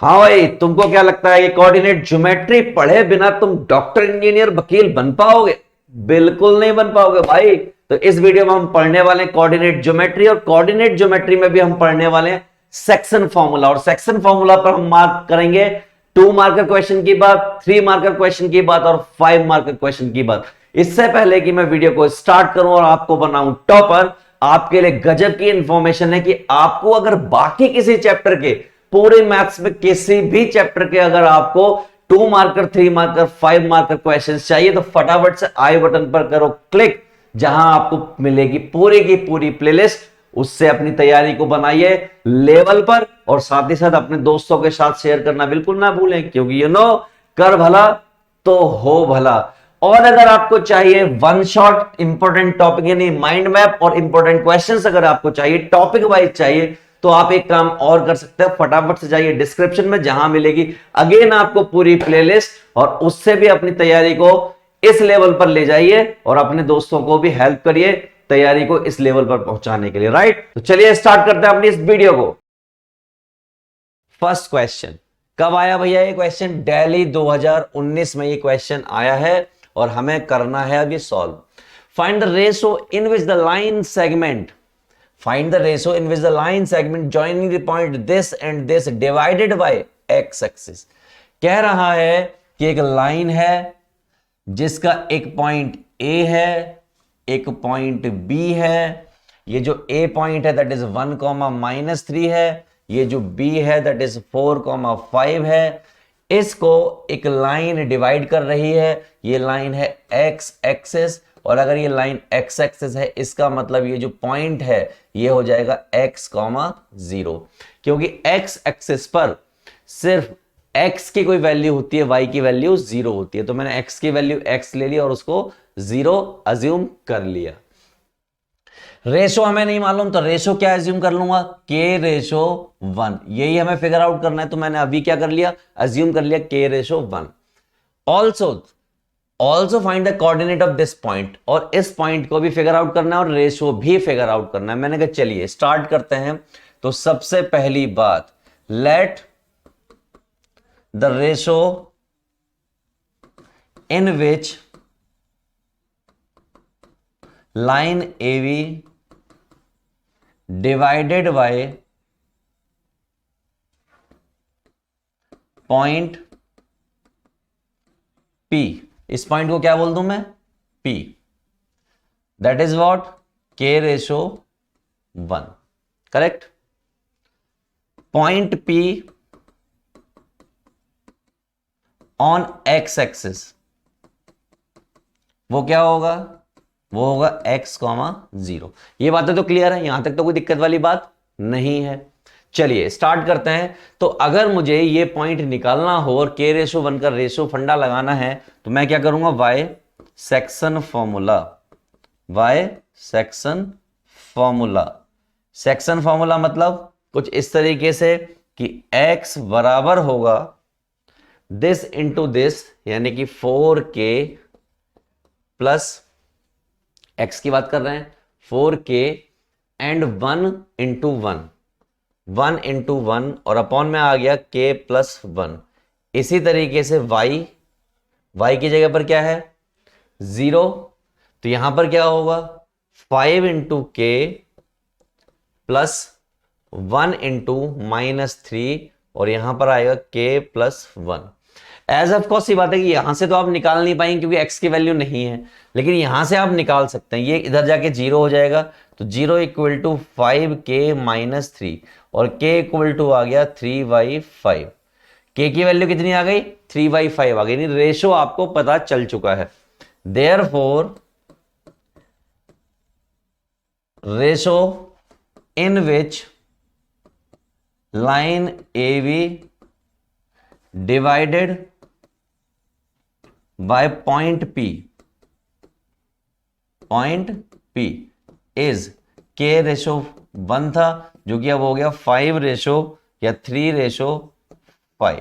हाँ भाई, तुमको क्या लगता है कि कोऑर्डिनेट ज्योमेट्री पढ़े बिना तुम डॉक्टर, इंजीनियर, वकील बन पाओगे? बिल्कुल नहीं बन पाओगे भाई। तो इस वीडियो में हम पढ़ने वाले हैं कोऑर्डिनेट ज्योमेट्री, और कोऑर्डिनेट ज्योमेट्री में भी हम पढ़ने वाले हैं सेक्शन फॉर्मूला। और सेक्शन फॉर्मूला पर हम मार्क करेंगे 2 मार्कर क्वेश्चन की बात, 3 मार्कर क्वेश्चन की बात और 5 मार्कर क्वेश्चन की बात। इससे पहले कि मैं वीडियो को स्टार्ट करूं और आपको बनाऊं टॉपर, आपके लिए गजब की इंफॉर्मेशन है कि आपको अगर बाकी किसी चैप्टर के, पूरे मैथ्स में किसी भी चैप्टर के अगर आपको 2 मार्कर, 3 मार्कर, 5 मार्कर क्वेश्चंस चाहिए तो फटाफट से आई बटन पर करो क्लिक, जहां आपको मिलेगी पूरी की पूरी प्लेलिस्ट। उससे अपनी तैयारी को बनाइए लेवल पर, और साथ ही साथ अपने दोस्तों के साथ शेयर करना बिल्कुल ना भूलें, क्योंकि कर भला तो हो भला। और अगर आपको चाहिए वन शॉट इंपॉर्टेंट टॉपिक यानी माइंड मैप और इंपॉर्टेंट क्वेश्चंस अगर आपको चाहिए, टॉपिक वाइज चाहिए, तो आप एक काम और कर सकते हैं, फटाफट से जाइए डिस्क्रिप्शन में, जहां मिलेगी अगेन आपको पूरी प्लेलिस्ट, और उससे भी अपनी तैयारी को इस लेवल पर ले जाइए और अपने दोस्तों को भी हेल्प करिए तैयारी को इस लेवल पर पहुंचाने के लिए। राइट, तो चलिए स्टार्ट करते हैं अपनी इस वीडियो को। फर्स्ट क्वेश्चन कब आया भैया? ये क्वेश्चन दिल्ली 2019 में ये क्वेश्चन आया है और हमें करना है अभी solve. Find the ratio in which the line segment, find the ratio in which the line segment joining the point this and this divided by x axis। कह रहा है कि एक लाइन है जिसका एक पॉइंट A है, एक पॉइंट B है। ये जो A पॉइंट है दैट इज 1,-3 है, ये जो B है दैट इज 4,5 है। इसको एक लाइन डिवाइड कर रही है, ये लाइन है x एक्सिस, और अगर ये लाइन x एक्सिस है इसका मतलब ये जो पॉइंट है ये हो जाएगा x, 0, क्योंकि x एक्सिस पर सिर्फ x की कोई वैल्यू होती है, y की वैल्यू 0 होती है। तो मैंने x की वैल्यू x ले ली और उसको 0 अज्यूम कर लिया। रेशो हमें नहीं मालूम तो रेशो क्या अज्यूम कर लूंगा? k रेशो 1, यही हमें फिगर आउट करना है। तो मैंने अभी क्या कर लिया? अज्यूम कर लिया k ratio 1। Also find the coordinate of this point, और इस पॉइंट को भी फिगर आउट करना है और रेशो भी फिगर आउट करना है। मैंने कहा चलिए स्टार्ट करते हैं। तो सबसे पहली बात, let the ratio in which line AB divided by point P, इस पॉइंट को क्या बोल दूं मैं? P, that is what? K ratio 1, correct. Point P on x axis, वो क्या होगा? वो होगा x, 0। ये बातें तो क्लियर है, यहां तक तो कोई दिक्कत वाली बात नहीं है। चलिए स्टार्ट करते हैं। तो अगर मुझे ये पॉइंट निकालना हो और k रेशो 1 का रेशो फंडा लगाना है तो मैं क्या करूंगा? y section formula, y section formula. Section formula मतलब कुछ इस तरीके से कि x बराबर होगा दिस इंटू दिस, यानी कि 4k प्लस x की बात कर रहे हैं, 4k एंड 1 इंटू 1 इंटू 1, और अपॉन में आ गया k प्लस 1। इसी तरीके से y की जगह पर क्या है? 0, तो यहां पर क्या होगा? 5 इंटू k प्लस 1 इंटू -3, और यहां पर आएगा k plus 1। As of course ये बात है कि यहां से तो आप निकाल नहीं पाएंगे क्योंकि x की वैल्यू नहीं है, लेकिन यहां से आप निकाल सकते हैं। ये इधर जाके 0 हो जाएगा, तो 0 इक्वल टू 5k माइनस 3, और k इक्वल टू आ गया 3/5। k की वैल्यू कितनी आ गई? 3/5 आ गई। रेशो आपको पता चल चुका है। Therefore ratio in which line AB divided by point P is k ratio 1 था, जो कि अब हो गया 5 रेशो या 3 रेशो 5।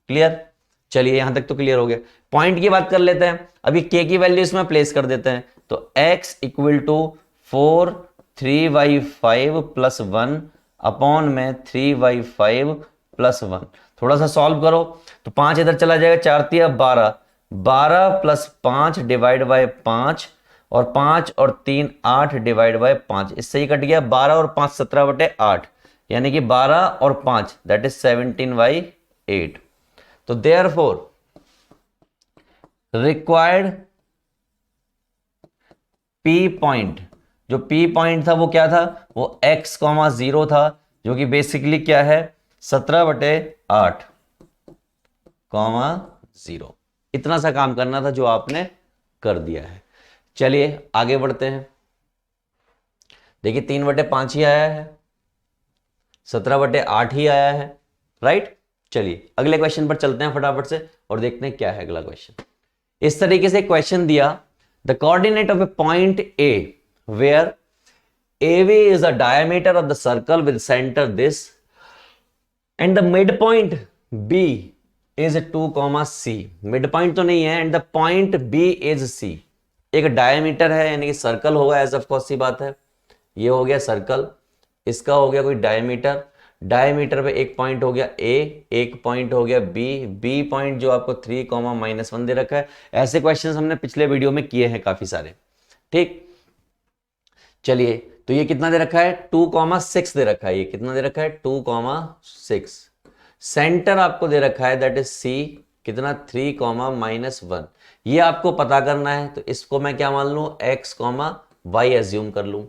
क्लियर? चलिए यहां तक तो क्लियर हो गया। पॉइंट की बात कर लेते हैं। अभी k की वैल्यू इसमें प्लेस कर देते हैं, तो x equal to 4 3/5 plus 1 upon में 3/5 प्लस 1। थोड़ा सा सॉल्व करो तो 5 इधर चला जाएगा, 4 तिया 12, 12 प्लस 5 डिवाइड बाय 5, और 5 और 3 8 डिवाइड बाय 5, इससे ही कट गया। 12 और 5 17/8, यानी कि 12 और 5 दैट इज 17/8। तो देयरफॉर रिक्वायर्ड पी पॉइंट, जो पी पॉइंट था वो क्या था, वो x, 0 था, जो कि बेसिकली क्या है 17/8, 0। इतना सा काम करना था जो आपने कर दिया है। चलिए आगे बढ़ते हैं। देखिए 3/5 ही आया है, 17/8 ही आया है, राइट। चलिए अगले क्वेश्चन पर चलते हैं फटाफट से और देखते हैं क्या है अगला क्वेश्चन। इस तरीके से क्वेश्चन दिया, the coordinate of a point A where AV is the diameter of the circle with center this and the midpoint B is 2, C। midpoint तो नहीं है and the point B is C। एक diameter है यानी कि circle होगा, as of course सी बात है। ये हो गया सर्कल, इसका हो गया कोई डायमीटर, डायमीटर पे एक पॉइंट हो गया A, एक पॉइंट हो गया B पॉइंट जो आपको 3, -1 दे रखा है। ऐसे क्वेश्चंस हमने पिछले वीडियो में किए हैं काफी सारे, ठीक। चलिए तो ये कितना दे रखा है 2, 6 दे रखा है, ये कितना दे रखा है 2, 6। सेंटर आपको दे रखा है दैट इज C, कितना 3, -1। ये आपको पता करना है, तो इसको मैं क्या मान लूं x, y एज्यूम कर लूं।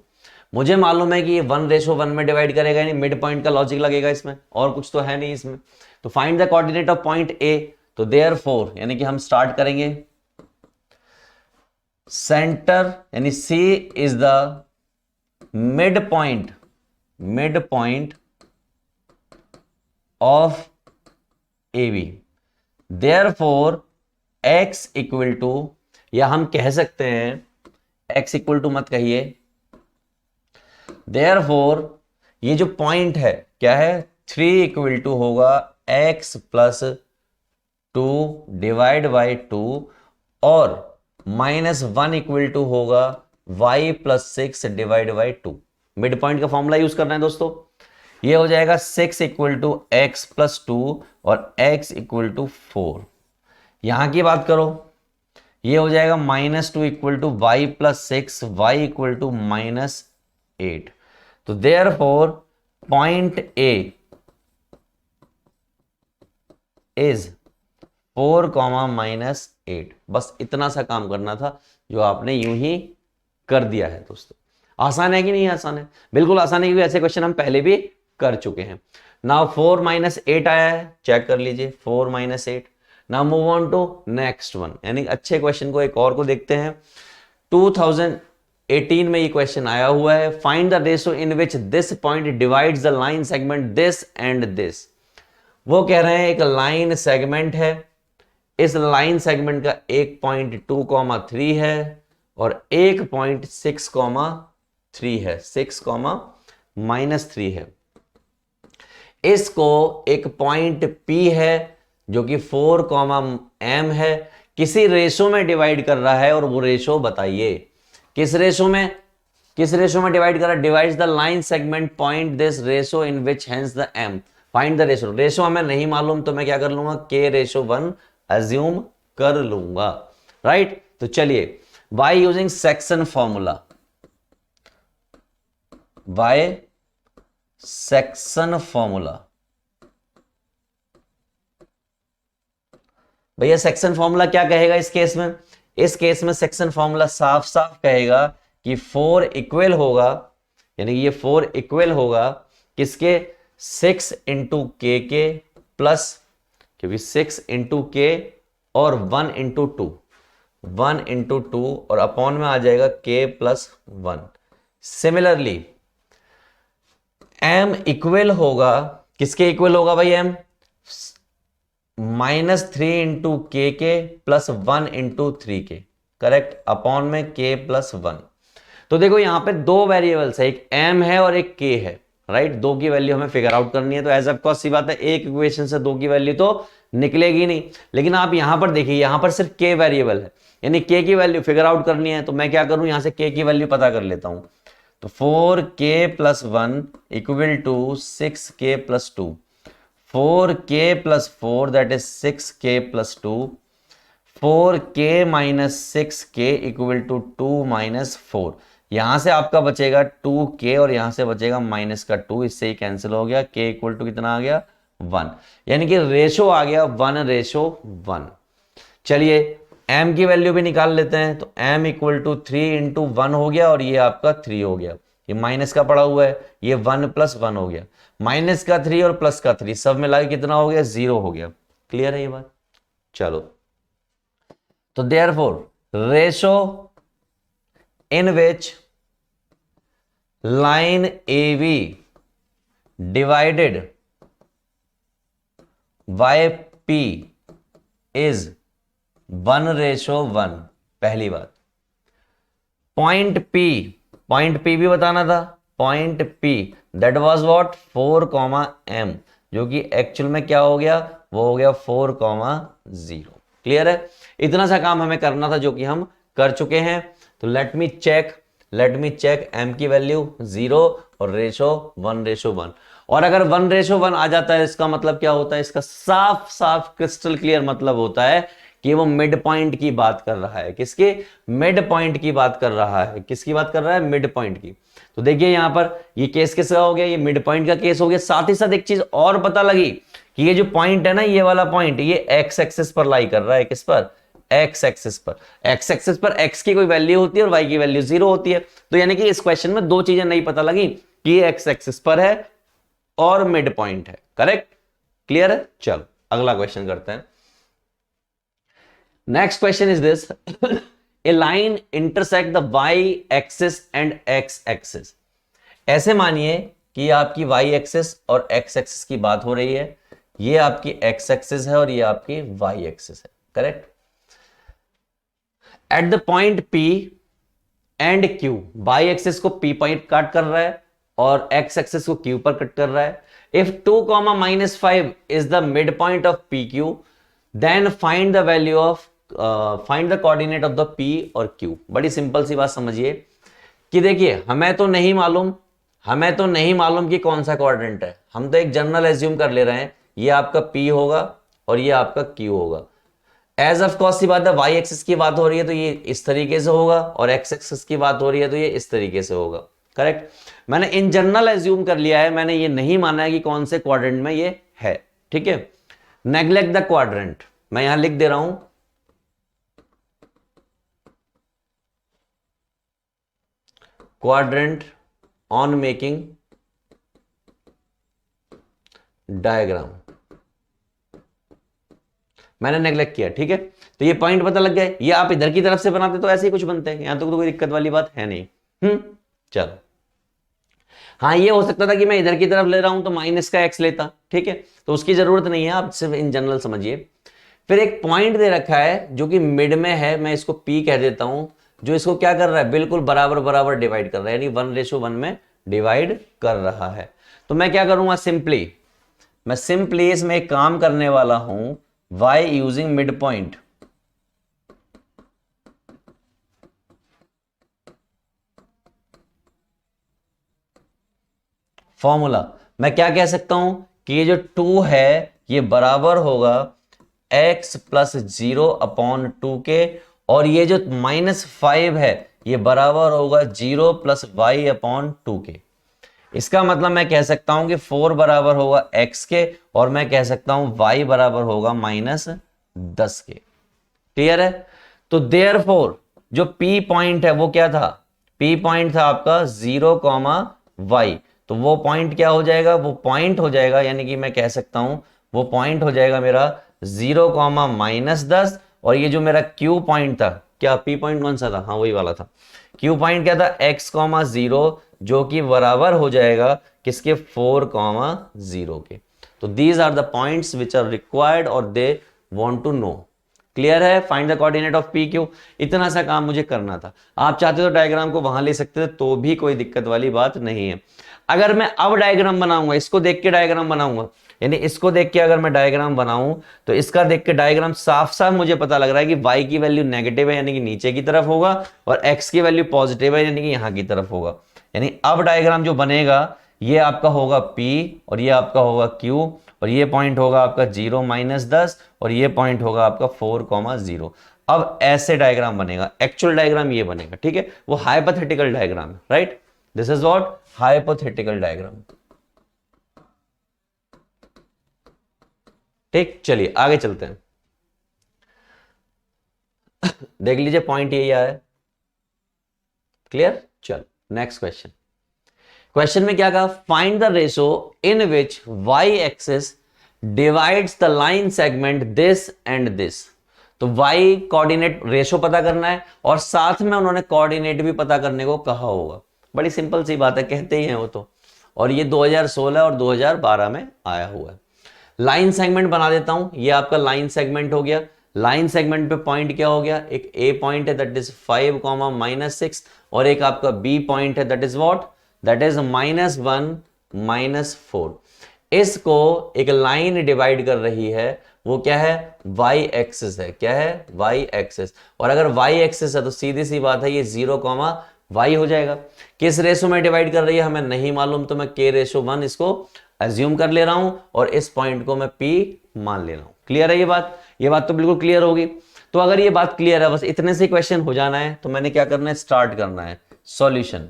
मुझे मालूम है कि ये 1:1 में डिवाइड करेगा, यानी मिड पॉइंट का लॉजिक लगेगा इसमें, और कुछ तो है नहीं इसमें। तो find the coordinate of point A, तो देयरफॉर यानी कि हम स्टार्ट करेंगे सेंटर यानी C is the midpoint of AB, therefore x equal to, या हम कह सकते हैं x इक्वल टू मत कहिए, therefore ये जो पॉइंट है क्या है 3 इक्वल टू होगा x प्लस 2 डिवाइड बाई 2, और -1 इक्वल टू होगा y plus 6 divide by 2। Mid point का फॉर्मूला यूज करना है दोस्तों। ये हो जाएगा 6 इक्वल टू x प्लस 2 और x इक्वल टू 4। यहां की बात करो, ये हो जाएगा -2 equal to y plus 6, y equal to -8। तो देयरफॉर पॉइंट A इज 4, -8। बस इतना सा काम करना था जो आपने यूं ही कर दिया है दोस्तों। आसान है कि नहीं आसान है? बिल्कुल आसान है, क्योंकि ऐसे क्वेश्चन हम पहले भी कर चुके हैं। नाउ 4 - 8 आया है, चेक कर लीजिए 4 - 8। Now move on to next one, यानी अच्छे क्वेश्चन को एक और को देखते हैं। 2018 में ये क्वेश्चन आया हुआ है, find the ratio in which this point divides the line segment this and this. वो कह रहे हैं एक लाइन सेगमेंट है, इस लाइन सेगमेंट का एक पॉइंट 2, 3 है और एक पॉइंट 6, 3 है, 6, इसको एक पॉइंट P है जो कि 4, M है, किसी रेशो में डिवाइड कर रहा है, और वो रेशो बताइए किस रेशो में, डिवाइड कर रहा है। Divides the line segment point this ratio in which hence the M। Find the ratio. Ratio हमें नहीं मालूम तो मैं क्या कर लूंगा K/1 एज्यूम कर लूंगा, राइट। तो चलिए by using section formula, भैया सेक्शन फॉर्मूला क्या कहेगा इस केस में? इस केस में सेक्शन फॉर्मूला साफ साफ कहेगा कि 4 इक्वल होगा, यानी ये 4 इक्वल होगा किसके 6 इंटू के प्लस, क्योंकि 6 इंटू के और 1 इंटू 2, 1 इंटू 2 और अपॉन में आ जाएगा k plus 1। Similarly m equal होगा किसके इक्वल होगा भाई m? -3 इंटू के plus 1 into 3k, correct, upon में k प्लस 1। तो देखो यहां पे दो वेरिएबल्स है, एक m है और एक k है, राइट। दो की वैल्यू हमें फिगर आउट करनी है, तो एज ऑफ कोर्स सी बात है एक इक्वेशन से दो की वैल्यू तो निकलेगी नहीं। लेकिन आप यहां पर देखिए, यहां पर सिर्फ k वेरिएबल है, यानी k की वैल्यू फिगर आउट करनी है, तो मैं क्या करूं यहां से k की वैल्यू पता कर लेता हूं। तो 4k plus 1 equal to 6k plus 2, 4k plus 4 that is 6k plus 2, 4k minus 6k equal to 2 minus 4। यहां से आपका बचेगा 2k और यहां से बचेगा माइनस का 2, इससे ही कैंसिल हो गया। k इक्वल टू कितना आ गया 1, यानी कि रेशो आ गया 1:1। चलिए m की वैल्यू भी निकाल लेते हैं, तो m इक्वल टू 3 इंटू 1 हो गया और ये आपका 3 हो गया। ये माइनस का पड़ा हुआ है, ये 1 प्लस 1 हो गया, माइनस का 3 और प्लस का 3 सब मिला के कितना हो गया 0 हो गया। क्लियर है ये बात? चलो, तो therefore ratio in which line AB divided by P is 1:1। पहली बात, पॉइंट P भी बताना था। Point P that was what 4, M, जो कि एक्चुअल में क्या हो गया, वो हो गया 4,0। क्लियर है? इतना सा काम हमें करना था जो कि हम कर चुके हैं। तो लेट मी चेक m की वैल्यू 0 और रेशो 1:1। और अगर 1:1 आ जाता है, इसका मतलब क्या होता है, इसका साफ साफ क्रिस्टल क्लियर मतलब होता है कि वो मिड पॉइंट की बात कर रहा है। किसके? मिड पॉइंट की बात कर रहा है। किसकी बात कर रहा है? मिड पॉइंट की। तो देखिए यहां पर ये केस किसका हो गया, ये मिड पॉइंट का केस हो गया। साथ ही साथ एक चीज और पता लगी कि ये जो पॉइंट है ना, ये वाला पॉइंट, ये एक्स एक्सिस पर लाई कर रहा है। किस पर? एक्स एक्सिस पर। एक्स एक्सिस पर एक्स की कोई वैल्यू होती है और वाई की वैल्यू 0 होती है। तो यानी कि इस क्वेश्चन में दो चीजें नहीं पता लगी कि ये एक्स एक्सिस पर है और मिड पॉइंट है। करेक्ट? क्लियर है? चलो अगला क्वेश्चन करते हैं। Next question is this a line intersect the Y axis and X axis. ऐसे मानिए कि आपकी वाई एक्सिस और एक्स एक्सिस की बात हो रही है। ये आपकी एक्स एक्सिस है और ये आपकी वाई एक्सिस है। Correct? At the point P and Q, Y axis को P पॉइंट कट कर रहा है और एक्स एक्सिस को Q पर कट कर रहा है। If 2, -5 is the mid point of PQ, then find the value of find the coordinate of the P और Q। बड़ी सिंपल सी बात समझिए कि देखिए हमें तो नहीं मालूम कि कौन सा क्वाड्रेंट है। हम तो एक जनरल एज्यूम कर ले रहे हैं, ये आपका P होगा और ये आपका Q होगा। एज ऑफ कॉस की बात है, वाई एक्सिस की बात हो रही है तो ये इस तरीके से होगा और एक्स एक्सिस की बात हो रही है तो ये इस तरीके से होगा। करेक्ट? मैंने इन जनरल एज्यूम कर लिया है, मैंने ये नहीं माना है कि कौन से क्वाड्रेंट में ये है। ठीक है? नेग्लेक्ट द क्वाड्रेंट, मैं यहां लिख दे रहा हूं क्वाड्रेंट ऑन मेकिंग डायग्राम। मैंने नेग्लेक्ट किया। ठीक है? तो ये पॉइंट पता लग गया। ये आप इधर की तरफ से बनाते तो ऐसे ही कुछ बनते हैं, यहां तो कोई दिक्कत वाली बात है नहीं। चलो, हाँ ये हो सकता था कि मैं इधर की तरफ ले रहा हूं तो माइनस का एक्स लेता। ठीक है? तो उसकी जरूरत नहीं है, आप सिर्फ इन जनरल समझिए। फिर एक पॉइंट दे रखा है जो कि मिड में है, मैं इसको P कह देता हूं, जो इसको क्या कर रहा है, बिल्कुल बराबर बराबर डिवाइड कर रहा है, यानी 1:1 में डिवाइड कर रहा है। तो मैं क्या करूंगा, मैं सिंपली इसमें एक काम करने वाला हूं, y using mid point. Formula मैं क्या कह सकता हूं कि ये जो 2 है ये बराबर होगा x प्लस 0/2 के, और ये जो -5 है ये बराबर होगा 0 प्लस y/2 के। इसका मतलब मैं कह सकता हूं कि 4 बराबर होगा x के और मैं कह सकता हूं y बराबर होगा -10 के। क्लियर है? तो देयरफॉर जो P पॉइंट है वो क्या था, P पॉइंट था आपका 0, y। तो वो पॉइंट क्या हो जाएगा, वो पॉइंट हो जाएगा, यानी कि मैं कह सकता हूं वो पॉइंट हो जाएगा मेरा 0, -10। और ये जो मेरा Q पॉइंट था, क्या P पॉइंट कौन सा था, हाँ वही वाला था। Q पॉइंट क्या था, x, 0, जो कि बराबर हो जाएगा किसके, 4, 0 के। तो these are the points which are required और they want to know. Clear है? Find the coordinate of P Q. इतना सा काम मुझे करना था। आप चाहते तो डायग्राम को वहां ले सकते थे, तो भी कोई दिक्कत वाली बात नहीं है। अगर मैं अब डायग्राम बनाऊंगा, इसको देख के डायग्राम बनाऊंगा, यानी इसको देख के अगर मैं डायग्राम बनाऊं तो इसका देख के डायग्राम साफ साफ मुझे पता लग रहा है कि y की वैल्यू नेगेटिव है यानी कि नीचे की तरफ होगा, और x की वैल्यू पॉजिटिव है यानी कि यहां की तरफ होगा। यानी अब डायग्राम जो बनेगा ये आपका होगा P और ये आपका होगा Q, और ये पॉइंट होगा आपका 0 - 10 और ये पॉइंट होगा आपका 4,0। अब ऐसे डायग्राम बनेगा, एक्चुअल डायग्राम ये बनेगा, ठीक है, वो हाइपोथेटिकल डायग्राम है, right, this is what hypothetical diagram. ठीक, चलिए आगे चलते हैं। देख लीजिए पॉइंट यही आ रहा है, क्लियर। चल नेक्स्ट क्वेश्चन। क्वेश्चन में क्या कहा, find the ratio in which Y axis divides the line segment this and this. तो वाई कोऑर्डिनेट रेशो पता करना है और साथ में उन्होंने कोऑर्डिनेट भी पता करने को कहा होगा। बड़ी सिंपल सी बात है, कहते ही हैं वो तो। और ये 2016 और 2012 में आया हुआ है। लाइन सेगमेंट बना देता हूं, ये आपका लाइन सेगमेंट हो गया। लाइन सेगमेंट पे पॉइंट क्या हो गया, एक ए पॉइंट है दैट इज 5, -6 और एक आपका बी पॉइंट है that is what, that is -1, -4। इसको एक लाइन डिवाइड कर रही है, वो क्या है, y एक्सिस है। क्या है, y एक्सिस। और अगर y एक्सिस है तो सीधी सी बात है ये 0, y हो जाएगा। किस रेशो में डिवाइड कर रही है हमें नहीं मालूम, तो मैं k/1 इसको एज्यूम कर ले रहा हूं और इस पॉइंट को मैं p मान ले रहा हूं। क्लियर है ये बात, ये बात तो बिल्कुल क्लियर होगी। तो अगर ये बात क्लियर है, बस इतने से क्वेश्चन हो जाना है, तो मैंने क्या करना है, स्टार्ट करना है सॉल्यूशन।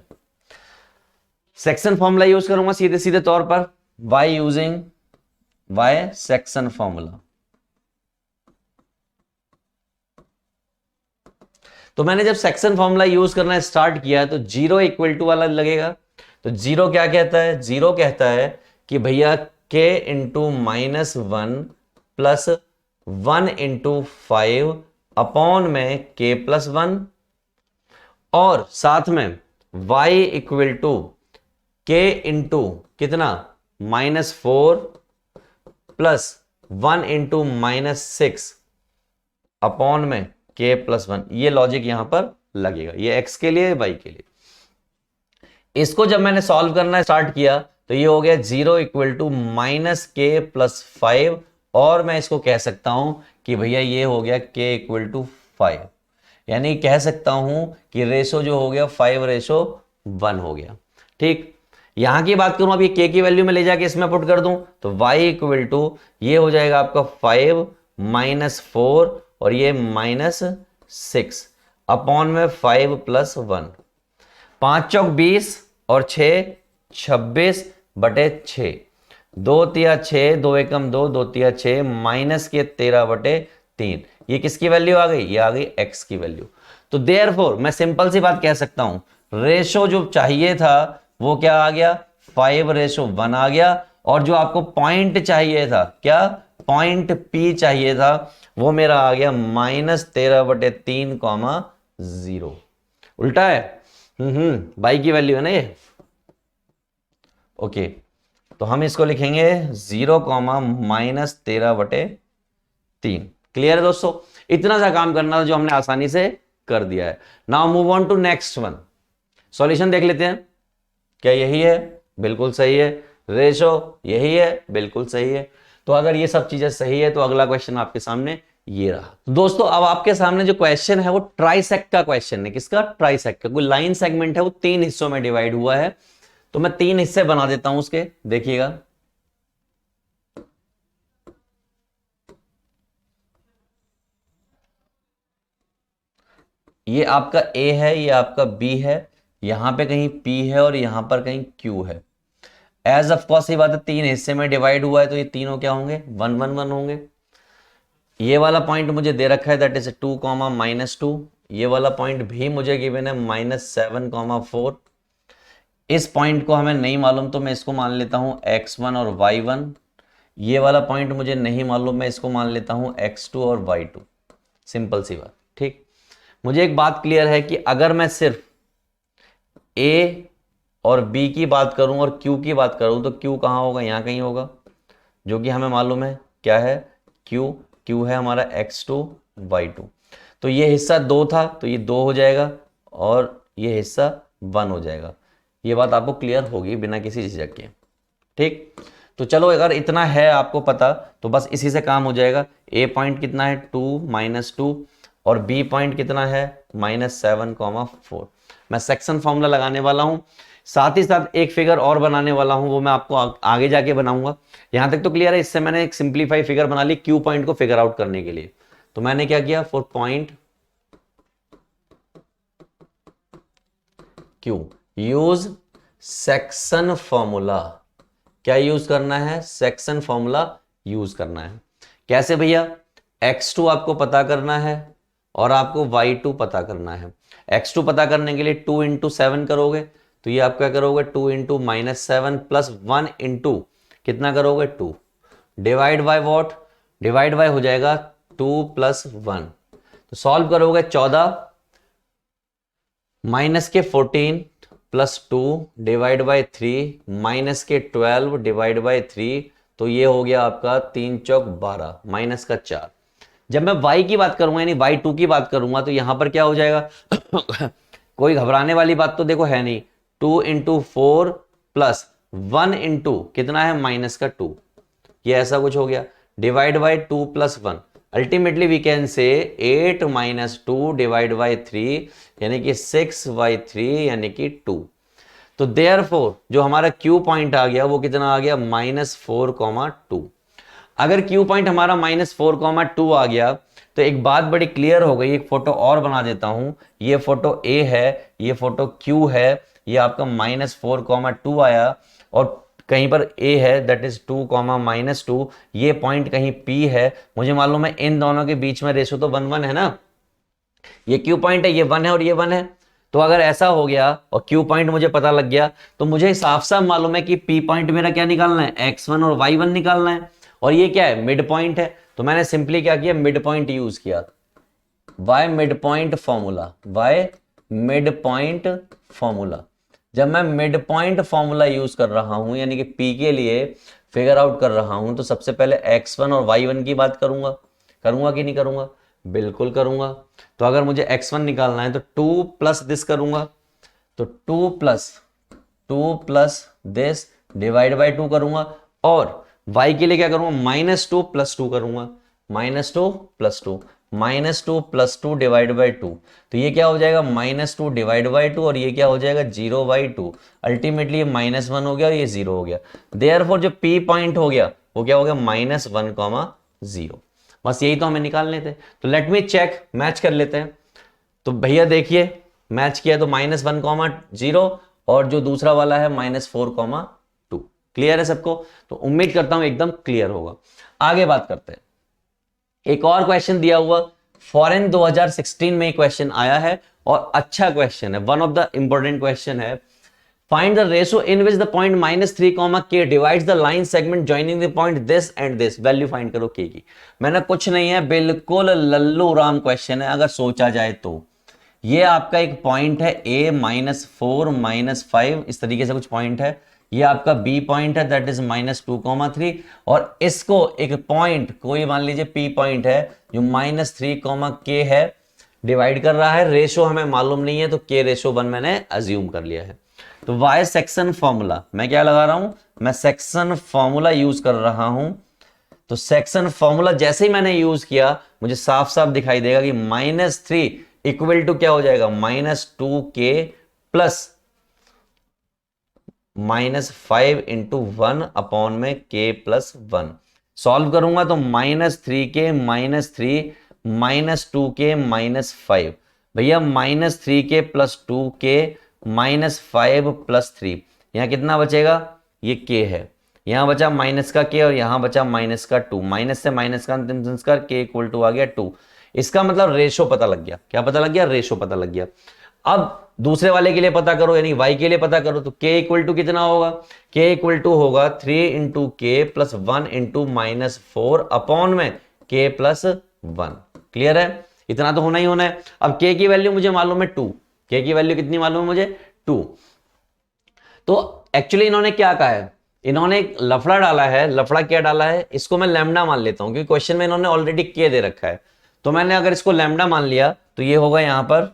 सेक्शन फॉर्मूला यूज करूंगा सीधे सीधे तौर पर, y using y section formula. तो मैंने जब सेक्शन फॉर्मूला यूज करना स्टार्ट किया तो 0 = वाला लगेगा। तो 0 क्या कहता है, 0 कहता है कि भैया k × -1 प्लस 1 × 5 अपॉन में k+1 और साथ में y = k × कितना -4 प्लस 1 × -6 अपॉन में k+1। ये लॉजिक यहां पर लगेगा, ये x के लिए, y के लिए। इसको जब मैंने सॉल्व करना स्टार्ट किया तो ये हो गया 0 = -k+5 और मैं इसको कह सकता हूं कि भैया ये हो गया k = 5, यानी कह सकता हूं कि रेशो जो हो गया 5:1 हो गया। ठीक, यहां की बात करूं, अब ये k की वैल्यू में ले जाके इसमें पुट कर दूं तो y = ये हो जाएगा आपका 5 - 4 और ये -6 अपॉन में 5 + 1। 5 चौक 20 और 6 26/6, 2 तिया 6, 2 एकम 2, 2 तिया 6 माइनस के 13/3। ये किसकी वैल्यू आ गई, ये आ गई x की वैल्यू। तो देयरफॉर मैं सिंपल सी बात कह सकता हूं, रेशो जो चाहिए था वो क्या आ गया, 5:1 आ गया। और जो आपको पॉइंट चाहिए था, क्या पॉइंट P चाहिए था, वो मेरा आ गया -13/3, 0। उल्टा है, बाई की वैल्यू है ना ये। ओके, तो हम इसको लिखेंगे 0, -13/3। क्लियर है दोस्तों, इतना सा काम करना था जो हमने आसानी से कर दिया है। Now move on to next one. Solution देख लेते हैं, क्या यही है, बिल्कुल सही है। रेशो यही है, बिल्कुल सही है। तो अगर ये सब चीजें सही है तो अगला क्वेश्चन आपके सामने ये रहा। तो दोस्तों अब आपके सामने जो क्वेश्चन है वो ट्राइसेक्ट का क्वेश्चन है। किसका, ट्राइसेक्ट का। कोई लाइन सेगमेंट है वो 3 हिस्सों में डिवाइड हुआ है, तो मैं 3 हिस्से बना देता हूं उसके, देखिएगा। ये आपका A है, ये आपका B है, यहां पे कहीं P है और यहां पर कहीं Q है। एज ऑफ कोर्स ये बात है, 3 हिस्से में डिवाइड हुआ है तो ये तीनों क्या होंगे, 1 1 1 होंगे। ये वाला पॉइंट मुझे दे रखा है दैट इज 2, -2। ये वाला पॉइंट भी मुझे गिवन है -7, 4। इस पॉइंट को हमें नहीं मालूम तो मैं इसको मान लेता हूं x1 और y1। ये वाला पॉइंट मुझे नहीं मालूम, मैं इसको मान लेता हूं x2 और y2। सिंपल सी बात। ठीक, मुझे एक बात क्लियर है कि अगर मैं सिर्फ a और b की बात करूं और q की बात करूं तो q कहां होगा, यहां कहीं होगा, जो कि हमें मालूम है क्या है, q है हमारा x2 y2। तो ये हिस्सा 2 था तो ये 2 हो जाएगा और ये हिस्सा 1 हो जाएगा। ये बात आपको क्लियर होगी बिना किसी झिझक के। ठीक, तो चलो अगर इतना है आपको पता तो बस इसी से काम हो जाएगा। a पॉइंट कितना है, 2 - 2 और b पॉइंट कितना है, -7, 4। मैं सेक्शन फॉर्मूला लगाने वाला हूं। साथ ही साथ एक फिगर और बनाने वाला हूं, वो मैं आपको आगे जाके बनाऊंगा। यहां तक तो क्लियर है। इससे मैंने एक सिंप्लीफाई फिगर बना ली क्यू पॉइंट को फिगर आउट करने के लिए। तो मैंने क्या किया, for point Q use section formula. क्या यूज करना है, सेक्शन फॉर्मूला यूज करना है। कैसे भैया, x2 आपको पता करना है और आपको y2 पता करना है। x2 पता करने के लिए 2 इंटू 7 करोगे, तो ये आप क्या करोगे, 2 इंटू -7 प्लस 1 इंटू कितना करोगे 2, divide by what, divide by हो जाएगा 2 प्लस 1। तो सॉल्व करोगे 14 माइनस के 14 प्लस 2 डिवाइड बाय 3 माइनस के 12 डिवाइड बाय 3, तो ये हो गया आपका 3 चौक 12 माइनस का 4। जब मैं y की बात करूंगा यानी y2 की बात करूंगा तो यहां पर क्या हो जाएगा कोई घबराने वाली बात तो देखो है नहीं। 2 इंटू 4 प्लस 1 इंटू कितना है माइनस का 2, ये ऐसा कुछ हो गया, divide by 2 plus 1। Ultimately we can say 8 minus 2 divide by 3 यानी कि 6/3 यानी कि 2। तो देयरफॉर जो हमारा क्यू पॉइंट आ गया वो कितना आ गया, -4,2। अगर क्यू पॉइंट हमारा -4,2 आ गया तो एक बात बड़ी क्लियर हो गई। एक फोटो और बना देता हूं, ये फोटो ए है, ये फोटो क्यू है, ये आपका -4,2 आया और कहीं पर a है दैट इज 2, -2, ये पॉइंट कहीं p है। मुझे मालूम है इन दोनों के बीच में रेशो तो 1 1 है ना, ये क्यू पॉइंट है, ये 1 है और ये 1 है। तो अगर ऐसा हो गया और क्यू पॉइंट मुझे पता लग गया तो मुझे साफ साफ मालूम है कि p पॉइंट मेरा क्या निकालना है, x1 और y1 निकालना है, और ये क्या है, मिड पॉइंट है। तो मैंने सिंपली क्या किया, मिड पॉइंट यूज किया, y mid point formula, y mid point formula. जब मैं मिड पॉइंट फॉर्मूला यूज कर रहा हूं यानी कि p के लिए फिगर आउट कर रहा हूं, तो सबसे पहले x1 और y1 की बात करूंगा, करूंगा कि नहीं करूंगा, बिल्कुल करूंगा। तो अगर मुझे x1 निकालना है तो 2 प्लस दिस करूंगा, तो 2 प्लस दिस डिवाइड बाय 2 करूंगा, और y के लिए क्या करूंगा, -2 प्लस 2 करूंगा, -2 प्लस 2, -2 प्लस 2 डिवाइड बाई 2। तो ये क्या हो जाएगा, -2 डिवाइड बाई 2, और ये क्या हो जाएगा 0/2। अल्टीमेटली ये -1 हो गया और ये 0 हो गया। देयरफॉर जो p पॉइंट हो गया वो क्या हो गया, -1, 0। बस यही तो हमें निकालने थे। तो लेट मी चेक, मैच कर लेते हैं। तो भैया देखिए मैच किया तो -1, 0 और जो दूसरा वाला है -4, 2। क्लियर है सबको? तो उम्मीद करता हूं एकदम क्लियर होगा। आगे बात करते हैं। एक और क्वेश्चन दिया हुआ फॉरेन 2016 में क्वेश्चन आया है और अच्छा क्वेश्चन है, one of the important question है। Find the ratio in which the point -3, k divides the line segment joining the point this and this. Value फाइंड करो k की। मैंने कुछ नहीं है, बिल्कुल लल्लू राम क्वेश्चन है अगर सोचा जाए तो। ये आपका एक पॉइंट है a -4 -5, इस तरीके से कुछ पॉइंट है। ये आपका b पॉइंट है दैट इज -2, 3, और इसको एक पॉइंट कोई मान लीजिए p पॉइंट है जो -3, k है, डिवाइड कर रहा है। रेशो हमें मालूम नहीं है तो k रेशो 1 मैंने अज्यूम कर लिया है। तो y सेक्शन फॉर्मूला मैं क्या लगा रहा हूं, मैं सेक्शन फॉर्मूला यूज कर रहा हूं। तो सेक्शन फॉर्मूला जैसे ही मैंने यूज किया मुझे साफ साफ दिखाई देगा कि -3 इक्वल टू क्या हो जाएगा, -2k प्लस -5 इंटू 1 अपॉन में k प्लस 1। सॉल्व करूंगा तो -3k -3 -2k -5, भैया -3k प्लस 2k -5 प्लस 3, यहां कितना बचेगा, ये k है, यहां बचा माइनस का k और यहां बचा माइनस का 2, माइनस से माइनस का अंतिम संस्कार k इक्वल टू आ गया 2। इसका मतलब रेशो पता लग गया। क्या पता लग गया, रेशो पता लग गया। अब दूसरे वाले के लिए पता करो यानी y के लिए पता करो, तो k इक्वल टू कितना होगा, k इक्वल टू होगा 3 इंटू के प्लस 1 इंटू -4 अपॉन में k प्लस 1। क्लियर है? इतना तो होना ही होना है। अब k की वैल्यू मुझे मालूम है 2, k की वैल्यू कितनी मालूम है मुझे, 2। तो एक्चुअली इन्होंने क्या कहा है, इन्होंने एक लफड़ा डाला है। लफड़ा क्या डाला है, इसको मैं लैम्डा मान लेता हूं क्योंकि क्वेश्चन में इन्होंने ऑलरेडी k दे रखा है। तो मैंने अगर इसको लैम्डा मान लिया तो ये होगा यहां पर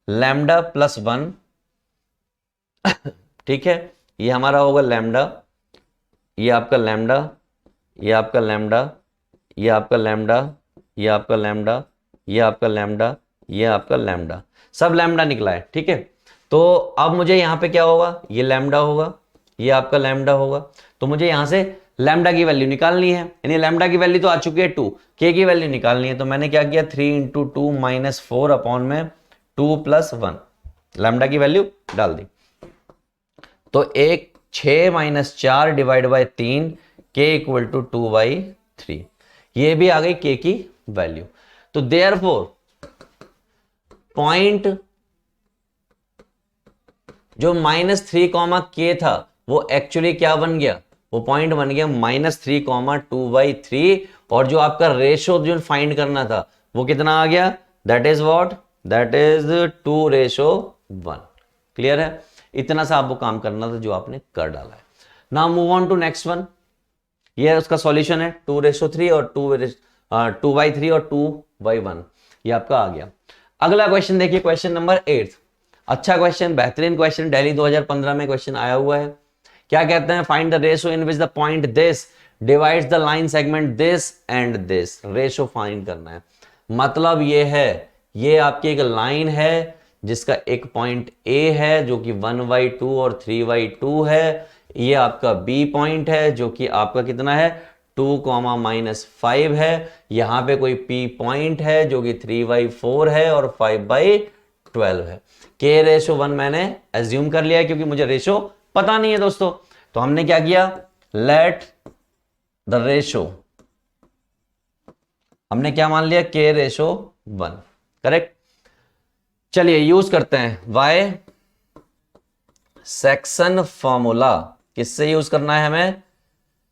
लैम्डा प्लस 1, ठीक है, ये हमारा होगा लैम्डा, ये आपका लैम्डा, ये आपका लैम्डा, ये आपका लैम्डा, ये आपका लैम्डा, ये आपका लैम्डा, ये आपका लैम्डा, सब लैम्डा निकला है। ठीक है, तो अब मुझे यहां पे क्या होगा, ये लैम्डा होगा, ये आपका लैम्डा होगा, तो मुझे यहां से लैम्डा की वैल्यू निकालनी है, यानी लैम्डा की वैल्यू तो आ चुकी है 2, के की वैल्यू निकालनी है। तो मैंने क्या किया, 3 इंटू 2 माइनस 4 अपॉन में 2 प्लस 1, लैम्डा की वैल्यू डाल दी। तो 6 माइनस 4 डिवाइड बाई 3, के इक्वल टू 2/3, ये भी आ गई के की वैल्यू। तो देयरफॉर पॉइंट जो -3, था वो एक्चुअली क्या बन गया, वो पॉइंट बन गया -3, 2/3, और जो आपका रेशो जो फाइंड करना था वो कितना आ गया, that is what, that is 2:1। Clear है, इतना सा आपको काम करना था जो आपने कर डाला है। Now move on to next one, ये उसका सॉल्यूशन है 2:3 और 2/3 और 2/1, ये आपका आ गया। अगला क्वेश्चन देखिए, क्वेश्चन नंबर 8। अच्छा क्वेश्चन, बेहतरीन क्वेश्चन, दिल्ली 2015 में क्वेश्चन आया हुआ है। क्या कहते हैं, find the ratio in which the point this divides the line segment this and this. Ratio find करना है, मतलब ये है, ये आपकी एक लाइन है जिसका एक पॉइंट ए है जो कि 1/2 और 3/2 है, ये आपका बी पॉइंट है जो कि आपका कितना है 2, -5 है, यहां पे कोई पी पॉइंट है जो कि 3/4 है और 5/12 है। के रेशो 1 मैंने एज्यूम कर लिया है क्योंकि मुझे रेशो पता नहीं है दोस्तों। तो हमने क्या किया, लेट द रेशो, हमने क्या मान लिया, के रेशो 1, करेक्ट। चलिए यूज करते हैं वाई सेक्शन फॉर्मूला। किससे यूज करना है, हमें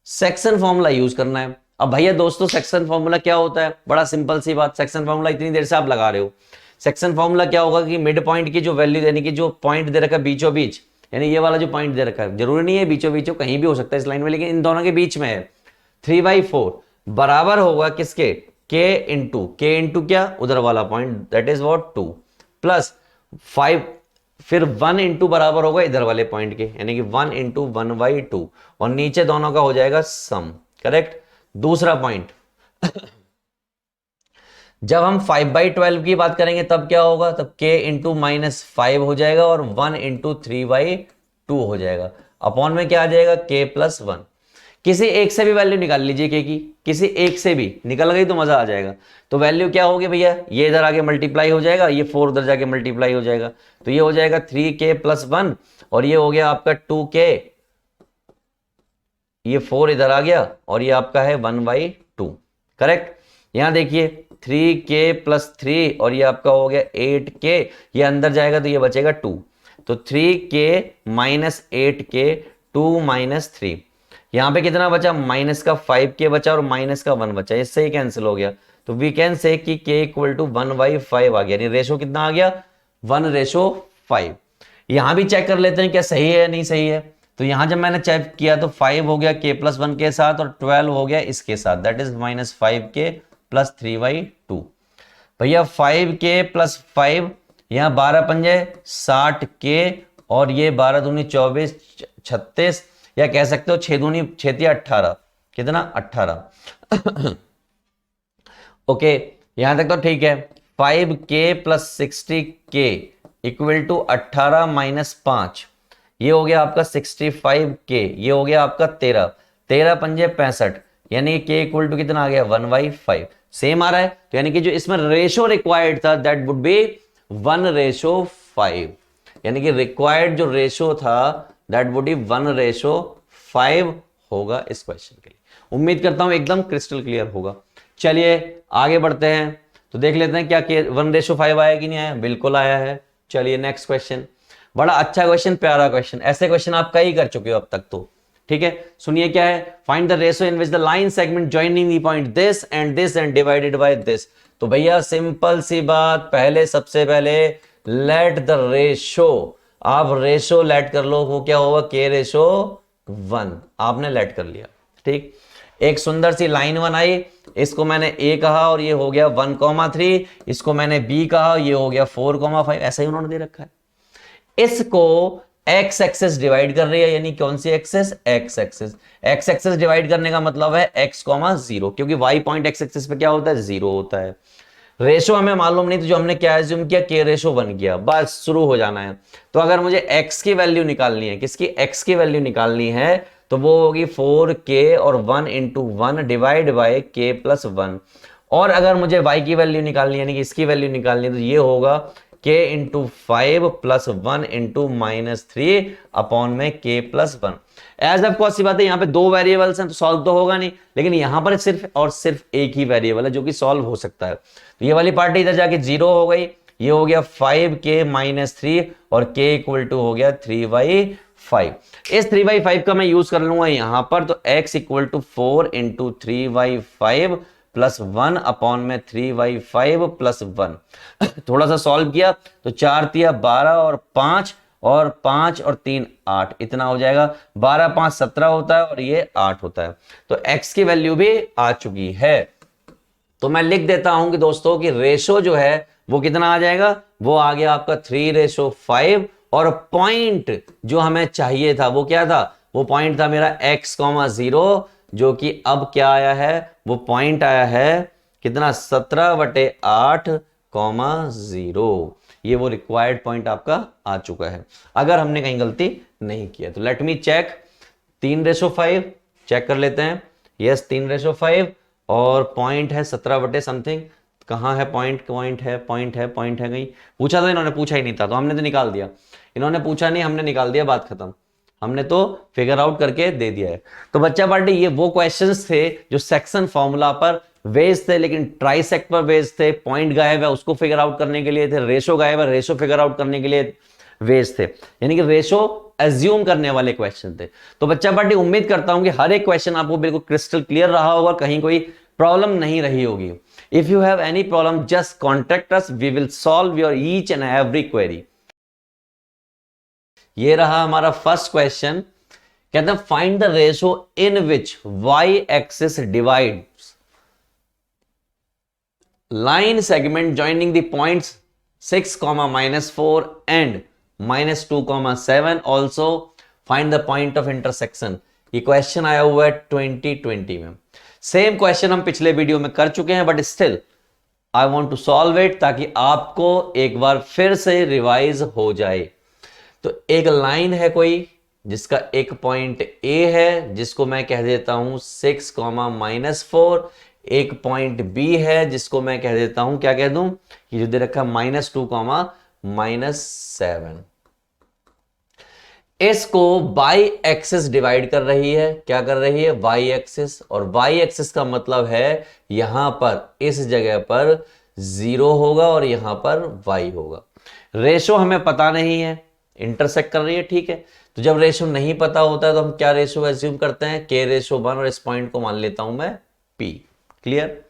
सेक्शन फॉर्मूला यूज करना है। अब भैया दोस्तों सेक्शन फॉर्मूला क्या होता है, बड़ा सिंपल सी बात, सेक्शन फॉर्मूला इतनी देर से आप लगा रहे हो। सेक्शन फॉर्मूला क्या होगा कि मिड पॉइंट की जो वैल्यू, यानी कि जो पॉइंट दे रखा है बीचों बीच, यानी ये वाला जो पॉइंट दे रखा है, जरूरी नहीं है बीचों बीच हो, कहीं भी हो सकता है इस लाइन में, लेकिन इन दोनों के बीच में है, 3/4 बराबर होगा किसके, के इंटू क्या, उधर वाला point, that is what 2 plus 5, फिर 1 इंटू बराबर होगा इधर वाले पॉइंट के, यानी कि 1 इंटू 1/2, और नीचे दोनों का हो जाएगा सम, करेक्ट। दूसरा पॉइंट जब हम 5/12 की बात करेंगे तब क्या होगा, तब k इंटू -5 हो जाएगा और 1 इंटू 3/2 हो जाएगा, अपॉन में क्या आ जाएगा, k प्लस 1। किसी एक से भी वैल्यू निकाल लीजिए k की, किसी एक से भी निकल गई तो मजा आ जाएगा। तो वैल्यू क्या होगी भैया, ये इधर आके मल्टीप्लाई हो जाएगा, ये 4 उधर जाके मल्टीप्लाई हो जाएगा, तो ये हो जाएगा 3k प्लस 1, और ये हो गया आपका 2k, ये 4 इधर आ गया, और ये आपका है 1/2, करेक्ट। यहां देखिए 3k प्लस 3 और ये आपका हो गया 8k, ये अंदर जाएगा तो ये बचेगा 2, तो 3k माइनस 8k, 2 माइनस 3, यहां पे कितना बचा, माइनस का 5k बचा और माइनस का 1 बचा, इससे ही कैंसिल हो गया। तो वी कैन से कि k इक्वल टू 1/5 आ गया, यानी रेशो कितना आ गया, 1:5। यहां भी चेक कर लेते हैं क्या सही है या नहीं सही है। तो यहां जब मैंने चेक किया तो 5 हो गया k प्लस 1 के साथ और 12 हो गया इसके साथ, दैट इज -5k प्लस 3/2। भैया 5k प्लस 5, यहां 12 पंजे 60k, और ये 12 दूनी 24, 36, या कह सकते हो 6 दूनी 6 18, कितना 18 ओके, यहां तक तो ठीक है। 5k plus 60k equal to 18 minus 5, ये हो गया आपका 65k, ये हो गया आपका 13, 13 पंजे 65, यानी k इक्वल टू कितना आ गया 1/5, सेम आ रहा है। तो यानी कि जो इसमें रेशो रिक्वायर्ड था दैट वुड बी 1:5, यानी कि रिक्वायर्ड जो रेशो था दैट वुड बी 1:5 होगा इस क्वेश्चन के लिए। उम्मीद करता हूं एकदम क्रिस्टल क्लियर होगा। चलिए आगे बढ़ते हैं, तो देख लेते हैं क्या 1:5 आया कि नहीं आया, बिल्कुल आया है। चलिए नेक्स्ट क्वेश्चन, बड़ा अच्छा क्वेश्चन, प्यारा क्वेश्चन, ऐसे क्वेश्चन आप कई कर चुके हो अब तक तो, ठीक है। सुनिए क्या है, find the ratio in which the line segment joining the point this and divided by this. तो भैया सिंपल सी बात, पहले सबसे पहले लेट द रेशो, आप रेशो लेट कर लो, वो क्या होगा k रेशो 1, आपने लेट कर लिया, ठीक। एक सुंदर सी लाइन बनाई, इसको मैंने a कहा और ये हो गया 1,3, इसको मैंने b कहा, ये हो गया 4,5, ऐसा ही उन्होंने दे रखा है। इसको x एक्सेस डिवाइड कर रही है, यानी कौन सी axis, x axis. x axis divide करने का मतलब है x, 0, क्योंकि y पॉइंट x एक्सेस पे क्या होता है 0 होता है। रेशो हमें मालूम नहीं तो जो हमने क्या एज्यूम किया, के रेशो 1 किया, बस शुरू हो जाना है। तो अगर मुझे x की वैल्यू निकालनी है, किसकी, x की वैल्यू निकालनी है, तो वो होगी 4k और 1 into 1 divide by k plus 1। और अगर मुझे y की वैल्यू निकालनी है, यानी कि इसकी वैल्यू निकालनी है, तो ये होगा k into 5 plus 1 into -3 upon में k plus 1। As of course सी बात है, यहाँ पे दो वेरिएबल्स हैं तो सॉल्व तो होगा नहीं, लेकिन यहां पर सिर्फ और सिर्फ एक ही वेरिएबल है जो कि सॉल्व हो सकता है। तो ये वाली पार्टी इधर जाके 0 हो गई, ये हो गया 5k माइनस 3 और k इक्वल टू हो गया 3/5। इस 3/5 का मैं यूज कर लूंगा यहां पर, तो x equal to 4 into 3/5 plus 1 upon में 3/5 प्लस 1। थोड़ा सा सॉल्व किया तो 4 तिया 12 और 5 और 5 और 3 8, इतना हो जाएगा। 12 5 17 होता है और ये 8 होता है। तो x की वैल्यू भी आ चुकी है। तो मैं लिख देता हूं कि दोस्तों की रेशो जो है वो कितना आ जाएगा, वो आ गया आपका 3:5। और पॉइंट जो हमें चाहिए था वो क्या था, वो पॉइंट था मेरा x, 0, जो कि अब क्या आया है, वो पॉइंट आया है कितना, 17/8, 0। ये वो रिक्वायर्ड पॉइंट आपका आ चुका है, अगर हमने कहीं गलती नहीं किया तो। लेट मी चेक, 3:5 चेक कर लेते हैं। यस 3:5 और पॉइंट है 17 समथिंग। कहाँ है पॉइंट, पॉइंट है कहीं, पूछा था इन्होंने, पूछा ही नहीं था तो हमने तो निकाल दिया। इन्होंने पूछा नहीं, हमने निकाल दिया, बात खत्म। हमने तो फिगर आउट करके दे दिया है। तो बच्चा पार्टी ये वो क्वेश्चंस थे जो सेक्शन फॉर्मूला पर बेस्ड थे, लेकिन ट्राइसेक्ट पर बेस्ड थे। पॉइंट गायब है उसको फिगर आउट करने के लिए थे, रेशो गायब है रेशो फिगर आउट करने के लिए बेस्ड थे, यानी कि रेशो एज्यूम करने वाले क्वेश्चन थे। तो बच्चा पार्टी उम्मीद करता हूं कि हर एक क्वेश्चन आपको बिल्कुल क्रिस्टल क्लियर रहा होगा, कहीं कोई प्रॉब्लम नहीं रही होगी। If you have any problem just contact us, we will solve your each and every query. ये रहा हमारा फर्स्ट क्वेश्चन, कहते हैं find the ratio in which y axis divides line segment joining the points 6, -4 and -2, 7। Also find the point of intersection. ये question आया हुआ है 2020 में। सेम क्वेश्चन हम पिछले वीडियो में कर चुके हैं, but still I want to solve it ताकि आपको एक बार फिर से रिवाइज हो जाए। तो एक लाइन है कोई जिसका एक पॉइंट A है, जिसको मैं कह देता हूं 6, -4। एक पॉइंट B है जिसको मैं कह देता हूं, क्या कह दूं, कि जो दे रखा -2, -7। इसको बाई एक्सिस डिवाइड कर रही है, क्या कर रही है, वाई एक्सिस। और वाई एक्सिस का मतलब है यहां पर इस जगह पर 0 होगा और यहां पर y होगा। रेशो हमें पता नहीं है, इंटरसेक्ट कर रही है, ठीक है। तो जब रेशो नहीं पता होता है तो हम क्या रेशो एज्यूम करते हैं, k/1, और इस पॉइंट को मान लेता हूं मैं p। क्लियर,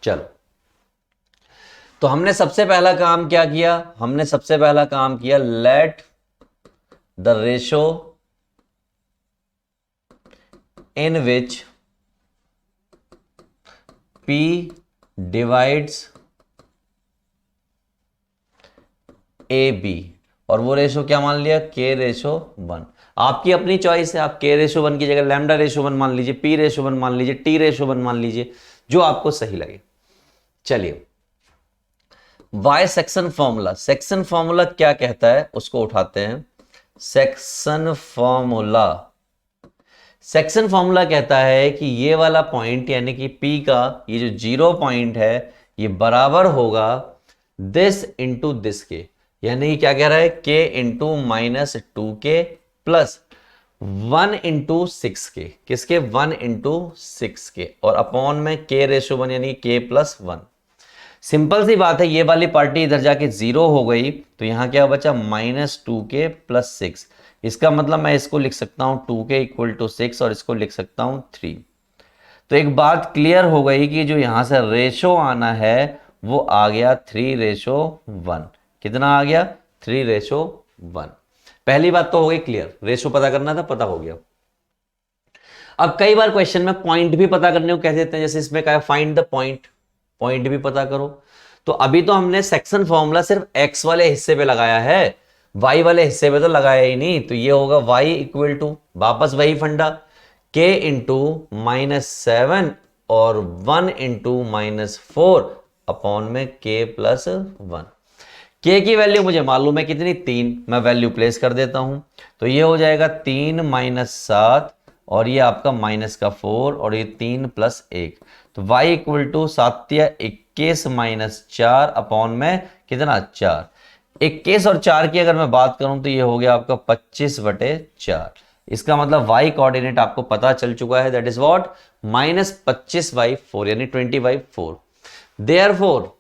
चलो। तो हमने सबसे पहला काम क्या किया, हमने सबसे पहला काम किया, let the ratio in which p divides AB, और वो रेशो क्या मान लिया, k/1। आपकी अपनी चॉइस है, आप k/1 की जगह λ/1 मान लीजिए, p/1 मान लीजिए, t/1 मान लीजिए, जो आपको सही लगे। चलिए, y section formula, section formula क्या कहता है उसको उठाते हैं। सेक्शन फॉर्मूला, सेक्शन फॉर्मूला कहता है कि ये वाला पॉइंट यानी कि P का ये जो 0 पॉइंट है ये बराबर होगा दिस इंटू दिस के, यानी क्या कह रहा है, k into -2k plus 1 into 6k, किसके, 1 इंटू 6k, और अपॉन में k/1 यानी k+1। सिंपल सी बात है, ये वाली पार्टी इधर जाके 0 हो गई तो यहां क्या बचा, -2k + 6। इसका मतलब मैं इसको लिख सकता हूं 2k = 6 और इसको लिख सकता हूं 3। तो एक बात क्लियर हो गई कि जो यहां से रेशो आना है वो आ गया 3:1। कितना आ गया, 3:1। पहली बात तो हो गई क्लियर, रेशो पता करना था, पता हो गया। अब कई बार क्वेश्चन में पॉइंट भी पता करने को कह देते हैं, जैसे इसमें कहा फाइंड द पॉइंट, पॉइंट भी पता करो। तो अभी तो हमने सेक्शन फॉर्मूला सिर्फ x वाले हिस्से पे लगाया है, y वाले हिस्से पे तो लगाया ही नहीं। तो ये होगा y इक्वल टू, वापस वही फंडा, k × -7 और 1 × -4 अपॉन में k प्लस 1। k की वैल्यू मुझे मालूम है कितनी, 3, मैं वैल्यू प्लेस कर देता हूं, तो ये हो जाएगा 3 माइनस 7 और ये आपका माइनस का 4 और ये 3 प्लस 1, तो y इक्वल टू 7 या 21 माइनस 4 अपॉन में कितना 4। 21 और 4 की अगर मैं बात करूं तो ये हो गया आपका 25/4। इसका मतलब y कोऑर्डिनेट आपको पता चल चुका है, दैट इज व्हाट -25/4 यानी 20/4। देयरफॉर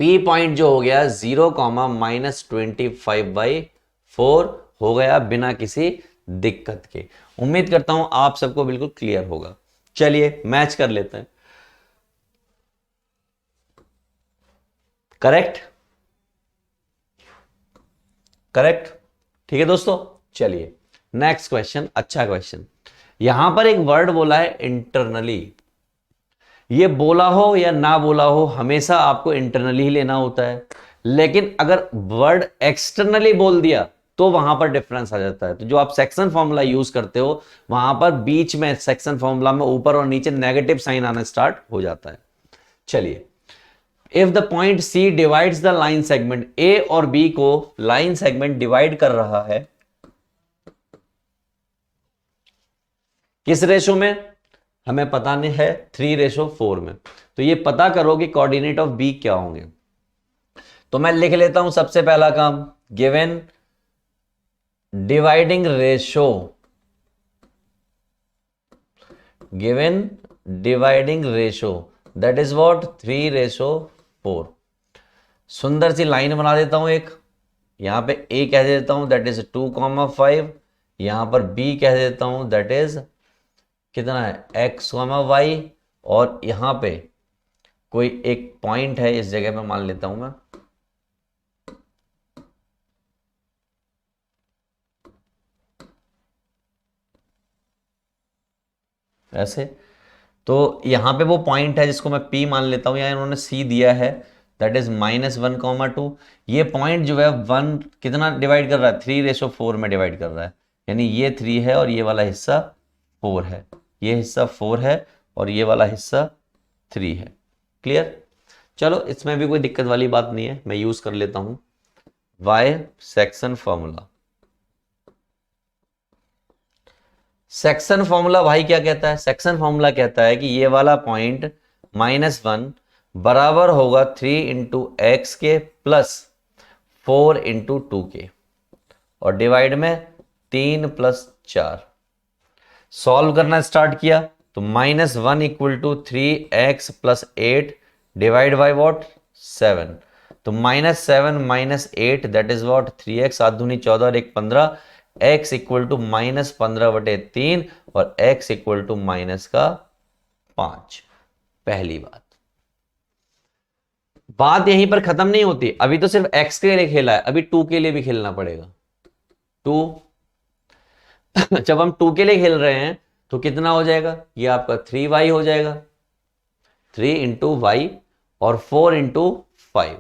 P पॉइंट जो हो गया 0, -25/4 हो गया बिना किसी दिक्कत के। उम्मीद करता हूं आप सबको बिल्कुल क्लियर होगा। चलिए मैच कर लेते हैं। करेक्ट, करेक्ट, ठीक है दोस्तों। चलिए नेक्स्ट क्वेश्चन, अच्छा क्वेश्चन। यहां पर एक वर्ड बोला है इंटरनली। ये बोला हो या ना बोला हो हमेशा आपको इंटरनली ही लेना होता है, लेकिन अगर वर्ड एक्सटर्नली बोल दिया तो वहां पर डिफरेंस आ जाता है। तो जो आप सेक्शन फॉर्मूला यूज करते हो वहां पर बीच में सेक्शन फॉर्मूला में ऊपर और नीचे नेगेटिव साइन आना स्टार्ट हो जाता है। चलिए, if the point C divides the line segment, A और बी को लाइन सेगमेंट डिवाइड कर रहा है किस रेशो में, हमें पता नहीं है, 3:4 में। तो ये पता करो कि कोऑर्डिनेट ऑफ बी क्या होंगे। तो मैं लिख लेता हूं सबसे पहला काम, given dividing ratio, given dividing ratio that is what 3:4। सुंदर सी लाइन बना देता हूं एक, यहां पे ए कह देता हूं दैट इज 2,5, यहां पर बी कह देता हूं दैट इज कितना है x, y, और यहां पे कोई एक पॉइंट है, इस जगह पे मान लेता हूं मैं, ऐसे। तो यहां पे वो पॉइंट है जिसको मैं P मान लेता हूं, या इन्होंने C दिया है दैट इज -1,2। ये पॉइंट जो है 1 कितना डिवाइड कर रहा है, 3:4 में डिवाइड कर रहा है, यानी ये 3 है और ये वाला हिस्सा 4 है, ये हिस्सा 4 है और ये वाला हिस्सा 3 है। क्लियर? चलो इसमें भी कोई दिक्कत वाली बात नहीं है, मैं यूज कर लेता हूं y section formula. Section formula भाई क्या कहता है, सेक्शन फॉर्मूला कहता है कि ये वाला पॉइंट -1 बराबर होगा 3 इंटू एक्स के प्लस 4 इंटू 2 के, और डिवाइड में 3 प्लस 4। सॉल्व करना स्टार्ट किया तो -1 equal to 3x plus 8 divide by what 7। तो -7 minus 8 that is what 3x, 7 दूनी 14 और 1 15, x इक्वल टू -15/3 और x इक्वल टू -5। पहली बात यहीं पर खत्म नहीं होती, अभी तो सिर्फ x के लिए खेला है, अभी 2 के लिए भी खेलना पड़ेगा। 2 जब हम 2 के लिए खेल रहे हैं तो कितना हो जाएगा, ये आपका 3y हो जाएगा, 3 इंटू वाई और 4 इंटू 5,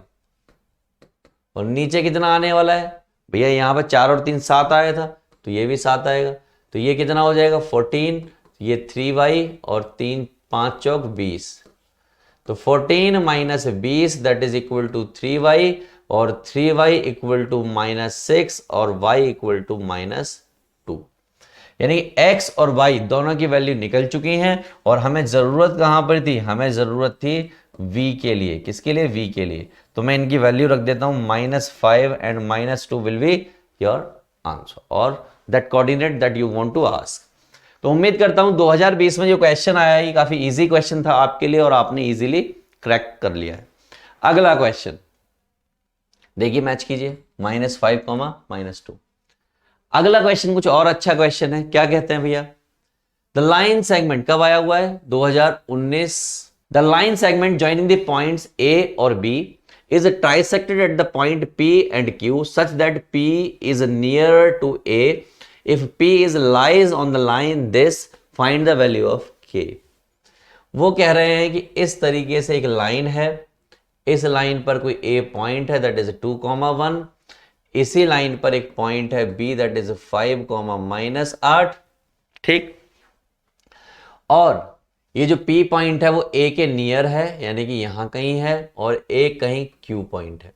और नीचे कितना आने वाला है भैया, यहां पर 4 और 3 7 आया था, तो ये भी 7 आएगा, तो ये कितना हो जाएगा 14, ये 3y और 3 5 चौक 20, तो 14 minus 20 that is equal to 3y, और 3y इक्वल टू -6 और y इक्वल टू -2। यानी x और y दोनों की वैल्यू निकल चुकी हैं, और हमें जरूरत कहां पर थी, हमें जरूरत थी v के लिए। किसके लिए, v के लिए। तो मैं इनकी वैल्यू रख देता हूं -5 and -2 will be your answer और that coordinate that you want to ask. तो उम्मीद करता हूं 2020 में जो क्वेश्चन आया है काफी इजी क्वेश्चन था आपके लिए और आपने इजीली क्रैक कर लिया है। अगला क्वेश्चन देखिए, मैच कीजिए -5, -2। अगला क्वेश्चन कुछ और अच्छा क्वेश्चन है, क्या कहते हैं भैया, द लाइन सेगमेंट कब आया हुआ है 2019। The line segment joining the points A और B is trisected at the point P and Q such that P is nearer to A. If P is lies on the line this, find the value of K. वो कह रहे हैं कि इस तरीके से एक लाइन है, इस लाइन पर कोई A पॉइंट है दैट इज 2,1, इसी लाइन पर एक पॉइंट है B दैट इज 5, -8, ठीक। और ये जो P पॉइंट है वो A के नियर है, यानी कि यहां कहीं है, और A कहीं Q पॉइंट है।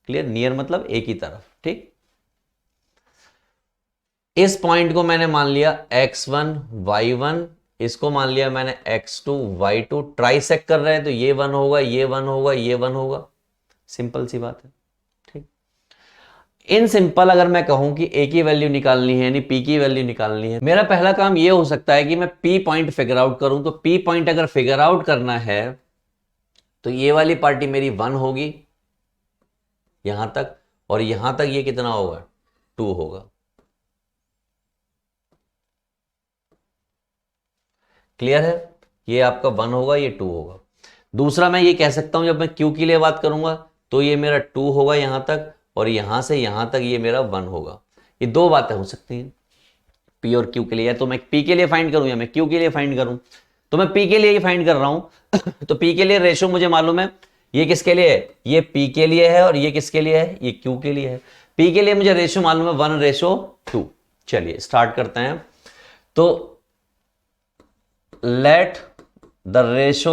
क्लियर? नियर मतलब A की तरफ। ठीक, इस पॉइंट को मैंने मान लिया x1 y1, इसको मान लिया मैंने x2 y2। ट्राइसेक्ट कर रहे हैं तो ये 1 होगा, ये 1 होगा, ये 1 होगा। सिंपल सी बात है। ठीक, इन सिंपल अगर मैं कहूं कि A की वैल्यू निकालनी है यानी P की वैल्यू निकालनी है, मेरा पहला काम ये हो सकता है कि मैं P पॉइंट फिगर आउट करूं। तो P पॉइंट अगर फिगर आउट करना है तो ये वाली पार्टी मेरी 1 होगी यहां तक, और यहां तक ये कितना होगा? 2 होगा। क्लियर है? ये आपका 1 होगा, ये 2 होगा। दूसरा मैं ये कह सकता हूं, जब मैं Q के लिए बात करूंगा तो ये मेरा 2 होगा यहां तक, और यहां से यहां तक ये मेरा 1 होगा। ये दो बातें हो सकती हैं P और Q के लिए, या तो मैं P के लिए फाइंड करूं या मैं Q के लिए फाइंड करूं। तो मैं P के लिए ही फाइंड कर रहा हूं तो P के लिए रेशो मुझे मालूम है, ये किसके लिए है? ये P के लिए है, और ये किसके लिए है? ये Q के लिए है। P के लिए मुझे रेशो मालूम है 1:2। चलिए स्टार्ट करते हैं। तो let the ratio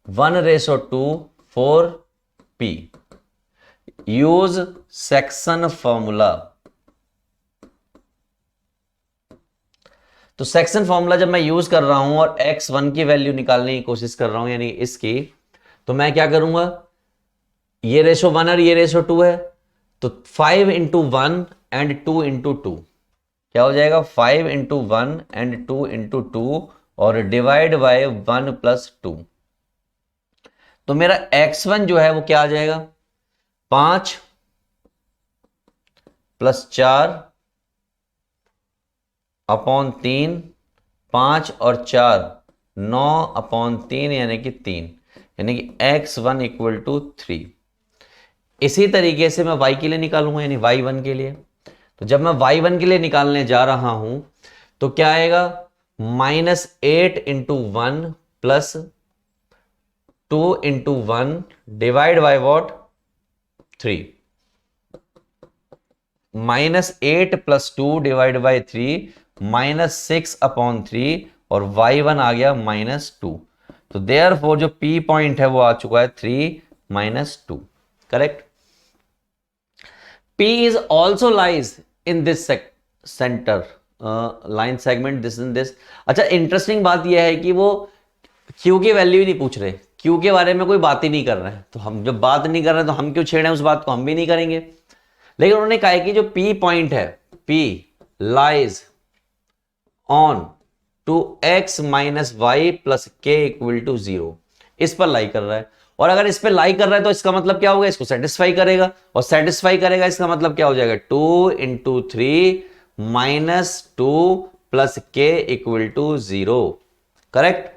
1:2 for P, use section formula. तो सेक्शन फॉर्मूला जब मैं यूज कर रहा हूं और x1 की वैल्यू निकालने की कोशिश कर रहा हूं यानी इसकी, तो मैं क्या करूंगा? ये रेशो 1 और ये रेशो 2 है, तो 5 इंटू 1 एंड 2 इंटू 2 क्या हो जाएगा? 5 इंटू 1 एंड 2 इंटू 2 और डिवाइड बाय 1 प्लस 2। तो मेरा x1 जो है वो क्या आ जाएगा? 5 प्लस 4 अपॉन 3, 5 और 4 9 अपॉन 3 यानी कि 3, यानी कि x1 इक्वल टू 3। इसी तरीके से मैं y के लिए निकालूंगा यानी y1 के लिए। तो जब मैं y1 के लिए निकालने जा रहा हूं तो क्या आएगा? -8 into 1 plus 2 into 1 divide by what? 3। -8 plus 2 divide by 3 -6 upon 3, और y1 आ गया -2। तो देयरफॉर जो P पॉइंट है वो आ चुका है 3 - 2। Correct? P is also lies in this center line segment, this in this। अच्छा, इंटरेस्टिंग बात यह है कि वो Q की वैल्यू ही नहीं पूछ रहे, Q के बारे में कोई बात ही नहीं कर रहे हैं। तो हम जब बात नहीं कर रहे हैं तो हम क्यों छेड़े उस बात को? हम भी नहीं करेंगे। लेकिन उन्होंने कहा है कि जो P पॉइंट है, P lies on to x minus y plus k equal to 0, इस पर लाई कर रहा है। और अगर इस पे लाई कर रहा है तो इसका मतलब क्या होगा? इसको सेटिस्फाई करेगा, और सेटिस्फाई करेगा इसका मतलब क्या हो जाएगा? 2 इंटू 3 -2 प्लस के इक्वल टू 0। करेक्ट?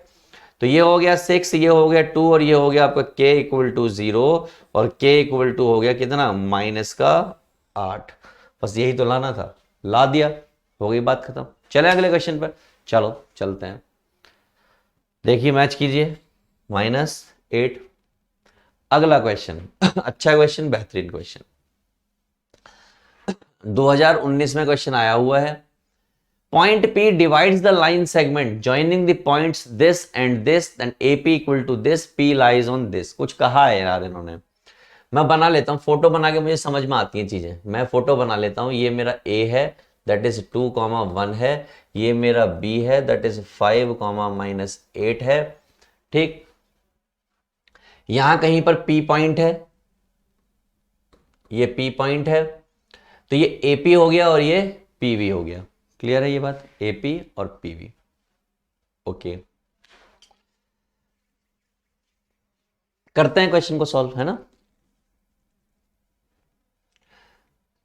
तो ये हो गया 6, ये हो गया 2, और ये हो गया आपका k इक्वल टू 0, और k इक्वल टू हो गया कितना? -8। बस यही तो लाना था, ला दिया, हो गई बात खत्म। चले अगले क्वेश्चन पर। चलो चलते हैं, देखिए मैच कीजिए। -8। अगला क्वेश्चन अच्छा क्वेश्चन, बेहतरीन क्वेश्चन, 2019 में क्वेश्चन आया हुआ है। Point P divides the line segment joining the points this and this, then AP equal to this, P lies on this. कुछ कहा है यार इन्होंने, मैं बना लेता हूं फोटो बना के, मुझे समझ में आती हैं चीजें। मैं फोटो बना लेता हूं। ये मेरा A है, दैट इज 2, 1 है। ये मेरा B है, दैट इज 5, -8 है। ठीक, यहां कहीं पर P पॉइंट है, ये P पॉइंट है, तो ये AP हो गया और ये PV हो गया। क्लियर है ये बात? AP और PV। ओके, करते हैं क्वेश्चन को सॉल्व, है ना?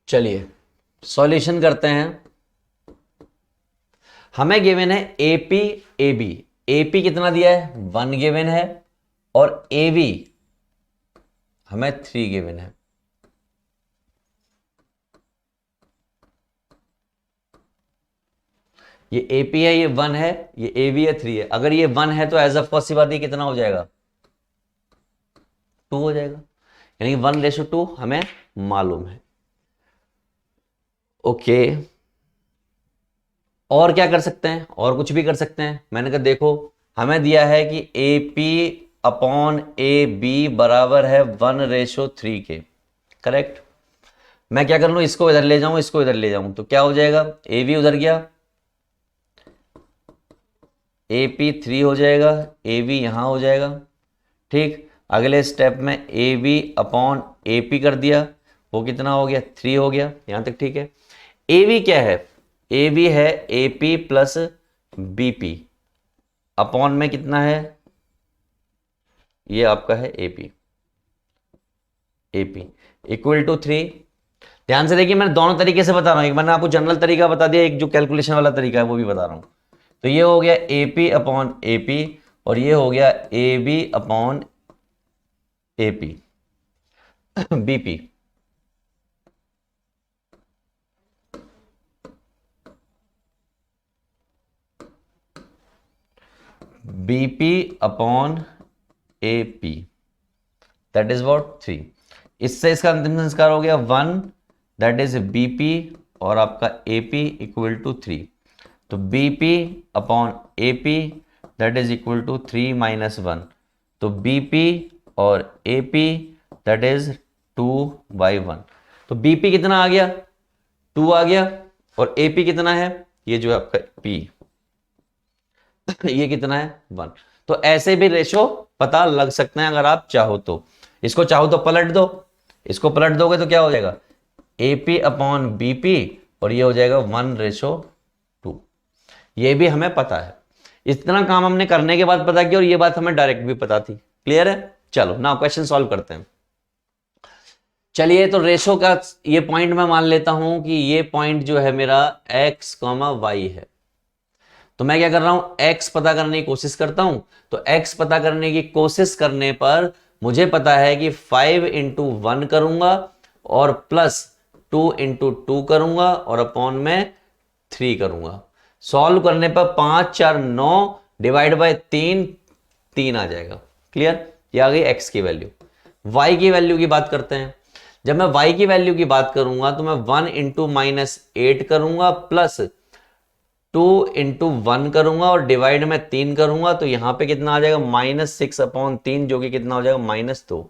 चलिए सॉल्यूशन करते हैं। हमें गिवन है AP AB। AP कितना दिया है? 1 गिवन है, और AB हमें 3 गिवन है। ये AP है, ये 1 है, ये AB है, 3 है। अगर ये 1 है तो एज ऑफ सी बात ये कितना हो जाएगा? 2 हो जाएगा, यानी 1:2 हमें मालूम है। ओके, और क्या कर सकते हैं, और कुछ भी कर सकते हैं। मैंने कहा देखो हमें दिया है कि A P upon A B बराबर है 1:3 के, करेक्ट। मैं क्या कर लूं, इसको इधर ले जाऊं, इसको इधर ले जाऊं, तो क्या हो जाएगा, ए बी उधर गया, ए पी 3 हो जाएगा, ए बी यहां हो जाएगा। ठीक, अगले स्टेप में A B upon A P कर दिया, वो कितना हो गया, 3 हो गया, यहां तक ठीक है। ए बी क्या है, ए बी है A P plus B P, upon में कितना है, ये आपका है A P, A P equal to 3। ध्यान से देखिए, मैं दोनों तरीके से बता रहा हूं, एक मैंने आपको जनरल तरीका बता दिया, एक जो कैलकुलेशन वाला तरीका है वो भी बता रहा हूं। तो ये हो गया A P upon A P, और ये हो गया A B upon A P B P. B P upon A P, that is what 3। इससे इसका अंतिम संस्कार हो गया 1, दैट इज बी पी, और आपका ए पी इक्वल टू 3। तो B P upon A P that is equal to 3 minus 1, तो बी पी और ए पी दैट इज 2/1। तो बी पी कितना आ गया, 2 आ गया, और ए पी कितना है, ये जो है आपका पी ये कितना है 1। तो ऐसे भी रेशो पता लग सकते हैं अगर आप चाहो तो। इसको चाहो तो पलट दो, इसको पलट दोगे तो क्या हो जाएगा, A P upon B P, और ये हो जाएगा 1:2। ये भी हमें पता है, इतना काम हमने करने के बाद पता किया, और ये बात हमें डायरेक्ट भी पता थी। क्लियर है, चलो नाउ क्वेश्चन सॉल्व करते हैं। चलिए, तो रेशो का ये पॉइंट मैं मान लेता हूं कि ये पॉइंट जो है मेरा x, y है। तो मैं क्या कर रहा हूं, x पता करने की कोशिश करता हूं। तो x पता करने की कोशिश करने पर मुझे पता है कि 5 इंटू 1 करूंगा, और प्लस 2 इंटू 2 करूंगा, और अपॉन में 3 करूंगा। सॉल्व करने पर 5 4 9 डिवाइड बाय 3 3 आ जाएगा। क्लियर, ये आ गई x की वैल्यू। y की वैल्यू की बात करते हैं। जब मैं y की वैल्यू की बात करूंगा तो मैं 1 इंटू -8 करूंगा, प्लस 2 इंटू 1 करूंगा, और डिवाइड में 3 करूंगा, तो यहां पे कितना आ जाएगा, -6/3, जो कि कितना हो जाएगा, -2।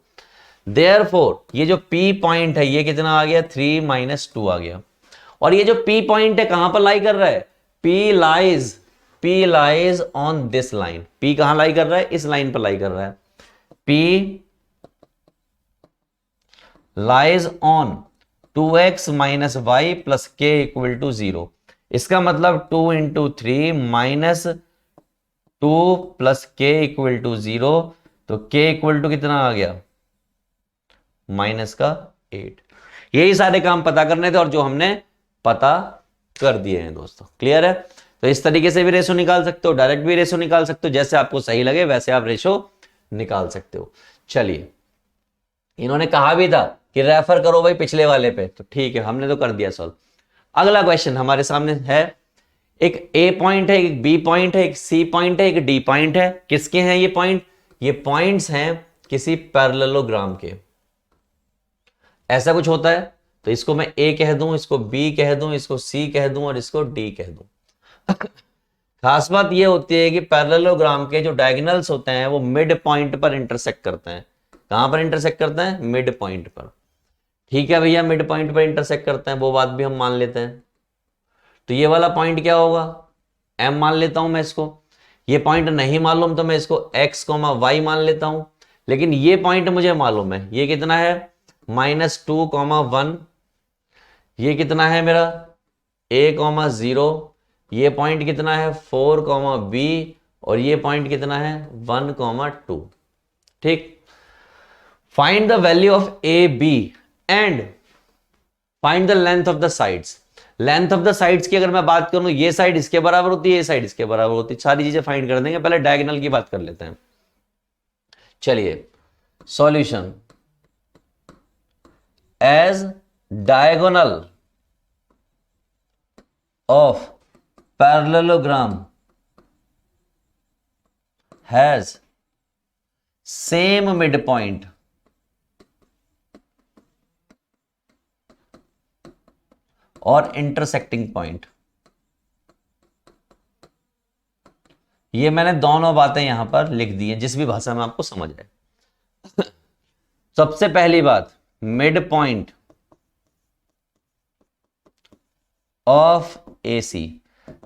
देयरफॉर ये जो P पॉइंट है ये कितना आ गया, 3 - 2 आ गया। और ये जो P पॉइंट है कहां पर लाई कर रहा है, P lies on this line. P कहां लाई कर रहा है, इस लाइन पर लाई कर रहा है। P lies on 2x - y plus k equal to 0। इसका मतलब 2 into 3 -2 plus k equal to 0। तो k इक्वल टू कितना आ गया, -8। यही सारे काम पता करने थे, और जो हमने पता कर दिए हैं दोस्तों। क्लियर है, तो इस तरीके से भी रेशो निकाल सकते हो, डायरेक्ट भी रेशो निकाल सकते हो, जैसे आपको सही लगे वैसे आप रेशो निकाल सकते हो। चलिए, इन्होंने कहा भी था कि रेफर करो भाई पिछले वाले पे, तो ठीक है हमने तो कर दिया सॉल्व। अगला क्वेश्चन हमारे सामने है, एक ए पॉइंट है, एक बी पॉइंट है, एक सी पॉइंट है, एक डी पॉइंट है। किसके हैं ये पॉइंट, ये पॉइंट्स हैं किसी पैरेललोग्राम के। ऐसा कुछ होता है, तो इसको मैं ए कह दूं, इसको बी कह दूं, इसको सी कह दूं, और इसको डी कह दूं। खास बात ये होती है कि पैरेललोग्राम के जो डायगोनल्स होते हैं वो मिड पॉइंट पर इंटरसेक्ट करते हैं। कहां पर इंटरसेक्ट करते हैं, मिड पॉइंट पर। ठीक है भैया, मिड पॉइंट पर इंटरसेक्ट करते हैं, वो बात भी हम मान लेते हैं। तो ये वाला पॉइंट क्या होगा, m मान लेता हूं मैं इसको। ये पॉइंट नहीं मालूम तो मैं इसको x, y मान लेता हूं। लेकिन ये पॉइंट मुझे मालूम है, ये कितना है, -2, 1। ये कितना है मेरा, a, 0। ये पॉइंट कितना है, 4, b, और ये पॉइंट कितना है, 1, 2। ठीक, find the value of A B and find the length of the sides. Length of the sides की अगर मैं बात करूं, ये साइड इसके बराबर होती है, ये साइड इसके बराबर होती है, सारी चीजें फाइंड कर देंगे। पहले डायगोनल की बात कर लेते हैं। चलिए, solution, as diagonal of parallelogram has same mid point और इंटरसेक्टिंग पॉइंट। ये मैंने दोनों बातें यहां पर लिख दी हैं, जिस भी भाषा में आपको समझ आए। सबसे पहली बात, मिड पॉइंट ऑफ एसी।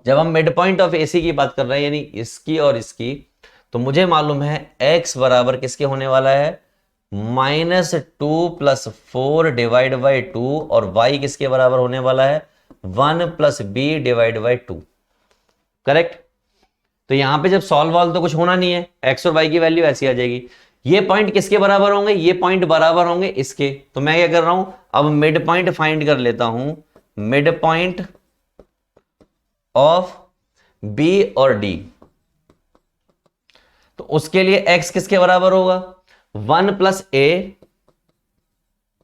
जब हम मिड पॉइंट ऑफ एसी की बात कर रहे हैं, यानी इसकी और इसकी, तो मुझे मालूम है x बराबर किसके होने वाला है, -2 + 4 डिवाइड बाई 2, और y किसके बराबर होने वाला है, 1 + b डिवाइड बाई 2। करेक्ट। तो यहां पे जब सॉल्व वाल तो कुछ होना नहीं है, x और y की वैल्यू ऐसी आ जाएगी। ये पॉइंट किसके बराबर होंगे, ये पॉइंट बराबर होंगे इसके। तो मैं क्या कर रहा हूं, अब मिड पॉइंट फाइंड कर लेता हूं, मिड पॉइंट ऑफ b और d। तो उसके लिए x किसके बराबर होगा, 1 + a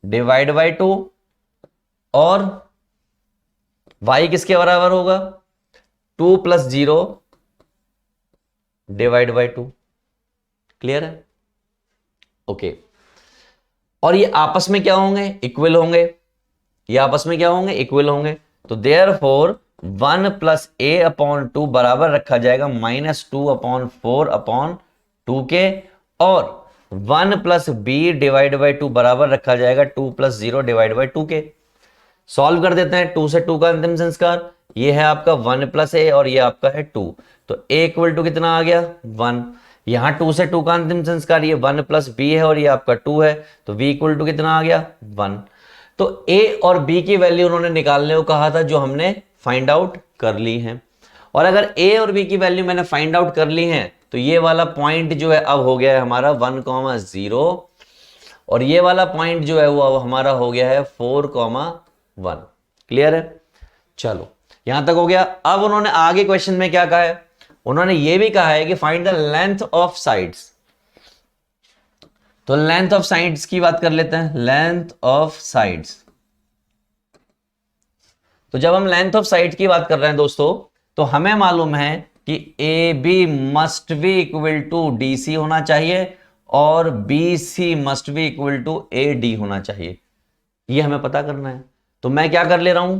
डिवाइड बाई 2, और y किसके बराबर होगा, 2 + 0 डिवाइड बाई 2। क्लियर है? ओके। और ये आपस में क्या होंगे, इक्वल होंगे। ये आपस में क्या होंगे, इक्वल होंगे। तो देयरफॉर 1 + a/2 बराबर रखा जाएगा -2/4/2 के, और 1 + b डिवाइड बाई 2 बराबर रखा जाएगा 2 + 0 डिवाइड बाई 2 के। सॉल्व कर देते हैं, 2 से 2 का अंतिम संस्कार, ये है आपका 1 + a और ये आपका है 2। तो a = कितना आ गया, 1। यहां 2 से 2 का अंतिम संस्कार, ये 1 + b है और ये आपका 2 है, तो v = कितना आ गया, 1। तो a और b की वैल्यू उन्होंने निकालने को कहा था, जो हमने फाइंड आउट कर ली है। और अगर a और b की वैल्यू मैंने फाइंड आउट कर ली है, तो ये वाला पॉइंट जो है अब हो गया है हमारा 1,0, और ये वाला पॉइंट जो है वो अब हमारा हो गया है 4,1। क्लियर है? चलो यहां तक हो गया। अब उन्होंने आगे क्वेश्चन में क्या कहा है, उन्होंने ये भी कहा है कि find the length of sides. तो लेंथ ऑफ साइड्स की बात कर लेते हैं, लेंथ ऑफ साइड्स। तो जब हम लेंथ ऑफ साइड की बात कर रहे हैं दोस्तों, तो हमें मालूम है कि A B must be equal to D C होना चाहिए, और B C must be equal to A D होना चाहिए। ये हमें पता करना है। तो मैं क्या कर ले रहा हूं,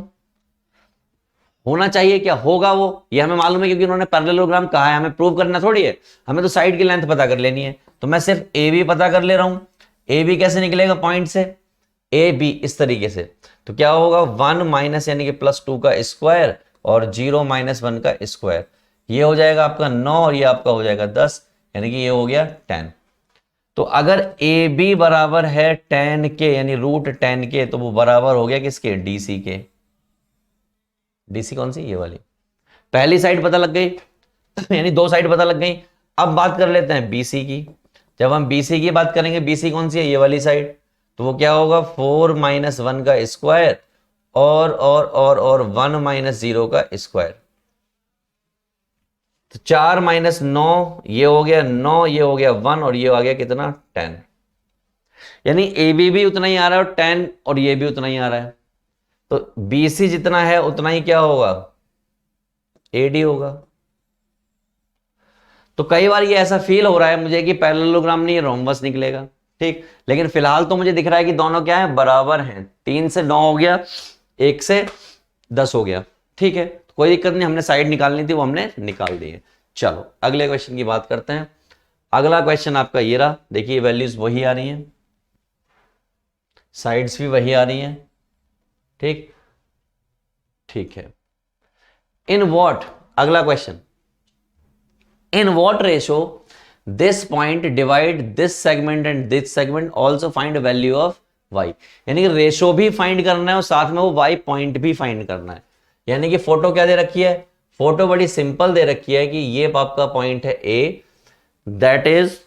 होना चाहिए क्या होगा वो, ये हमें मालूम है, क्योंकि उन्होंने पैरेललोग्राम कहा है, हमें प्रूव करना थोड़ी है, हमें तो साइड की लेंथ पता कर लेनी है। तो मैं सिर्फ ए बी पता कर ले रहा हूं। ए बी कैसे निकलेगा पॉइंट से, ए बी इस तरीके से। तो क्या होगा, 1 माइनस यानी कि +2 का स्क्वायर, और 0 - 1 का स्क्वायर। ये हो जाएगा आपका 9, और ये आपका हो जाएगा 10, यानी कि ये हो गया 10। तो अगर ए बी बराबर है 10 के, यानी √10 के, तो वो बराबर हो गया किसके, डीसी के। डीसी कौन सी, ये वाली। पहली साइड पता लग गई, यानी 2 साइड पता लग गई। अब बात कर लेते हैं बीसी की। जब हम बीसी की बात करेंगे, बीसी कौन सी है, ये वाली साइड। तो वो क्या होगा, 4 - 1 का स्क्वायर, और 1 - 0 का स्क्वायर। तो 4 - 9, ये हो गया 9, ये हो गया 1, और ये आ गया कितना, 10। यानी ए बी भी उतना ही आ रहा है, और 10, और ये भी उतना ही आ रहा है। तो बीसी जितना है उतना ही क्या होगा, एडी होगा। तो कई बार ये ऐसा फील हो रहा है मुझे कि पैरेललोग्राम नहीं, रोम्बस निकलेगा। ठीक, लेकिन फिलहाल तो मुझे दिख रहा है कि दोनों क्या है, बराबर हैं। 3 से 9 हो गया, 1 से 10 हो गया। ठीक है, कोई दिक्कत नहीं, हमने साइड निकालनी थी, वो हमने निकाल दी है। चलो अगले क्वेश्चन की बात करते हैं। अगला क्वेश्चन आपका ये रहा, देखिए वैल्यूज वही आ रही हैं, साइड्स भी वही आ रही हैं। ठीक, ठीक है। इन वॉट, अगला question, in what ratio this point divide this segment and this segment, also find value of y। यानी कि रेशो भी फाइंड करना है और साथ में वो y पॉइंट भी फाइंड करना है। यानी कि फोटो क्या दे रखी है, फोटो बड़ी सिंपल दे रखी है कि ये आपका पॉइंट है a, दैट इज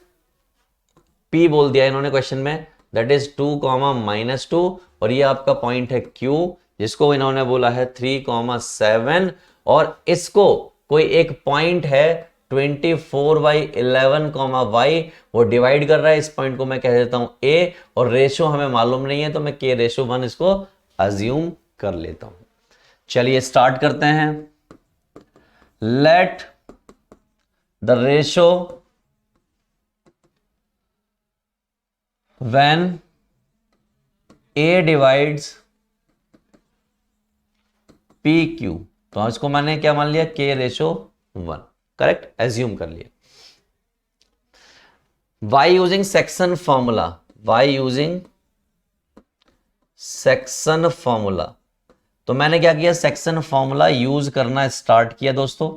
p बोल दिया इन्होंने क्वेश्चन में, दैट इज 2, -2, और ये आपका पॉइंट है q, जिसको इन्होंने बोला है 3, 7, और इसको कोई एक पॉइंट है 24/11, y, वो डिवाइड कर रहा है। इस पॉइंट को मैं कह देता हूं a, और रेशो हमें मालूम नहीं है, तो मैं k/1 इसको अज्यूम कर लेता हूं। चलिए स्टार्ट करते हैं। Let the ratio when a divides pq, तो इसको मैंने क्या मान लिया, k/1। करेक्ट, एज्यूम कर लिया। By using section formula, by using section formula, तो मैंने क्या किया, सेक्शन फॉर्मूला यूज करना स्टार्ट किया दोस्तों।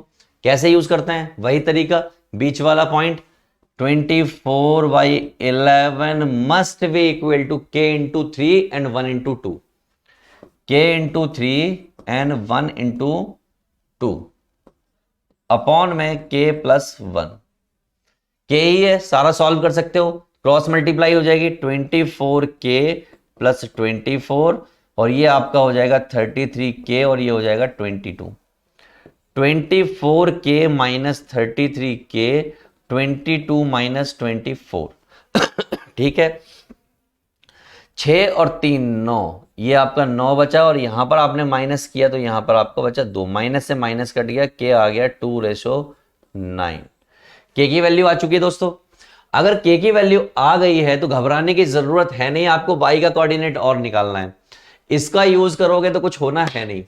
कैसे यूज करते हैं, वही तरीका, बीच वाला point 24/11 must be equal to k into 3 and 1 into 2, k into 3 and 1 into 2 upon में k प्लस 1, k ही है, सारा सॉल्व कर सकते हो, क्रॉस मल्टीप्लाई हो जाएगी 24k प्लस 24 और ये आपका हो जाएगा 33k और ये हो जाएगा 22, 24k माइनस 33k, 22 माइनस 24 ठीक है, 6 और 3 9, ये आपका 9 बचा और यहां पर आपने माइनस किया तो यहां पर आपका बचा 2, माइनस से माइनस कट गया, k आ गया 2:9। k की वैल्यू आ चुकी है दोस्तों। अगर k की वैल्यू आ गई है तो घबराने की जरूरत है नहीं, आपको y का कोऑर्डिनेट और निकालना है। इसका यूज करोगे तो कुछ होना है नहीं,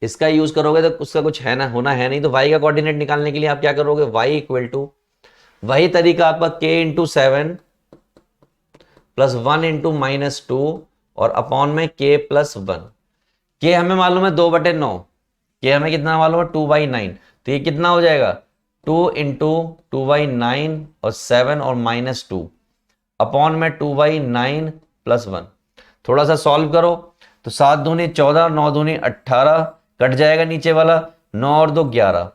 इसका यूज करोगे तो उसका कुछ है ना, होना है नहीं। तो y का कोऑर्डिनेट निकालने के लिए आप क्या करोगे, y इक्वल टू वही तरीका आपका k इंटू 7 प्लस 1 इंटू -2 और अपॉन में k प्लस 1। k हमें मालूम है 2/9, k हमें कितना मालूम है 2/9, तो ये कितना हो जाएगा 2 इंटू 2/9 और 7 और -2 अपॉन में 2/9 प्लस 1। थोड़ा सा सॉल्व करो तो 7 दूनी 14, 9 दूनी 18, कट जाएगा नीचे वाला, 9 और 2 11,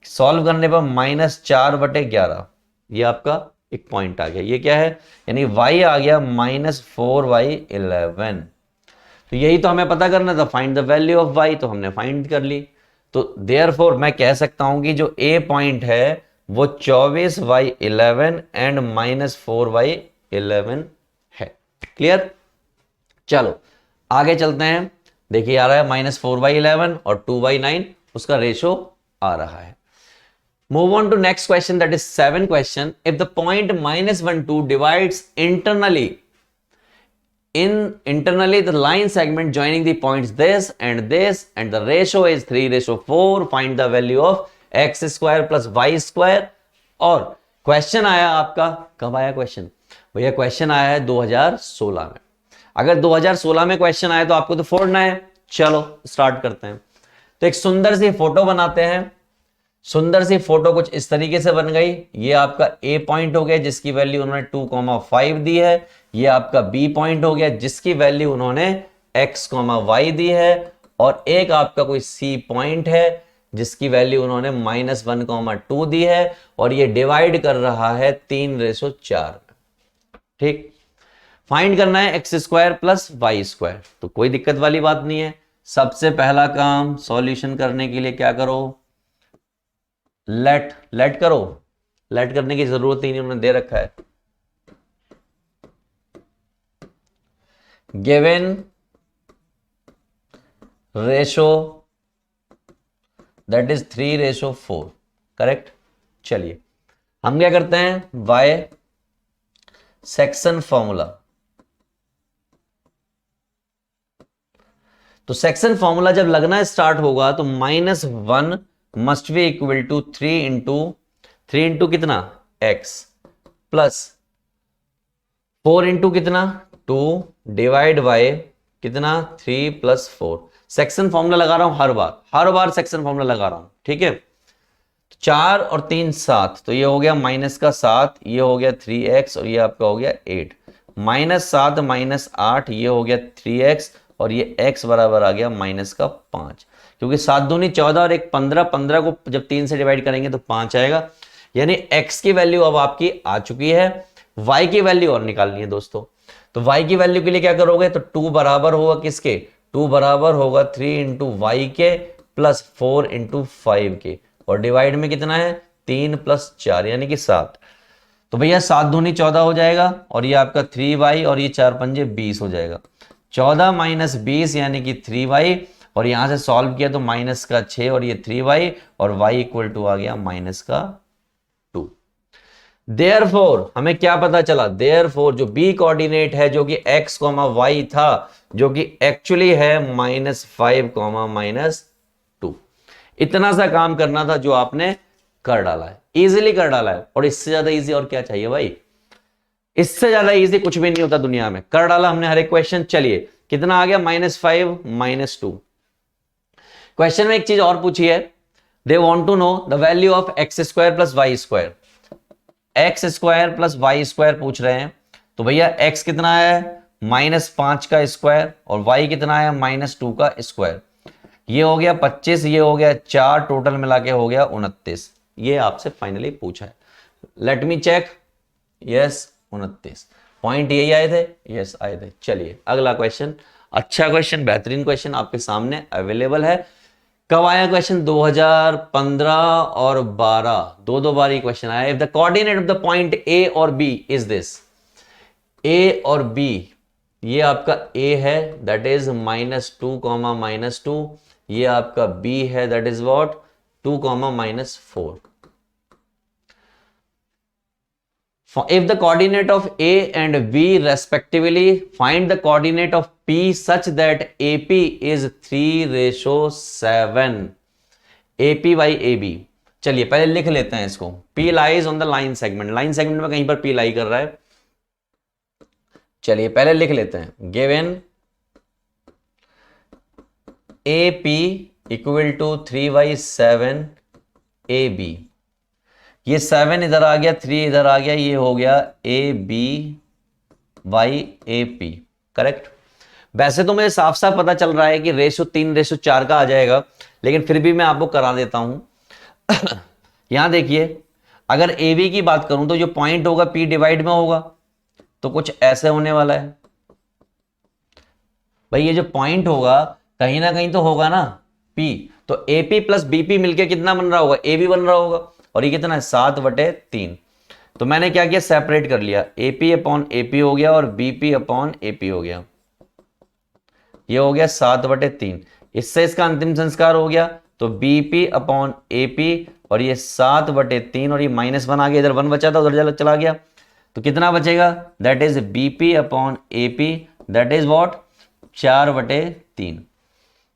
सॉल्व करने पर -4/11, ये आपका एक पॉइंट आ गया। ये क्या है, यानी y आ गया -4/11। तो यही तो हमें पता करना था, find the value of y, तो हमने फाइंड कर ली। तो देयरफॉर मैं कह सकता हूं कि जो a पॉइंट है वो 24/11 एंड -4/11 है। क्लियर, चलो आगे चलते हैं। देखिए आ रहा है -4/11 और 2/9, उसका रेशो आ रहा है। Move on to next question, that is 7th question. If the point -1 2 divides internally the line segment joining the points this and the ratio is 3:4, find the value of x square plus y square। और question आया आपका, कब आया question भैया, question आया है 2016 में। अगर 2016 में क्वेश्चन आया तो आपको तो फोड़ना है। चलो स्टार्ट करते हैं। तो एक सुंदर सी फोटो बनाते हैं। सुंदर सी फोटो कुछ इस तरीके से बन गई। ये आपका ए पॉइंट हो गया जिसकी वैल्यू उन्होंने 2,5 दी है। ये आपका बी पॉइंट हो गया जिसकी वैल्यू उन्होंने x, y दी है। और एक आपका कोई सी पॉइंट है जिसकी वैल्यू उन्होंने -1,2 दी है और ये डिवाइड कर रहा है 3:4। ठीक, फाइंड करना है x square plus Y square. तो कोई दिक्कत वाली बात नहीं है। सबसे पहला काम सॉल्यूशन करने के लिए क्या करो, लेट करो। लेट करने की जरूरत ही नहीं, उन्होंने दे रखा है। Given ratio that is 3:4, correct. चलिए हम क्या करते हैं, y सेक्शन फॉर्मूला। तो सेक्शन फॉर्मूला जब लगना स्टार्ट होगा तो -1 must be equal to 3 into कितना x प्लस 4 इंटू कितना 2 डिवाइड बाय कितना 3 + 4। सेक्शन फॉर्मूला लगा रहा हूं हर बार सेक्शन फॉर्मूला लगा रहा हूं, ठीक है। 4 और 3 7, तो ये हो गया -7, ये हो गया 3x और ये आपका हो गया 8। -7 -8, ये हो गया 3x और ये x बराबर आ गया -5, क्योंकि 7 दूनी 14 और 1 15, 15 को जब 3 से डिवाइड करेंगे तो 5 आएगा। यानी x की वैल्यू अब आपकी आ चुकी है। y की वैल्यू और निकालनी है दोस्तों। तो y की वैल्यू के लिए क्या करोगे, तो 2 बराबर होगा किसके, 2 बराबर होगा 3 इंटू वाई के प्लस 4 इंटू 5 के, और डिवाइड में कितना है 3 + 4 यानी कि 7। तो भैया 7 दूनी 14 हो जाएगा और ये आपका 3y और ये 4 पंजे 20 हो जाएगा। 14 - 20 यानी कि 3y, और यहां से सॉल्व किया तो -6 और ये 3y और y इक्वल टू आ गया -2। देयरफॉर हमें क्या पता चला, देयरफॉर जो b कोऑर्डिनेट है जो कि x, y था, जो कि एक्चुअली है -5, -2। इतना सा काम करना था जो आपने कर डाला है, इजीली कर डाला है। और इससे ज्यादा इजी और क्या चाहिए भाई, इससे ज्यादा इजी कुछ भी नहीं होता दुनिया में। कर डाला हमने हर एक क्वेश्चन। चलिए कितना आ गया, -5 -2। क्वेश्चन में एक चीज और पूछी है, they want to know the value of x² + y²। x² + y² पूछ रहे हैं। तो भैया x कितना है, -5 का स्क्वायर, और y कितना है, -2 का स्क्वायर। ये हो गया 25, ये हो गया 4, टोटल मिला के हो गया 29। ये आपसे फाइनली पूछा है। Let me check, yes 29 point यही आए थे, यस आए थे। चलिए अगला क्वेश्चन, अच्छा क्वेश्चन, बेहतरीन क्वेश्चन आपके सामने अवेलेबल है। कब आया क्वेश्चन, 2015 और 12, दो बार ही क्वेश्चन आया। If the coordinate of the point A और बी इज दिस, ए और बी, ये आपका a है दैट इज -2, -2, ये आपका b है that is what 2, -4। If the coordinate of A and B respectively, find the coordinate of P such that AP is 3:7, AP by AB। चलिए पहले लिख लेते हैं इसको। P lies on the line segment, line segment में कहीं पर P लाई कर रहा है। चलिए पहले लिख लेते हैं, गिवन AP = 3/7 AB, ये 7 इधर आ गया, 3 इधर आ गया, ये हो गया AB/AP, करेक्ट। वैसे तो मुझे साफ साफ पता चल रहा है कि रेशो 3:4 का आ जाएगा, लेकिन फिर भी मैं आपको करा देता हूं। यहां देखिए, अगर AB की बात करूं तो जो पॉइंट होगा P डिवाइड में होगा, तो कुछ ऐसे होने वाला है भाई। ये जो पॉइंट होगा कहीं ना कहीं तो होगा ना P, तो AP + BP मिलके कितना बन रहा होगा, AB बन रहा होगा। और ये कितना है, 7/3। तो मैंने क्या किया, सेपरेट कर लिया, AP/AP हो गया और BP/AP हो गया। ये हो गया 7/3। इससे इसका अंतिम संस्कार हो गया, तो BP/AP और ये 7/3, और ये -1 आ गया, इधर 1 बचा था उधर चला गया, तो कितना बचेगा, that is BP/AP, that is what 4/3।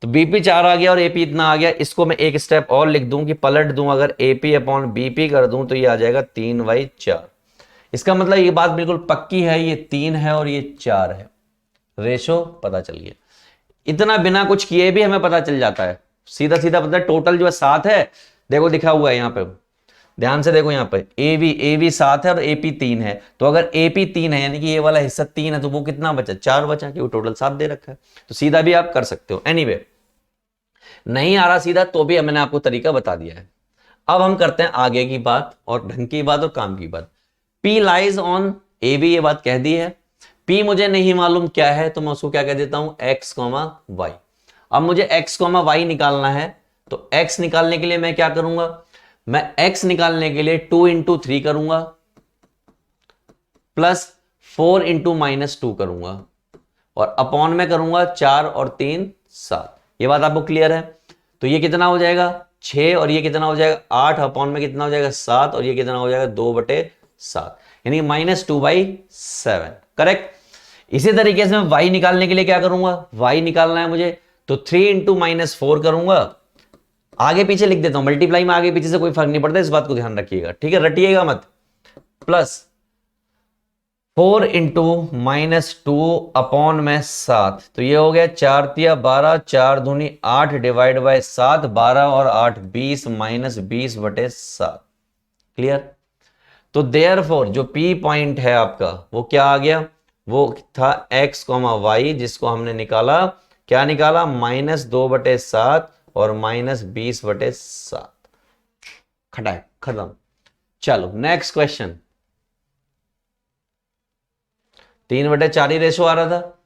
तो BP 4 आ गया और AP इतना आ गया। इसको मैं एक स्टेप और लिख दूं कि पलट दूं, अगर AP/BP कर दूं तो ये आ जाएगा 3/4। इसका मतलब ये बात बिल्कुल पक्की है, ये 3 है और ये 4 है। रेशो पता चल गया। इतना बिना कुछ किए भी हमें पता चल जाता है, सीधा सीधा पता है। टोटल जो है 7 है, देखो लिखा हुआ है यहाँ पे, ध्यान से देखो यहाँ पे, AB 7 है और AP 3 है। तो अगर AP 3 है यानी कि ये वाला हिस्सा 3 है, तो वो कितना बचा, 4 बचा, कि वो टोटल 7 दे रखा है। तो सीधा भी आप कर सकते हो। एनीवे, नहीं आ रहा सीधा तो भी मैंने आपको तरीका बता दिया है। अब हम करते हैं आगे की बात, और ढंग की बात और काम की बात। P लाइज ऑन AB, ये बात कह दी है। P मुझे नहीं मालूम क्या है, तो मैं उसको क्या कह देता हूं, x, y। अब मुझे x, y निकालना है, तो x निकालने के लिए मैं क्या करूंगा, मैं x निकालने के लिए 2 × 3 करूंगा प्लस 4 × -2 करूंगा, और अपॉन में करूंगा 4 और 3 7। ये बात आपको क्लियर है। तो ये कितना हो जाएगा 6, और ये कितना हो जाएगा 8, अपॉन में कितना हो जाएगा 7, और ये कितना हो जाएगा 2/7, यानी -2/7, करेक्ट। इसी तरीके से मैं y निकालने के लिए क्या करूंगा, y निकालना है मुझे, तो 3 × -4 करूंगा। आगे पीछे लिख देता हूं, मल्टीप्लाई में आगे पीछे से कोई फर्क नहीं पड़ता, इस बात को ध्यान रखिएगा, ठीक है, रटिएगा मत। प्लस 4 × -2 अपॉन में 7, तो ये हो गया 4 × 12, 4 दूनी 8 डिवाइड बाय 7, 12 और 8 20, -20/7, क्लियर। तो देयरफॉर जो P पॉइंट है आपका वो क्या आ गया, वो था x, y, जिसको हमने निकाला, क्या निकाला, -2/7 और -20/7। खत्म। चलो नेक्स्ट क्वेश्चन। 3/4 ही रेशो आ रहा था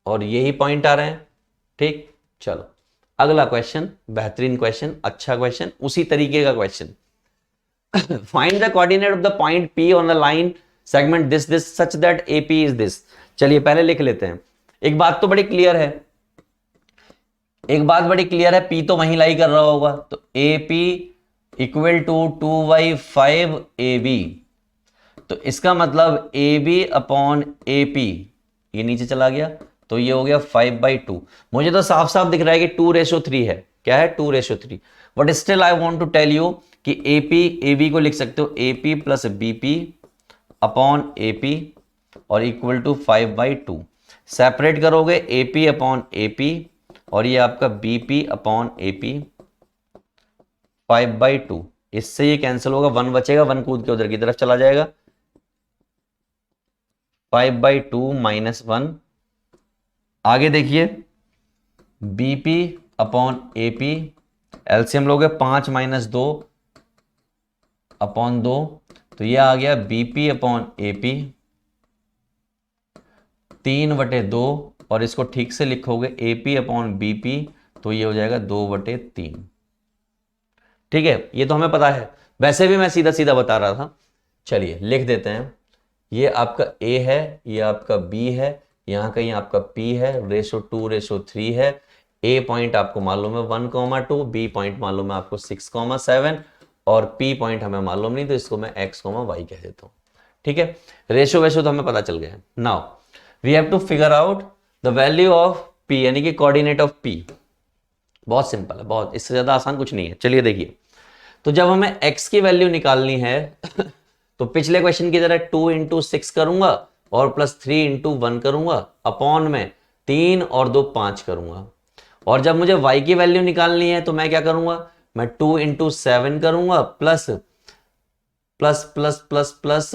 और यही पॉइंट आ रहे हैं, ठीक। चलो अगला क्वेश्चन, बेहतरीन क्वेश्चन, अच्छा क्वेश्चन, उसी तरीके का question. Find the coordinate of the point P on the line segment this such that AP is this. चलिए पहले लिख लेते हैं। एक बात तो बड़ी क्लियर है, P तो वहीं लाई कर रहा होगा, तो AP = 2/5 AB। तो इसका मतलब AB/AP, ये नीचे चला गया, तो ये हो गया 5/2। मुझे तो साफ साफ दिख रहा है कि 2:3 है, क्या है 2:3। But still I want to tell you कि एपी एबी को लिख सकते हो AP plus BP upon AP और इक्वल टू 5/2। सेपरेट करोगे एपी अपॉन एपी और ये आपका बीपी अपॉन एपी 5/2। इससे ये कैंसिल होगा, 1 बचेगा, 1 कूद के उधर की तरफ चला जाएगा, 5/2 माइनस 1। आगे देखिए बीपी अपॉन एपी, एलसीएम लोगे 5 माइनस 2 अपॉन 2, तो ये आ गया बीपी अपॉन एपी 3/2 और इसको ठीक से लिखोगे एपी अपॉन बीपी तो ये हो जाएगा 2/3। ठीक है, ये तो हमें पता है, वैसे भी मैं सीधा सीधा बता रहा था। चलिए लिख देते हैं, ये आपका ए है, ये आपका बी है, यहां कहीं आपका पी है, रेशो 2:3 है। ए पॉइंट आपको मालूम है 1,2, बी पॉइंट मालूम है आपको 6,7 और पी पॉइंट हमें मालूम नहीं, तो इसको मैं x, y कह देता हूं। ठीक है, रेशो वैशो तो हमें पता चल गया है। Now we have to figure out the value of p, यानी कि कोऑर्डिनेट ऑफ p। बहुत सिंपल है, बहुत, इससे ज्यादा आसान कुछ नहीं है। चलिए देखिए, तो जब हमें x की वैल्यू निकालनी है तो पिछले क्वेश्चन की तरह 2 × 6 करूंगा और प्लस 3 × 1 करूंगा, अपॉन में 3 और 2 5 करूंगा। और जब मुझे y की वैल्यू निकालनी है तो मैं क्या करूंगा, मैं 2 × 7 करूंगा plus plus plus plus plus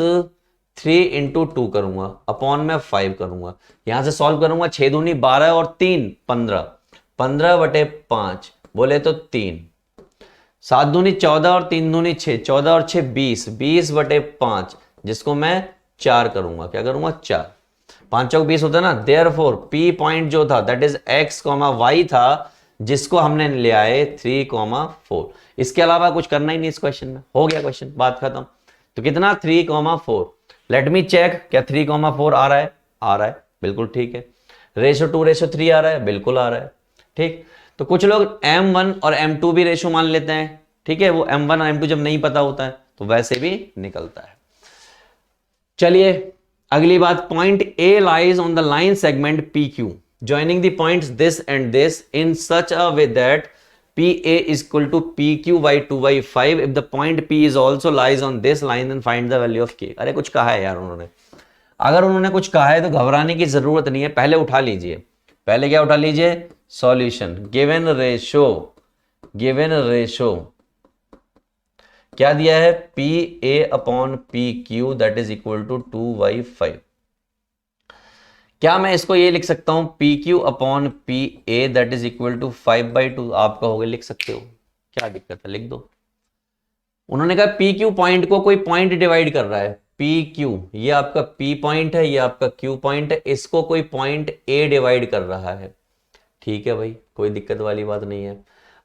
3 × 2 करूंगा, अपॉन में 5 करूंगा। यहां से सॉल्व करूंगा, 6 दूनी 12 और 3 15, 15/5 बोले तो 3, 7 दूनी 14 और 3 दूनी 6, 14 और 6 20, 20/5 जिसको मैं 4 करूंगा। क्या करूंगा, 4, 5 चौक 20 होता है ना। देयरफॉर पी पॉइंट जो था दैट इज x, y था, जिसको हमने ले आए 3,4। इसके अलावा कुछ करना ही नहीं इस क्वेश्चन में, हो गया क्वेश्चन, बात खत्म। तो कितना 3,4। लेट मी चेक, क्या 3,4 आ रहा है, आ रहा है, बिल्कुल ठीक है। रेशो 2:3 आ रहा है, बिल्कुल आ रहा है। ठीक, तो कुछ लोग m1 और m2 भी रेशो मान लेते हैं। ठीक है, वो m1 और m2 जब नहीं पता होता है तो वैसे भी निकलता है। चलिए अगली बात, point A lies on the line segment PQ joining the points this and this in such a way that PA is equal to PQ by 2/5 if the point P is also lies on this line then find the value of K। अरे कुछ कहा है यार उन्होंने, अगर उन्होंने कुछ कहा है तो घबराने की जरूरत नहीं है, पहले उठा लीजिए। पहले क्या उठा लीजिए, solution. Given ratio, given ratio क्या दिया है, PA upon PQ that is equal to 2/5। क्या मैं इसको ये लिख सकता हूं PQ upon PA that is equal to 5/2? आप कहोगे लिख सकते हो, क्या दिक्कत है, लिख दो। उन्होंने कहा PQ पॉइंट को कोई पॉइंट डिवाइड कर रहा है, PQ ये आपका P पॉइंट है, ये आपका Q पॉइंट है, इसको कोई पॉइंट A डिवाइड कर रहा है। ठीक है भाई, कोई दिक्कत वाली बात नहीं है।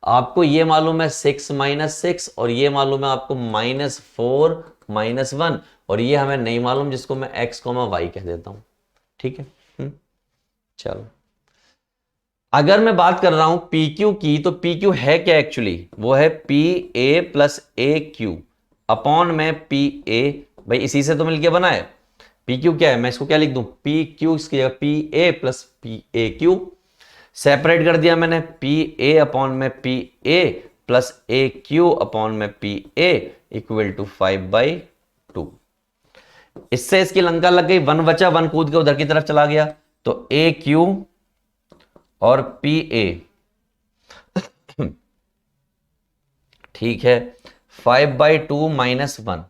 आपको ये मालूम है 6 - 6 और ये मालूम है आपको -4 - 1 और ये हमें नहीं मालूम, जिसको मैं x, y कह देता हूं। ठीक है, चलो अगर मैं बात कर रहा हूं PQ की, तो PQ है क्या एक्चुअली, वो है PA + AQ अपॉन में PA। भाई इसी से तो मिलके बना है। PQ क्या है, मैं इसको क्या लिख दूं, PQ इसकी जगह PA + PAQ। सेपरेट कर दिया मैंने, PA अपॉन में PA प्लस AQ अपॉन में PA इक्वल टू 5/2। इससे इसकी लंका लग गई, 1 बचा, 1 कूद के उधर की तरफ चला गया, तो AQ और PA ठीक है 5/2 - 1,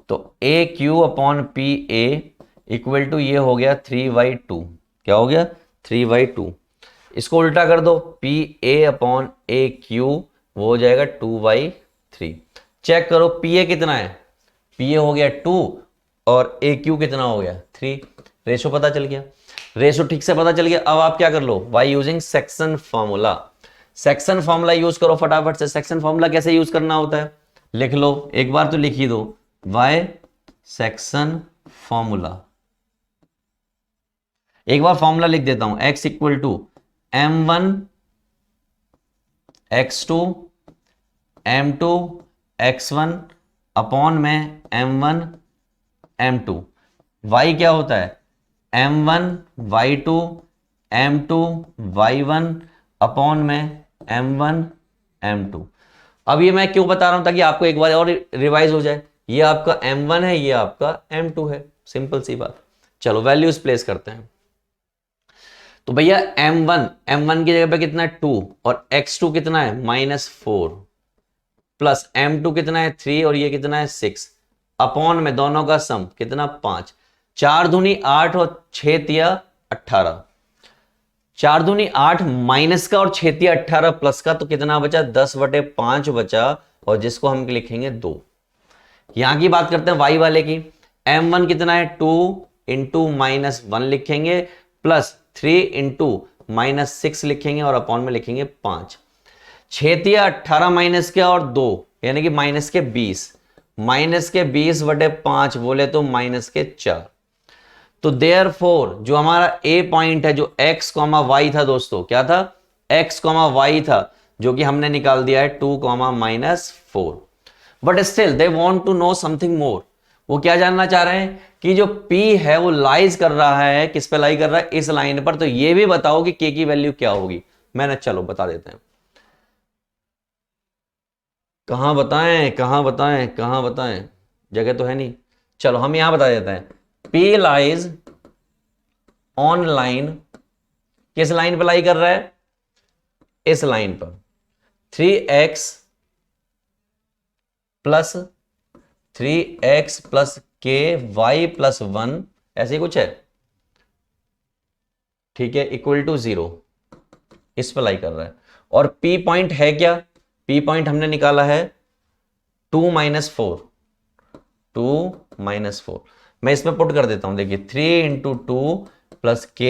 तो AQ upon PA equal to ये हो गया 3/2। क्या हो गया, 3/2। इसको उल्टा कर दो, PA अपॉन AQ वो हो जाएगा 2/3। चेक करो PA कितना है, PA हो गया 2 और AQ कितना हो गया 3। रेशो पता चल गया, रेशो ठीक से पता चल गया। अब आप क्या कर लो, by using section formula. Section formula use करो फटाफट से। सेक्शन फॉर्मूला कैसे यूज करना होता है, लिख लो, एक बार तो लिख ही दो, बाय सेक्शन फॉर्मूला। एक बार फॉर्मूला लिख देता हूं, x equal to m1 x2 m2 x1 upon में m1 m2। y क्या होता है, m1 y2 m2 y1 upon में m1 m2। अब ये मैं क्यों बता रहा हूं, ताकि आपको एक बार और रिवाइज हो जाए। ये आपका m1 है, ये आपका m2 है, सिंपल सी बात। चलो वैल्यूज प्लेस करते हैं। तो भैया m1 की जगह पे कितना है 2, और x2 कितना है -4, प्लस m2 कितना है 3, और ये कितना है 6, अपॉन में दोनों का सम कितना 5। 4 दूनी 8 और 6 तिया 18। 4 दूनी 8 माइनस का और 6 तिया 18 प्लस का, तो कितना बचा 10/5 बचा, और जिसको हम लिखेंगे 2। यहां की बात करते हैं y वाले की। m1 कितना है 2 इंटू -1 लिखेंगे, प्लस 3 इंटू -6 लिखेंगे, और अपॉन में लिखेंगे 5। 6 तिया 18 माइनस के और 2 यानी कि माइनस के 20, माइनस के 20/5 बोले तो माइनस के 4। तो देयरफॉर जो हमारा ए पॉइंट है, जो x, y था दोस्तों, क्या था x, y था, जो कि हमने निकाल दिया है 2, -4। But still they want to know something more. वो क्या जानना चाह रहे हैं कि जो p है वो लाइज कर रहा है, किस पे लाई कर रहा है, इस लाइन पर। तो ये भी बताओ कि k की वैल्यू क्या होगी। मैंने चलो बता देते हैं। कहां बताएं कहां बताएं कहां बताएं, जगह तो है नहीं। चलो हम यहां बता देते हैं। p लाइज ऑन लाइन, किस लाइन पर लाई कर रहा है, इस लाइन पर। 3x plus 3x plus k y plus 1, ऐसे ही कुछ है, ठीक है, इक्वल टू 0, इस पर लाई कर रहा है। और p पॉइंट है क्या, p पॉइंट हमने निकाला है 2 -4, 2 -4। मैं इसमें पुट कर देता हूं, देखिए 3 into 2 plus k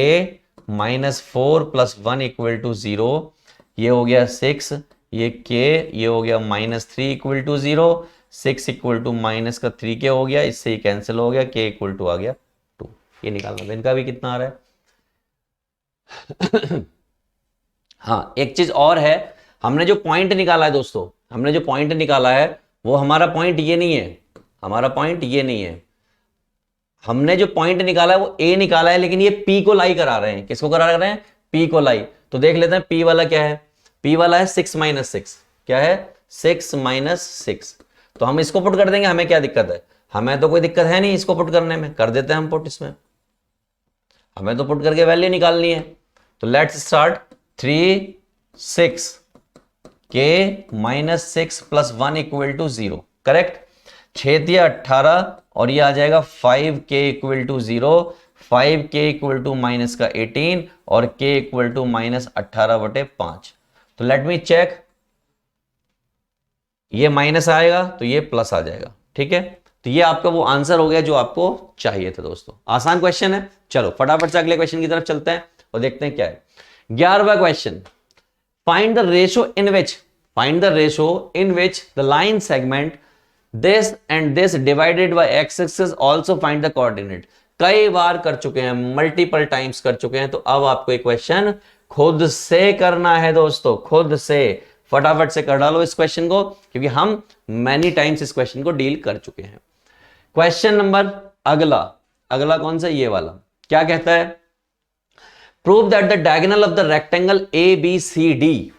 -4 plus 1 equal to 0, ये हो गया 6, ये k, ये हो गया -3 equal to 0, 6 equal to minus का 3k हो गया, इससे ही कैंसिल हो गया, k इक्वल टू आ गया 2। ये निकालना, इनका भी कितना आ रहा है। हाँ एक चीज और है, हमने जो पॉइंट निकाला है दोस्तों, हमने जो पॉइंट निकाला है वो हमारा पॉइंट ये नहीं है, हमारा पॉइंट ये नहीं है। हमने जो पॉइंट निकाला है वो ए निकाला है, लेकिन ये पी को लाई करा रहे हैं। किसको करा रहे हैं, पी को लाई। तो देख लेते हैं पी वाला क्या है। पी वाला है 6 - 6, क्या है 6 - 6। तो हम इसको पुट कर देंगे, हमें क्या दिक्कत है, हमें तो कोई दिक्कत है नहीं इसको पुट करने में, कर देते हैं हम पुट इसमें, हमें तो पुट करके वैल्यू निकालनी है। तो लेट्स स्टार्ट। 3 6 k -6 प्लस 1 इक्वल टू 0, करेक्ट। 6 तिया 18, और ये आ जाएगा 5k equal to 0, 5k equal to minus का 18, और k इक्वल टू -18/5। तो लेट मी चेक, ये माइनस आएगा तो ये प्लस आ जाएगा, ठीक है। तो ये आपका वो आंसर हो गया जो आपको चाहिए था दोस्तों। आसान क्वेश्चन है। चलो फटाफट से अगले क्वेश्चन की तरफ चलते हैं और देखते हैं क्या है। 11वां question, find the ratio in which the line segment this and this divided by x axis also find the coordinate. कई बार कर चुके हैं, मल्टीपल टाइम्स कर चुके हैं, तो अब आपको एक क्वेश्चन खुद से करना है दोस्तों, खुद से। फटाफट से कर डालो इस क्वेश्चन को, क्योंकि हम मैनी टाइम्स इस क्वेश्चन को डील कर चुके हैं। क्वेश्चन नंबर अगला कौन सा, ये वाला, क्या कहता है, prove that the diagonal of the rectangle A B C D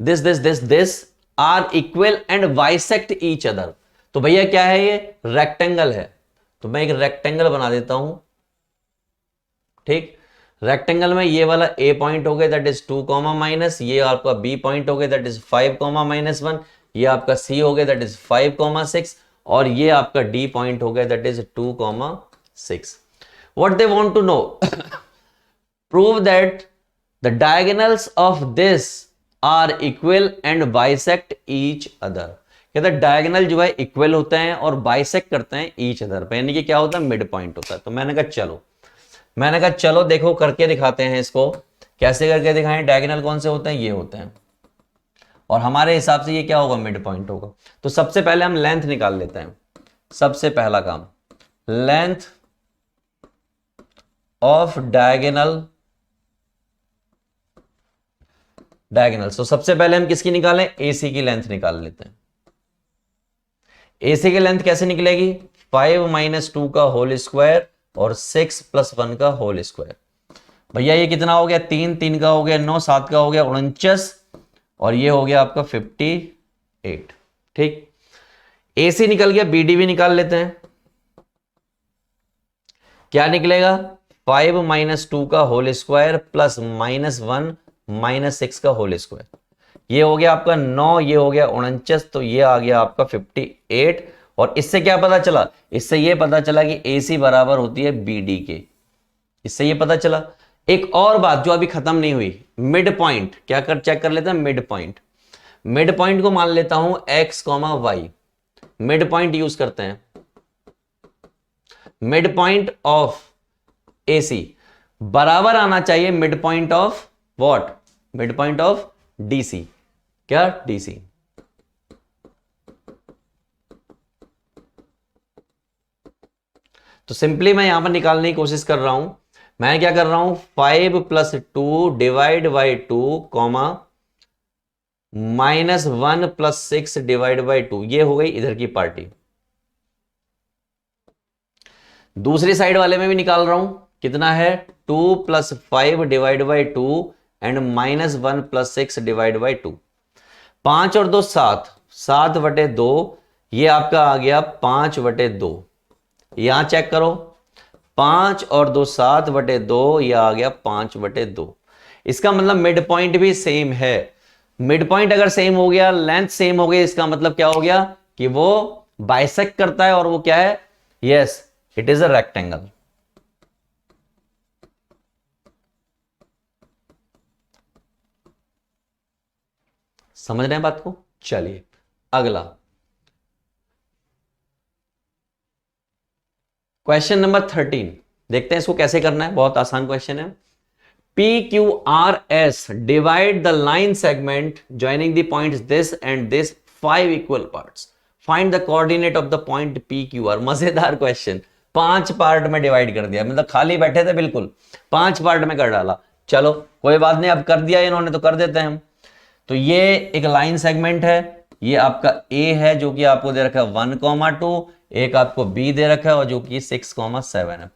this are equal and bisect each other. तो भैया क्या है, ये रेक्टेंगल है, तो मैं एक रेक्टेंगल बना देता हूं, ठीक। रेक्टेंगल में ये वाला ए पॉइंट हो गया, दैट इज 2, ये आपका बी पॉइंट हो गया, दैट इज 5, -1, ये आपका सी हो गया, दैट इज 5, 6, और ये आपका डी पॉइंट हो गया, that is 2, 6। What they want to know, prove that the diagonals of this are equal and bisect each other. कहता है डायगोनल जो है इक्वल होते हैं और बाइसेक्ट करते हैं ईच अदर पे, यानी कि क्या होता है, मिड पॉइंट होता है। तो मैंने कहा चलो देखो करके दिखाते हैं इसको, कैसे करके दिखाएं। डायगोनल कौन से होते हैं, ये होते हैं, और हमारे हिसाब से ये क्या होगा, मिड पॉइंट होगा। तो सबसे पहले हम लेंथ निकाल लेते हैं। सबसे पहला काम, लेंथ ऑफ डायगोनल। तो सबसे पहले हम किसकी निकालें, एसी की लेंथ निकाल लेते हैं। एसी की लेंथ कैसे निकलेगी, 5 - 2 का होल स्क्वायर और 6 + 1 का होल स्क्वायर। भैया ये कितना हो गया, 3 का हो गया 9, 7 का हो गया 49, और ये हो गया आपका 58। ठीक, AC निकल गया, BD भी निकाल लेते हैं। क्या निकलेगा? 5 - 2 का होल स्क्वायर प्लस -1 - 6 का होल स्क्वायर। ये हो गया आपका 9, ये हो गया 49, तो ये आ गया आपका 58। और इससे क्या पता चला? इससे ये पता चला कि AC बराबर होती है BD के। इससे ये पता चला। एक और बात जो अभी खत्म नहीं हुई, मिड पॉइंट क्या कर चेक कर लेते हैं। मिड पॉइंट, मिड पॉइंट को मान लेता हूं x, y। Mid point use करते हैं। मिड पॉइंट ऑफ AC बराबर आना चाहिए mid point of what? Mid point of DC। क्या? DC। तो सिंपली मैं यहां पर निकालने की कोशिश कर रहा हूं। मैं क्या कर रहा हूं? 5 + 2 divide by 2 comma -1 + 6 divide by 2। ये हो गई इधर की पार्टी। दूसरी साइड वाले में भी निकाल रहा हूं। कितना है? 2 + 5 divide by 2 and -1 + 6 divide by 2। 5 और 2 7, 7/2। ये आपका आ गया 5/2। यहां चेक करो, 5 और 2 7/2, यह आ गया 5/2। इसका मतलब मिड पॉइंट भी सेम है। मिड पॉइंट अगर सेम हो गया, लेंथ सेम हो गई, इसका मतलब क्या हो गया कि वो बाइसेक्ट करता है। और वो क्या है? Yes, it is a rectangle. समझ रहे हैं बात को? चलिए अगला क्वेश्चन नंबर 13 देखते हैं इसको कैसे करना है। बहुत आसान क्वेश्चन है। PQRS divide the line segment joining the points this and this 5 equal parts. Find the coordinate of the point PQR। मजेदार क्वेश्चन। 5 पार्ट में डिवाइड कर दिया, मतलब खाली बैठे थे बिल्कुल, 5 पार्ट में कर डाला। चलो कोई बात नहीं, अब कर दिया इन्होंने तो कर देते हैं हम। तो ये एक लाइन सेगमेंट है। ये आपका A है जो कि आपको दे रखा है 1,2, एक आपको B दे रखा है और जो कि 6,7 है।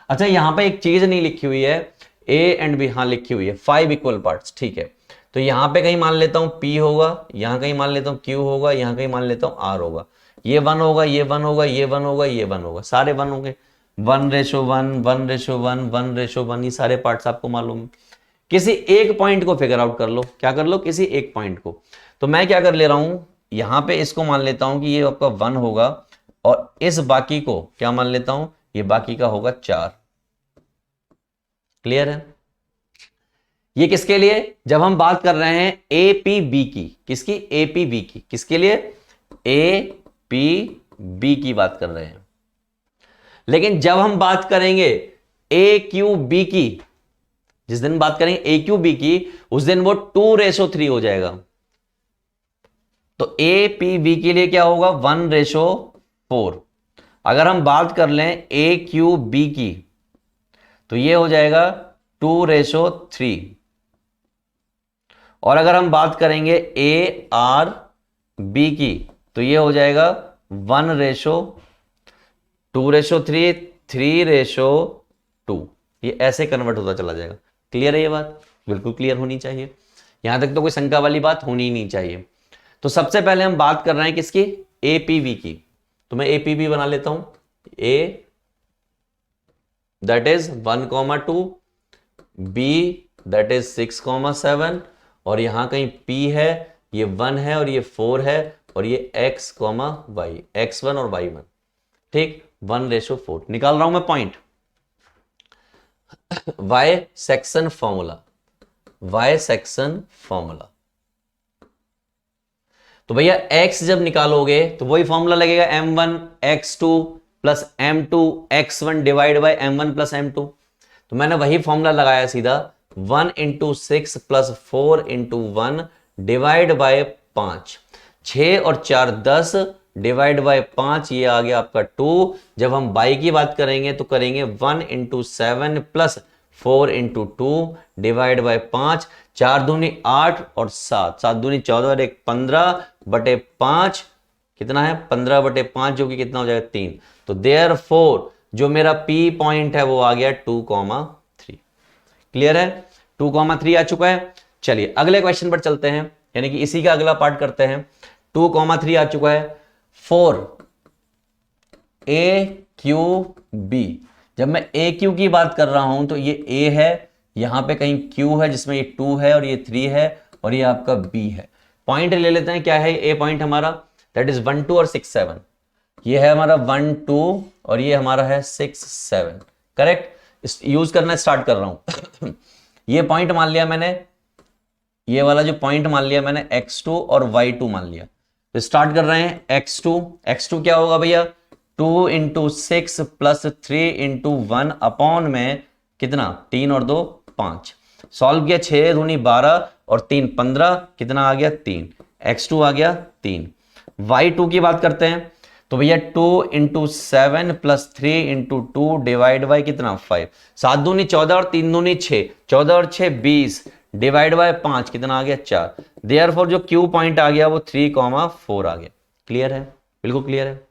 अच्छा यहां पे एक चीज नहीं लिखी हुई है, A एंड B, हाँ लिखी हुई है 5 इक्वल पार्ट्स। ठीक है, तो यहां पे कहीं मान लेता हूं P होगा, यहां कहीं मान लेता हूं Q होगा, यहां कहीं मान लेता हूं R होगा। ये 1 होगा, ये 1 होगा, ये 1 होगा, ये 1 होगा, सारे 1 होंगे। 1:1, 1:1, 1:1, ये सारे पार्ट्स आपको मालूम है। किसी एक पॉइंट को फिगर आउट कर लो। क्या कर लो? किसी एक पॉइंट को। तो मैं क्या कर ले रहा हूं, यहां पे इसको मान लेता हूं कि ये आपका 1 होगा और इस बाकी को क्या मान लेता हूं, ये बाकी का होगा 4। क्लियर है? ये किसके लिए? जब हम बात कर रहे हैं APB की। किसकी? APB की। किसके लिए? APB की बात कर रहे हैं। लेकिन जब हम बात करेंगे AQB की, जिस दिन बात करेंगे AQB की, उस दिन वो 2:3 हो जाएगा। तो APB के लिए क्या होगा? 1:4। अगर हम बात कर लें AQB की तो ये हो जाएगा 2:3। और अगर हम बात करेंगे ARB की तो ये हो जाएगा 1:2:3, 3:2। ये ऐसे कन्वर्ट होता चला जाएगा। क्लियर है ये बात? बिल्कुल क्लियर होनी चाहिए। यहां तक तो कोई शंका वाली बात होनी ही नहीं चाहिए। तो सबसे पहले हम बात कर रहे हैं किसकी? APB की। तो मैं APB बना लेता हूं। A that is 1,2, B that is 6,7 और यहां कहीं P है, ये 1 है और ये 4 है और ये X, Y, X1 और Y1। ठीक, 1:4 निकाल रहा हूं मैं point. Y section formula, Y section formula. तो भैया x जब निकालोगे तो वही फॉर्मूला लगेगा m1 x2 plus m2 x1 divide by m1 plus m2। तो मैंने वही फॉर्मूला लगाया सीधा, 1 × 6 प्लस 4 × 1 डिवाइड बाय 5। 6 और 4 10 डिवाइड बाय 5, ये आ गया आपका 2। जब हम बाई की बात करेंगे तो करेंगे 1 × 7 प्लस 4 × 2 डिवाइड बाय 5। 4 दूनी 8 और 7, 7 दूनी 14 और 1 15/5। कितना है? 15/5 जो कि कितना हो जाएगा? 3। तो देयरफॉर जो मेरा P पॉइंट है वो आ गया 2,3। क्लियर है? 2,3 आ चुका है। चलिए अगले क्वेश्चन पर चलते हैं। यानी कि इसी का अगला पार्ट करते हैं। 2,3 आ चुका है। 4AQB, जब मैं AQ की बात कर रहा हूं तो ये A है, यहां पे कहीं Q है जिसमें ये 2 है और ये 3 है और ये आपका B है। पॉइंट ले लेते हैं, क्या है A पॉइंट हमारा, दैट इज 1 2 और 6 7। ये है हमारा 1 2 और ये हमारा है 6 7। करेक्ट, यूज करना स्टार्ट कर रहा हूं। ये पॉइंट मान लिया मैंने, ये वाला जो पॉइंट मान लिया मैंने x2 और y2 मान लिया। तो स्टार्ट कर रहे हैं। x2 क्या होगा भैया, 2 इंटू 6 प्लस 3 इंटू 1 अपॉन में कितना, 3 और 2 5। सॉल्व किया, 6 दूनी 12 और 3 15, कितना आ गया 3। x2 आ गया 3। y2 की बात करते हैं तो भैया 2 into 7 plus 3 into 2 divide by कितना 5। 7 दूनी 14 और 3 दूनी 6, 14 और 6 20 डिवाइड बाय 5, कितना आ गया 4। देयरफॉर जो Q पॉइंट आ गया वो 3,4 आ गया। क्लियर है, बिल्कुल क्लियर है।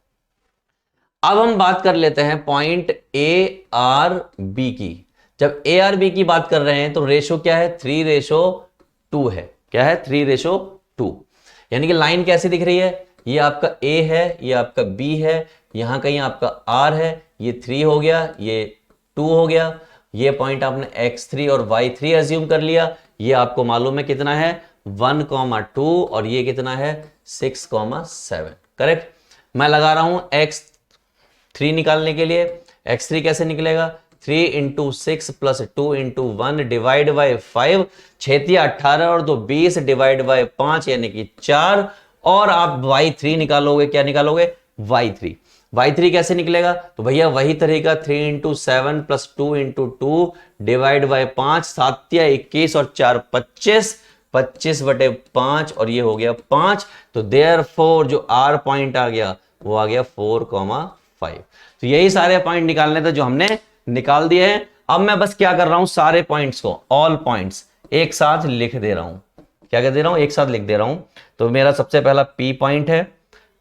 अब हम बात कर लेते हैं पॉइंट ARB की। जब ARB की बात कर रहे हैं तो रेशो क्या है, 3:2 है। क्या है, 3:2। यानी कि लाइन कैसी दिख रही है, ये आपका A है, ये आपका B है, यहां कहीं आपका R है, ये 3 हो गया, ये 2 हो गया। ये पॉइंट आपने x3 और y3 एज्यूम कर लिया। ये आपको मालूम है कितना है 1,2 और ये कितना है 6,7। करेक्ट। मैं लगा रहा हूं x3 निकालने के लिए। x3 कैसे निकलेगा, 3 into 6 plus 2 into 1 divide by 5, 6 18 और 2 20 डिवाइड बाई 5 यानी कि 4। और आप y3 निकालोगे, क्या निकालोगे y3। y3 कैसे निकलेगा, तो भैया वही तरीका 3 into 7 plus 2 into 2 divide by 5, 7 या 21 और 4 25, 25/5 और ये हो गया 5। तो देयरफॉर जो R पॉइंट आ गया वो आ गया 4,5। तो यही सारे पॉइंट निकालने थे जो हमने निकाल दिए हैं। अब मैं बस क्या कर रहा हूं, सारे पॉइंट्स को, ऑल पॉइंट्स एक साथ लिख दे रहा हूं। क्या कर दे रहा हूं, एक साथ लिख दे रहा हूं। तो मेरा सबसे पहला P पॉइंट है।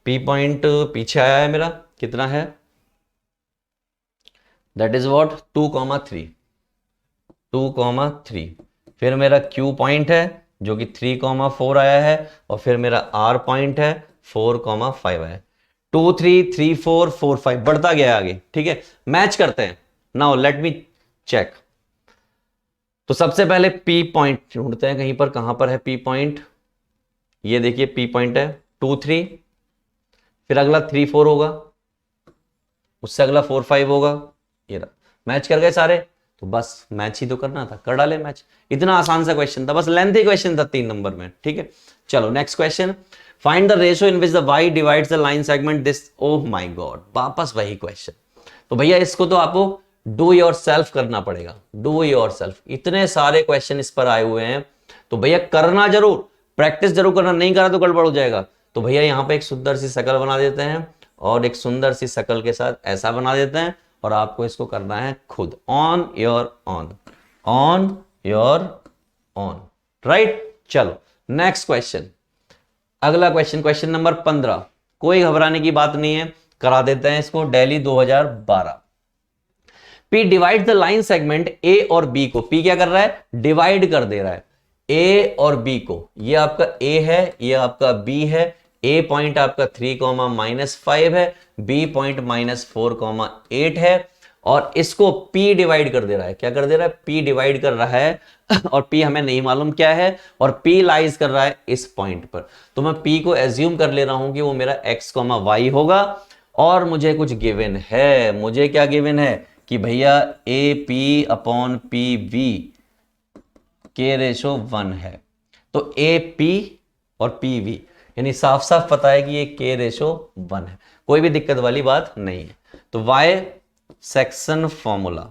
P पॉइंट पीछे आया है मेरा, कितना है, दैट इज व्हाट 2,3। फिर मेरा Q पॉइंट है जो कि 3,4 आया है और फिर मेरा R पॉइंट है 4,5 आया है। 2 3 3 4 4 5 बढ़ता गया आगे। ठीक है, मैच करते हैं। Now let me check. तो सबसे पहले P पॉइंट ढूंढते हैं कहीं पर, कहां पर है P पॉइंट। ये देखिए P पॉइंट है 2 3, फिर अगला 3 4 होगा, उससे अगला 4 5 होगा। ये रहा, मैच कर गए सारे। तो बस मैच ही तो करना था, कर डाले मैच। इतना आसान सा क्वेश्चन था, बस लेंथी क्वेश्चन था 3 नंबर में। ठीक है, चलो next question. Find the ratio in which the y divides the line segment this. Oh my God, वापस वही क्वेश्चन। तो भैया इसको तो आपको डू योर सेल्फ करना पड़ेगा, डू योर सेल्फ। इतने सारे क्वेश्चन इस पर आए हुए हैं तो भैया करना जरूर, प्रैक्टिस जरूर करना, नहीं करा तो गड़बड़ हो जाएगा। तो भैया यहाँ पे एक सुंदर सी शकल बना देते हैं और एक सुंदर सी शकल के साथ ऐसा बना देते हैं और आपको इसको करना है खुद, on your on, on your on. Right, चलो नेक्स्ट क्वेश्चन, अगला क्वेश्चन, क्वेश्चन नंबर 15। कोई घबराने की बात नहीं है, करा देते हैं इसको, Delhi 2012। P divide the line segment A और B को। P क्या कर रहा है, डिवाइड कर दे रहा है A और B को। ये आपका A है, ये आपका B है। A पॉइंट आपका 3,-5 है, B पॉइंट -4,8 है और इसको P डिवाइड कर दे रहा है। क्या कर दे रहा है, P डिवाइड कर रहा है और P हमें नहीं मालूम क्या है और P लाइज कर रहा है इस पॉइंट पर। तो मैं P को एज्यूम कर ले रहा हूं कि वो मेरा x, y होगा और मुझे कुछ गिवन है। मुझे क्या गिवन है कि भैया AP/PV के रेशो 1 है। तो AP और PV यानी साफ साफ पता है कि ये K रेशो 1 है, कोई भी दिक्कत वाली बात नहीं है। तो Y section formula,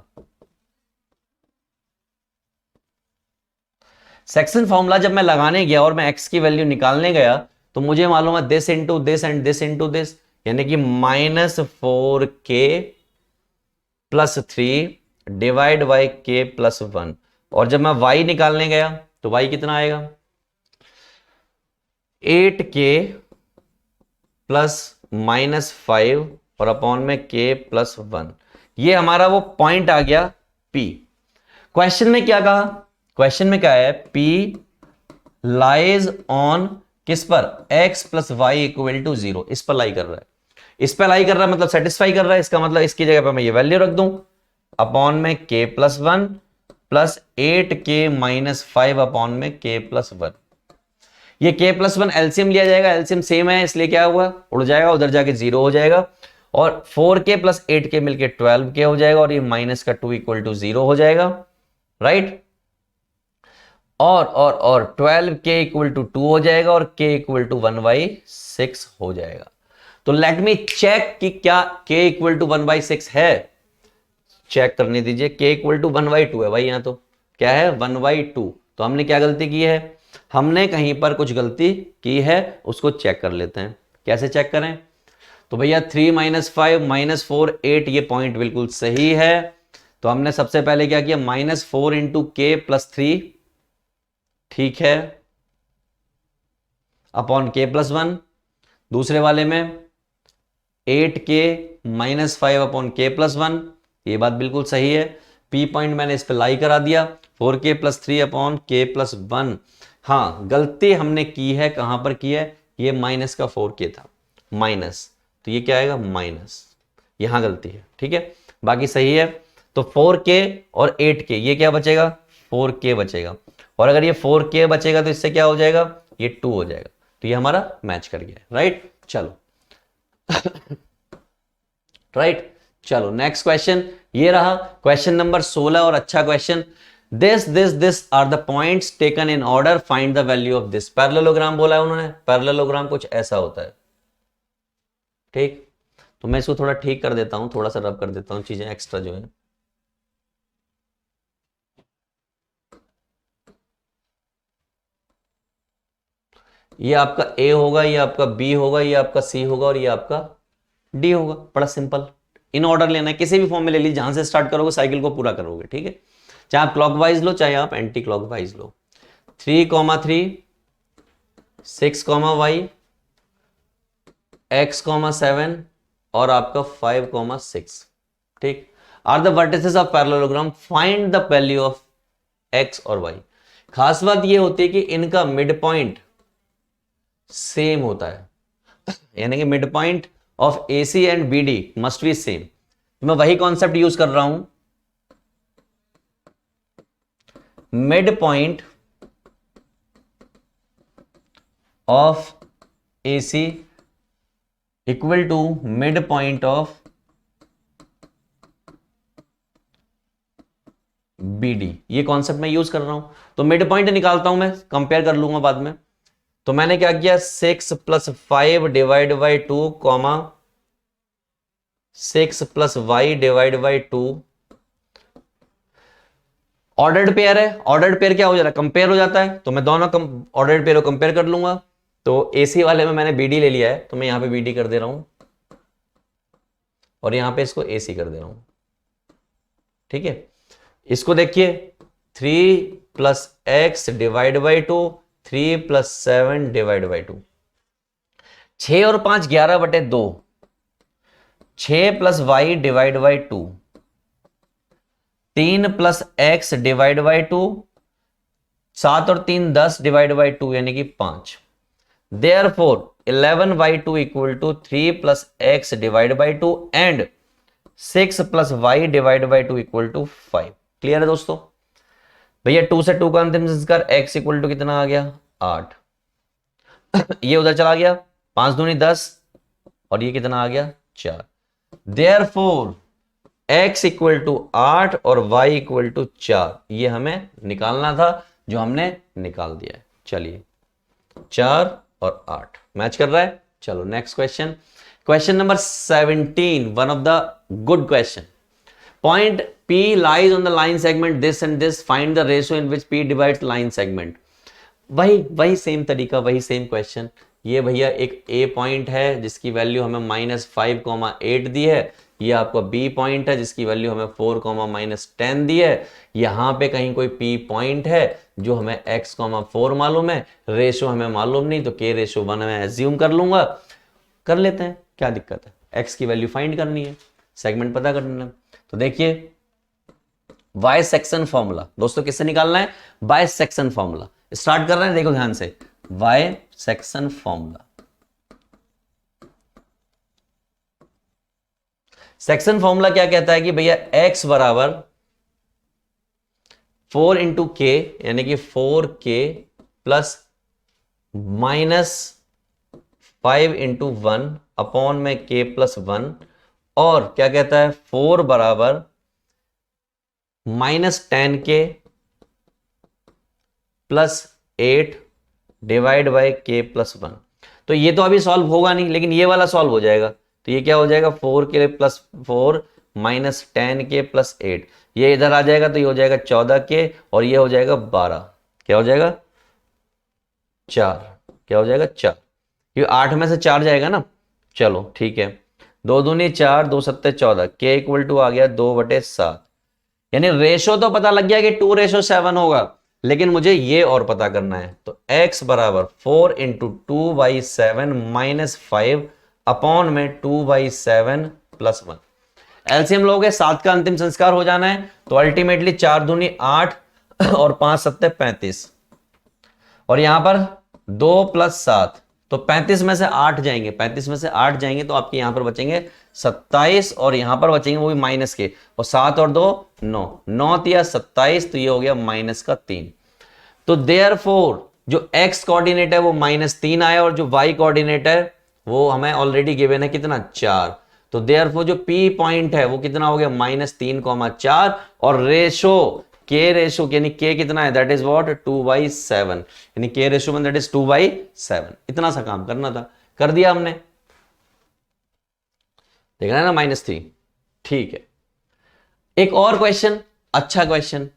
section formula जब मैं लगाने गया और मैं x की वैल्यू निकालने गया तो मुझे मालूम है this into this and this into this, यानी कि -4K plus 3 divide by K plus 1। और जब मैं y निकालने गया तो y कितना आएगा 8K प्लस -5 और अपॉन में K प्लस 1। ये हमारा वो पॉइंट आ गया P। क्वेश्चन में क्या कहा, क्वेश्चन में क्या है, P लाइज ऑन किस पर, x plus Y equal to 0, इस पर लाई कर रहा है, इस पर लाई कर रहा है मतलब सेटिस्फाई कर रहा है, इसका मतलब इसकी जगह पर मैं ये वैल्यू रख दूं अपॉन में k plus 1 plus 8k minus 5 upon में k प्लस 1। ये k प्लस 1 एलसीएम लिया जाएगा, एलसीएम सेम है इसलिए क्या हुआ, उड़ जाएगा, उधर जाके 0 हो जाएगा, और 4k प्लस 8k मिलके 12k हो जाएगा, और ये माइनस का 2 इक्वल टू 0 हो जाएगा, राइट। और 12k इक्वल टू 2 हो जाएगा, और k इक्वल टू 1/6 हो जाएगा। तो लेट मी चेक कि क्या k इक्वल टू 1/6 है, चेक करने दीजिए। k इक्वल टू 1/2 है भाई, यहां तो क्या है 1/2। तो हमने क्या गलती की है, हमने कहीं पर कुछ गलती की है, उसको चेक कर लेते हैं। कैसे चेक करें, तो भैया 3 - 5 - 4 8, ये पॉइंट बिल्कुल सही है। तो हमने सबसे पहले क्या किया, -4 इंटू k प्लस 3, ठीक है, अपॉन k प्लस 1। दूसरे वाले में 8k minus 5 upon k plus 1, ये बात बिल्कुल सही है। p पॉइंट मैंने इस पर लाई करा दिया, 4k plus 3 upon k plus 1। हाँ, गलती हमने की है, कहां पर की है, ये माइनस का 4k था, माइनस, तो ये क्या आएगा माइनस, यहां गलती है, ठीक है, बाकी सही है। तो 4k और 8k, ये क्या बचेगा, 4k बचेगा, और अगर ये 4k बचेगा तो इससे क्या हो जाएगा, ये 2 हो जाएगा, तो ये हमारा मैच कर गया, राइट। चलो राइट, चलो नेक्स्ट क्वेश्चन ये रहा, क्वेश्चन नंबर 16, और अच्छा question. This are the points taken in order, find the value of this. Parallelogram बोला है उन्होंने, पैरेललोग्राम कुछ ऐसा होता है, ठीक। तो मैं इसको थोड़ा ठीक कर देता हूं, थोड़ा सा रब कर देता हूं, चीजें एक्स्ट्रा जो है। ये आपका A होगा, ये आपका B होगा, ये आपका C होगा, और ये आपका D होगा। बड़ा सिंपल, इन ऑर्डर लेना है, किसी भी फॉर्म में ले लीजिए, जहां से स्टार्ट करोगे साइकिल को पूरा करोगे, ठीक है। चाहे आप क्लॉकवाइज लो, चाहे आप एंटी क्लॉकवाइज लो। 3, 6, y, x, 7 और आपका 5, 6, ठीक। Are the vertices of parallelogram, find the value of x और y। खास बात ये होती है कि इनका मिड पॉइंट सेम होता है यानी कि mid point of AC and BD must be same. मैं वही कॉन्सेप्ट यूज कर रहा हूं, mid point of AC equal to mid point of BD, ये कॉन्सेप्ट मैं यूज कर रहा हूं। तो मिड पॉइंट निकालता हूं मैं, कंपेयर कर लूंगा बाद में। तो मैंने क्या किया, 6 + 5 divide by 2, 6 + y divide by 2। Ordered pair है, ऑर्डर्ड पेयर क्या हो जाता है, कंपेयर हो जाता है, तो मैं दोनों ऑर्डर्ड पेयर को कंपेयर कर लूंगा। तो AC वाले में मैंने BD ले लिया है, तो मैं यहां पे BD कर दे रहा हूं, और यहां पे इसको AC कर दे रहा हूं, ठीक है। इसको देखिए, 3 + x divide by 2, 3 + 7 divide by 2, 6 और 5 11/2, 6 + y divide by 2, 3 + x divide by 2, 7 और 3 10 डिवाइड बाई 2 यानी कि 5। Therefore 11/2 equal to 3 + x divide by 2 and 6 + y divide by 2 equal to 5। Clear है दोस्तों। भैया 2 से 2 का अंतिम संस्कार, x इक्वल टू कितना आ गया 8 ये उधर चला गया, 5 दूनी 10, और ये कितना आ गया 4। Therefore x इक्वल टू 8 और y इक्वल टू 4, ये हमें निकालना था, जो हमने निकाल दिया है। चलिए 4 और 8 मैच कर रहा है। चलो next question, question number 17, one of the good question. Point P lies on the line segment this and this, find the ratio in which P divides line segment। वही सेम तरीका, वही सेम क्वेश्चन। ये भैया एक A point है जिसकी value हमें -5, 8 दी है, ये आपका B पॉइंट है जिसकी वैल्यू हमें 4, -10 दी है। यहां पे कहीं कोई P पॉइंट है जो हमें x, 4 मालूम है, रेशो हमें मालूम नहीं, तो K रेशो 1 मैं एज्यूम कर लूंगा, कर लेते हैं, क्या दिक्कत है, x की वैल्यू फाइंड करनी है, सेगमेंट पता करना है। तो देखिए बाय सेक्शन फॉर्मूला, दोस्तों किससे निकालना है, बाय सेक्शन फॉर्मूला। स्टार्ट कर रहे हैं, देखो ध्यान से, by section formula. Section formula क्या कहता है कि भैया x बराबर 4 इंटू के, यानी कि 4k plus minus 5 into 1 upon में k प्लस 1, और क्या कहता है 4 बराबर -10k plus 8 divide by k plus 1। तो ये तो अभी सॉल्व होगा नहीं, लेकिन ये वाला सॉल्व हो जाएगा। तो ये क्या हो जाएगा 4k plus 4 minus 10k plus 8, ये इधर आ जाएगा तो ये हो जाएगा 14k और ये हो जाएगा 12। क्या हो जाएगा 4, क्या हो जाएगा 4, ये 8 में से 4 जाएगा ना। चलो ठीक है, 2 दूनी 4, 2 सत्ते 14, k इक्वल टू आ गया 2/7। यानी रेशो तो पता लग गया कि 2:7 होगा, लेकिन मुझे ये और पता करना है। तो x बराबर 4 इंटू 2/7 माइनस 5 अपॉन में 2/7 प्लस 1। एलसीएम लोगे, 7 का अंतिम संस्कार हो जाना है, तो अल्टीमेटली 4 दूनी 8 और 5 सत्ते 35, और यहां पर 2 प्लस 7, तो 35 में से 8 जाएंगे, 35 में से 8 जाएंगे तो आपके यहां पर बचेंगे 27, और यहां पर बचेंगे वो भी माइनस के, और 7 और 2 9, 9 या 27, तो ये हो गया माइनस का 3। तो देयरफॉर जो x कोऑर्डिनेट है वो -3 आया, और जो y कोऑर्डिनेट है वो हमें ऑलरेडी गिवन है कितना 4। तो देयरफॉर जो p पॉइंट है वो कितना हो गया -3,4, और रेशो k रेशो यानी k कितना है, दैट इज व्हाट 2/7, यानी k रेशो में दैट इज 2/7। इतना सा काम करना था, कर दिया हमने, देखना है ना -3। ठीक है, एक और क्वेश्चन, अच्छा question.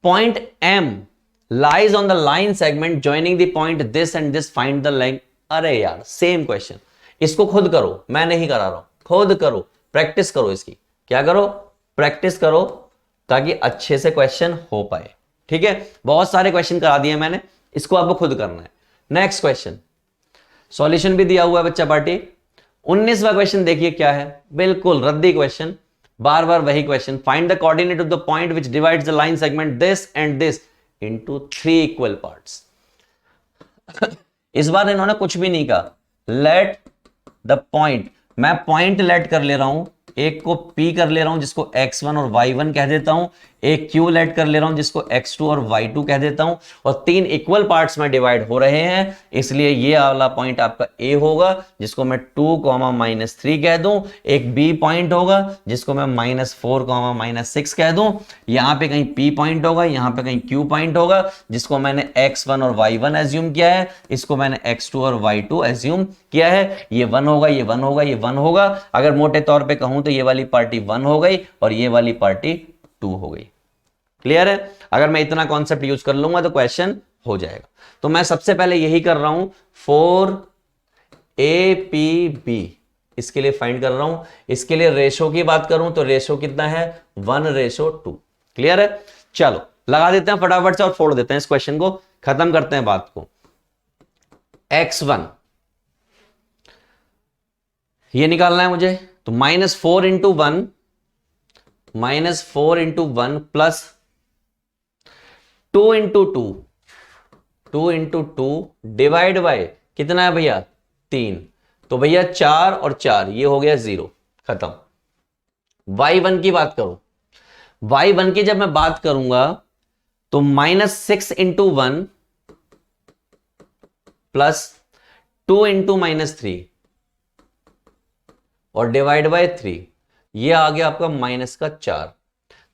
Point m lies on the line segment joining the point this and this, find the length। अरे यार सेम क्वेश्चन, इसको खुद करो, मैं नहीं करा रहा हूं, खुद करो, प्रैक्टिस करो इसकी। क्या करो, प्रैक्टिस करो, ताकि अच्छे से क्वेश्चन हो पाए। ठीक है, बहुत सारे क्वेश्चन करा दिए मैंने, इसको आपको खुद करना है। नेक्स्ट क्वेश्चन, सॉल्यूशन भी दिया हुआ है बच्चा पार्टी। 19वां क्वेश्चन देखिए क्या है, बिल्कुल रद्दी क्वेश्चन, बार बार वही question. Find the coordinate of the point which divides the line segment this and this into 3 equal parts. इस बार इन्होंने कुछ भी नहीं कहा, लेट द पॉइंट, मैं पॉइंट लेट कर ले रहा हूं, एक को P कर ले रहा हूं जिसको x1 और y1 कह देता हूं, एक Q लेट कर ले रहा हूं जिसको x2 और y2 कह देता हूं, और 3 इक्वल पार्ट्स में डिवाइड हो रहे हैं, इसलिए ये वाला पॉइंट आपका A होगा जिसको मैं 2, -3 कह दूं। एक B पॉइंट होगा जिसको मैं -4, -6 कह दूं। यहां पे कहीं P पॉइंट होगा, यहां पे कहीं Q पॉइंट होगा जिसको मैंने x1 और y1 एज्यूम किया है, इसको मैंने x2 और y2 एज्यूम किया है। ये 1 होगा, ये 1 होगा, ये 1 होगा। अगर मोटे तौर पे कहूं तो ये वाली पार्टी 1 हो गई और ये वाली पार्टी 2 हो गई। क्लियर है? अगर मैं इतना कॉन्सेप्ट यूज कर लूंगा तो क्वेश्चन हो जाएगा। तो मैं सबसे पहले यही कर रहा हूं, 4APB इसके लिए फाइंड कर रहा हूं। इसके लिए रेशो की बात करूं तो रेशो कितना है 1:2। क्लियर है? चलो लगा देते हैं फटाफट से और फोड़ देते हैं इस क्वेश्चन को, खत्म करते हैं बात को। x1 ये निकालना है मुझे, तो -4 into 1 plus 2 into 2 divide by कितना है भैया 3, तो भैया 4 और 4 ये हो गया 0, खत्म। y1 की बात करो, y1 की जब मैं बात करूंगा तो -6 इंटू 1 प्लस 2 इंटू -3 और डिवाइड बाय 3, ये आ गया आपका -4।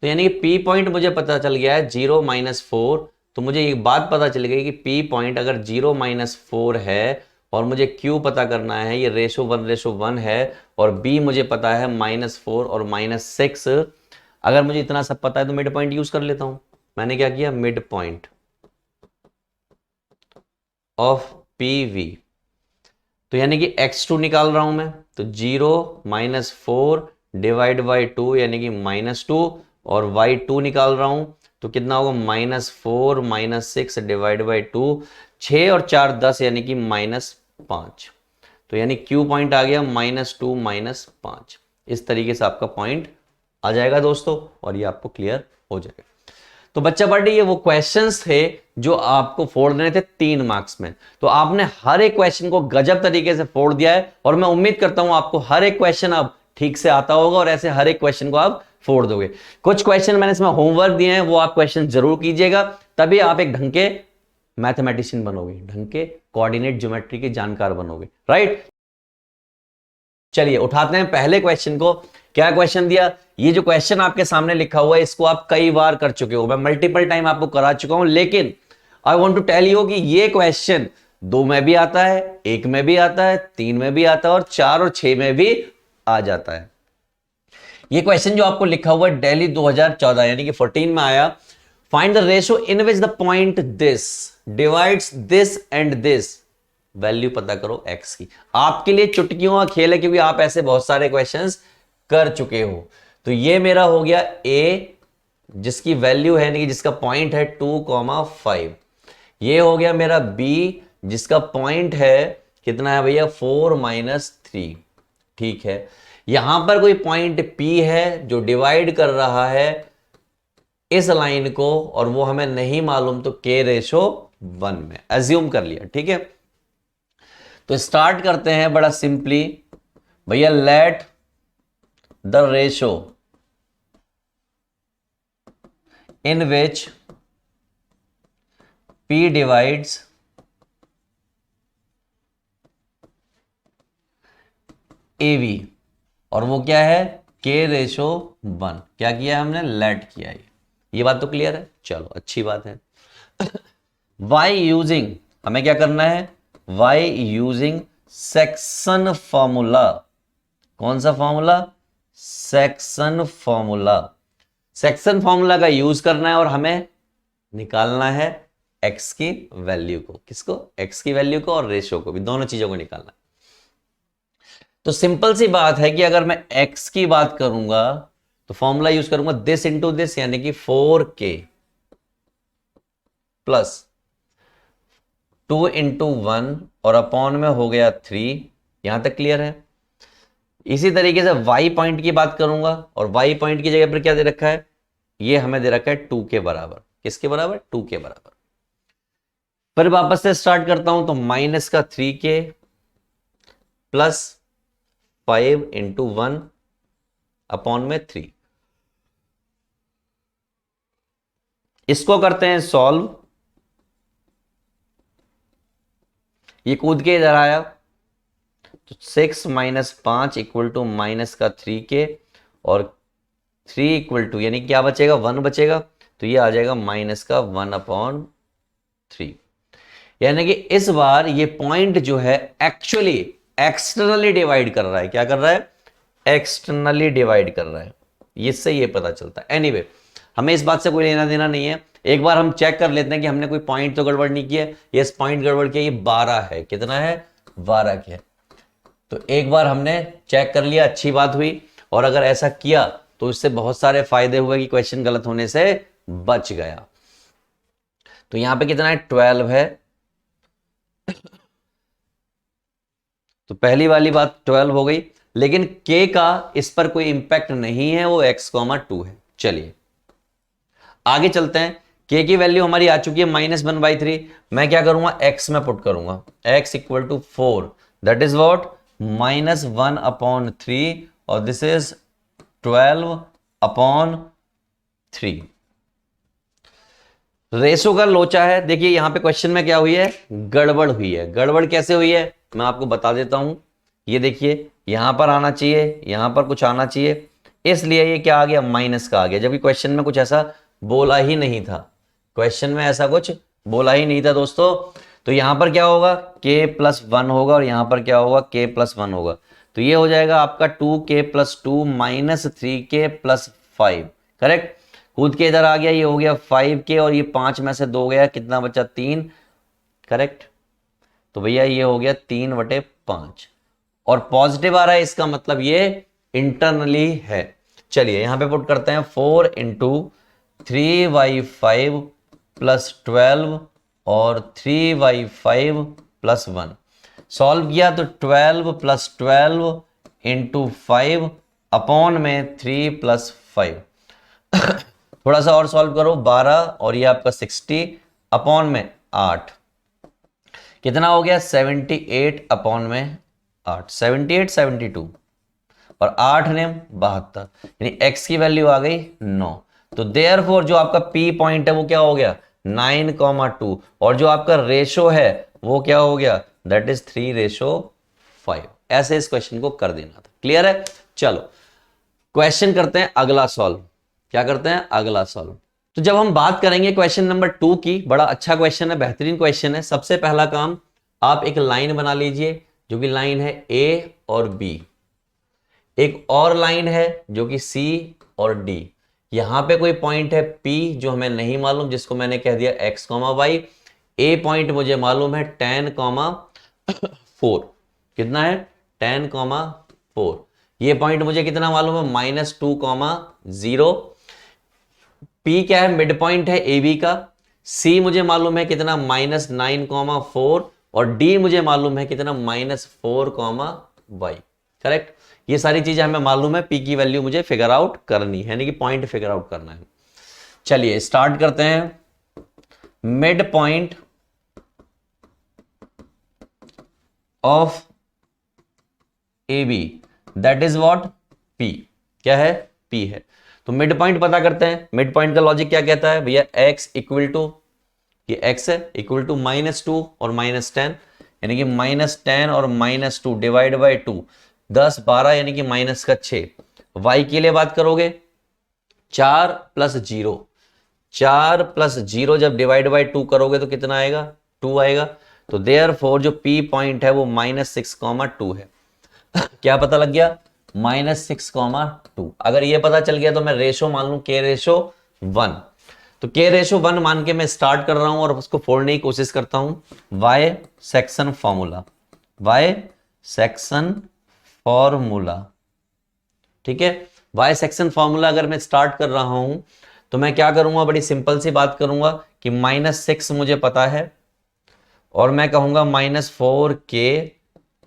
तो यानी कि P पॉइंट मुझे पता चल गया है 0 -4। तो मुझे ये बात पता चल गई कि P पॉइंट अगर 0 -4 है और मुझे Q पता करना है, ये रेशो 1:1 है, और B मुझे पता है -4 और -6। अगर मुझे इतना सब पता है तो मिड पॉइंट यूज कर लेता हूं। मैंने क्या किया, मिड पॉइंट ऑफ PV, तो यानी कि x2 निकाल रहा हूं मैं, तो 0 -4 डिवाइड बाई 2 यानी कि -2, और y2 निकाल रहा हूं तो कितना होगा -4 -6 डिवाइड बाई 2, 6 और 4 10 यानी कि -5। तो यानी Q पॉइंट आ गया -2 -5। इस तरीके से आपका पॉइंट आ जाएगा दोस्तों, और ये आपको क्लियर हो जाएगा। तो बच्चा पार्टी ये वो क्वेश्चंस थे जो आपको फोड़ देने थे 3 मार्क्स में। तो आपने हर एक क्वेश्चन को गजब तरीके से फोड़ दिया है और मैं उम्मीद करता हूं आपको हर एक क्वेश्चन अब ठीक से आता होगा और ऐसे हर एक क्वेश्चन को आप फोड़ दोगे। कुछ क्वेश्चन मैंने इसमें होमवर्क दिए हैं, वो आप क्वेश्चन जरूर कीजिएगा, तभी आप एक ढंग के मैथमेटिशियन बनोगे, ढंग के कोऑर्डिनेट ज्योमेट्री के जानकार बनोगे, राइट। चलिए उठाते हैं पहले क्वेश्चन को। क्या क्वेश्चन दिया? ये जो क्वेश्चन आपके सामने लिखा हुआ है इसको आप कई बार कर चुके हो, मैं मल्टीपल टाइम आपको करा चुका हूं, लेकिन I want to tell you कि ये क्वेश्चन 2 में भी आता है, 1 में भी आता है, 3 में भी आता है और 4 और 6 में भी आ जाता है। ये क्वेश्चन जो आपको लिखा हुआ है दिल्ली 2014 यानी कि 14 में आया। Find the ratio in which the point this divides this and this. Value पता करो x की। आपके लिए चुटकियों का खेल है क्योंकि आप ऐसे बहुत सारे क्वेश्चंस कर चुके हो। तो ये मेरा हो गया a जिसकी वैल्यू है नहीं, जिसका पॉइंट है 2,5। ये हो गया मेरा b जिसका पॉइंट है कितना है भैया 4-3। ठीक है, यहां पर कोई पॉइंट p है जो डिवाइड कर रहा है इस लाइन को और वो हमें नहीं मालूम, तो k/1 में एज्यूम कर लिया। ठीक है, तो स्टार्ट करते हैं बड़ा सिंपली भैया। Let the ratio in which p divides AV, और वो क्या है k/1। क्या किया है हमने? लेट किया है। ये बात तो क्लियर है, चलो अच्छी बात है। वाई यूजिंग, हमें क्या करना है? By using section formula. कौन सा formula? Section formula. Section formula का यूज करना है और हमें निकालना है x की वैल्यू को। किसको? x की वैल्यू को और रेशियो को भी, दोनों चीजों को निकालना है। तो सिंपल सी बात है कि अगर मैं x की बात करूंगा तो फॉर्मूला यूज करूंगा दिस इंटू दिस यानी कि 4k प्लस 2 इंटू 1 और अपॉन में हो गया 3। यहां तक क्लियर है? इसी तरीके से y पॉइंट की बात करूंगा और y पॉइंट की जगह पर क्या दे रखा है? ये हमें दे रखा है 2 के बराबर। किसके बराबर? 2 के बराबर। फिर वापस से स्टार्ट करता हूं तो माइनस का 3k प्लस 5 इंटू 1 अपॉन में 3। इसको करते हैं सॉल्व। ये कूद के इधर आया तो 6 माइनस 5 इक्वल टू माइनस का 3k और 3 इक्वल टू यानी क्या बचेगा? 1 बचेगा, तो ये आ जाएगा माइनस का 1/3। यानी कि इस बार ये पॉइंट जो है एक्चुअली एक्सटर्नली डिवाइड कर रहा है। क्या कर रहा है? एक्सटर्नली डिवाइड कर रहा है। इससे ये पता चलता है। एनीवे, हमें इस बात से कोई लेना देना नहीं है। एक बार हम चेक कर लेते हैं कि हमने कोई पॉइंट तो गड़बड़ नहीं किया। ये पॉइंट गड़बड़ किया, ये 12 है। कितना है? 12 के। तो एक बार हमने चेक कर लिया, अच्छी बात हुई। और अगर ऐसा किया तो इससे बहुत सारे फायदे हुए कि क्वेश्चन गलत होने से बच गया। तो यहां पे कितना है? 12 है। तो पहली वाली बात 12 हो गई, लेकिन k का इस पर कोई इंपैक्ट नहीं है, वो x,2 है। चलिए आगे चलते हैं। k की वैल्यू हमारी आ चुकी है -1/3। मैं क्या करूंगा? x में पुट करूंगा। x equal to 4, that is what? -1/3 और दिस इज 12/3। रेशो का लोचा है। देखिए यहां पे क्वेश्चन में क्या हुई है? गड़बड़ हुई है। गड़बड़ कैसे हुई है मैं आपको बता देता हूं। ये देखिए यहां पर आना चाहिए, यहां पर कुछ आना चाहिए, इसलिए ये क्या आ गया? माइनस का आ गया, जबकि क्वेश्चन में कुछ ऐसा बोला ही नहीं था। क्वेश्चन में ऐसा कुछ बोला ही नहीं था दोस्तों। तो यहां पर क्या होगा? k+1 होगा और यहां पर क्या होगा? k+1 होगा। तो ये हो जाएगा आपका 2k+2 -3k+5। करेक्ट। कूद के इधर आ गया, ये हो गया 5k और ये 5 में से 2 गया, कितना बचा? 3। करेक्ट। तो भैया ये हो गया 3/5 और पॉजिटिव आ रहा है, इसका मतलब ये इंटरनली है। चलिए यहां पे पुट करते हैं 4 इंटू 3/5 प्लस 12 और 3/5 प्लस 1। सॉल्व किया तो 12 + 12 इंटू 5 अपॉन में 3 + 5। थोड़ा सा और सॉल्व करो, 12 और ये आपका 60 अपॉन में 8, कितना हो गया 78 अपॉन में 8, 78 72 और 8 ने 72, यानी x की वैल्यू आ गई 9। तो देयरफॉर जो आपका p पॉइंट है वो क्या हो गया 9,2 और जो आपका रेशो है वो क्या हो गया दैट इज 3:5। ऐसे इस क्वेश्चन को कर देना था। क्लियर है? चलो क्वेश्चन करते हैं अगला सॉल्व। क्या करते हैं अगला सॉल्व। तो जब हम बात करेंगे क्वेश्चन नंबर 2 की, बड़ा अच्छा क्वेश्चन है, बेहतरीन क्वेश्चन है। सबसे पहला काम आप एक लाइन बना लीजिए जो कि लाइन है A और B, एक और लाइन है जो कि C और D। यहां पे कोई पॉइंट है P जो हमें नहीं मालूम, जिसको मैंने कह दिया x, y। A पॉइंट मुझे मालूम है 10, 4। कितना है 10, 4। ये पॉइंट मुझे कितना मालूम है -2, 0। P क्या है मिड पॉइंट है AB का। C मुझे मालूम है कितना -9, 4 और D मुझे मालूम है कितना -4, y। करेक्ट? ये सारी चीजें हमें मालूम है। P की वैल्यू मुझे फिगर आउट करनी है, यानी कि पॉइंट फिगर आउट करना है। चलिए स्टार्ट करते हैं। Mid point of AB that is what P। क्या है P है। तो मिड पॉइंट पता करते हैं। मिड पॉइंट का लॉजिक क्या कहता है भैया, x इक्वल टू, ये x है, इक्वल टू -2 और -10, यानी कि -10 और -2 डिवाइड बाई 2, 10, 12 यानी कि -6। y के लिए बात करोगे 4 + 0, 4 + 0 जब डिवाइड बाई 2 करोगे तो कितना आएगा 2 आएगा। तो देयरफॉर जो P पॉइंट है वो -6, 2 है। क्या पता लग गया -6, 2। अगर ये पता चल गया तो मैं रेशो मान लूं K:1। तो K:1 मान के मैं स्टार्ट कर रहा हूं और उसको फोड़ने की कोशिश करता हूं। y section formula, y section formula, ठीक है। y सेक्शन फॉर्मूला अगर मैं स्टार्ट कर रहा हूं तो मैं क्या करूंगा, बड़ी सिंपल सी बात करूंगा कि -6 मुझे पता है और मैं कहूंगा -4k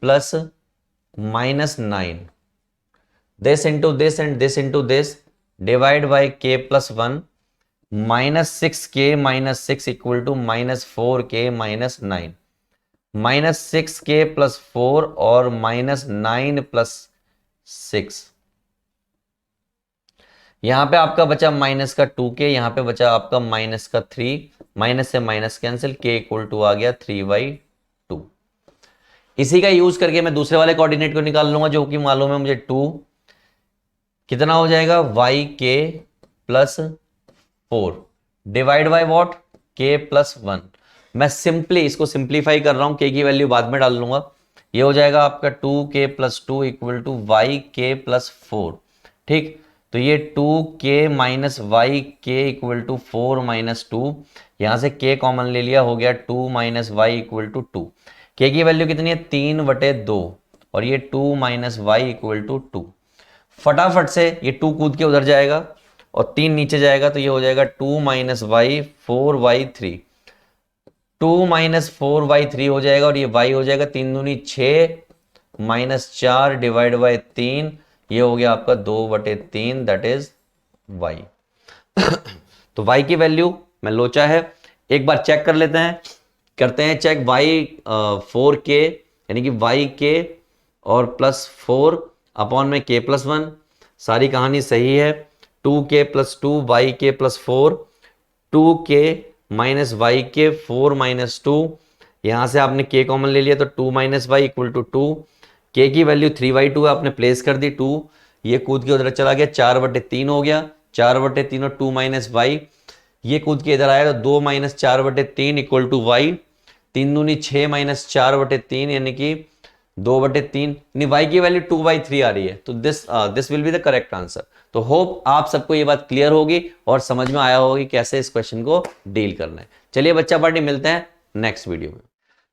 plus -9, this into this and this into this, divide by k plus 1, -6k -6 equal to -4k -9, -6k plus 4 और -9 plus 6। यहां पे आपका बचा माइनस का 2k, यहां पे बचा आपका माइनस का 3, माइनस से minus cancel, k equal to आ गया 3/2। इसी का यूज करके मैं दूसरे वाले कोऑर्डिनेट को निकाल लूंगा जो कि मालूम है मुझे 2। कितना हो जाएगा yk plus 4 divide by what k plus 1। मैं सिंपली इसको सिंप्लीफाई कर रहा हूं, k की वैल्यू बाद में डाल लूंगा। ये हो जाएगा आपका 2k plus 2 equal to yk plus 4। ठीक, तो ये 2k minus yk equal to 4 minus 2, यहां से k कॉमन ले लिया, हो गया 2 minus y equal to 2। k की वैल्यू कितनी है 3/2 और ये 2 माइनस y इक्वल टू 2। फटाफट से ये 2 कूद के उधर जाएगा और 3 नीचे जाएगा, तो ये हो जाएगा 2 माइनस वाई 4/3, 2 माइनस 4/3 हो जाएगा और ये y हो जाएगा 3 दूनी 6 माइनस 4 डिवाइड बाई 3, ये हो गया आपका 2/3 दैट इज y। तो y की वैल्यू मैं लोचा है, एक बार चेक कर लेते हैं, करते हैं चेक। y 4k यानी कि yk और प्लस 4 अपॉन में k प्लस 1, सारी कहानी सही है। 2k plus 2 yk plus 4, 2k minus yk 4 minus 2, यहां से आपने k कॉमन ले लिया तो 2 minus y equal to 2। k की वैल्यू 3/2 आपने प्लेस कर दी, 2 ये कूद के उधर चला गया, 4/3 हो गया, 4/3 और 2 माइनस y, ये कूद के इधर आया तो 2 माइनस 4/3 इक्वल टू y, 3 दूनी 6 माइनस 4/3 यानी कि 2/3, यानी y की वैल्यू 2/3 आ रही है। तो this will be the correct answer. तो होप आप सबको ये बात क्लियर होगी और समझ में आया होगी कैसे इस क्वेश्चन को डील करना है। चलिए बच्चा पार्टी मिलते हैं नेक्स्ट वीडियो में।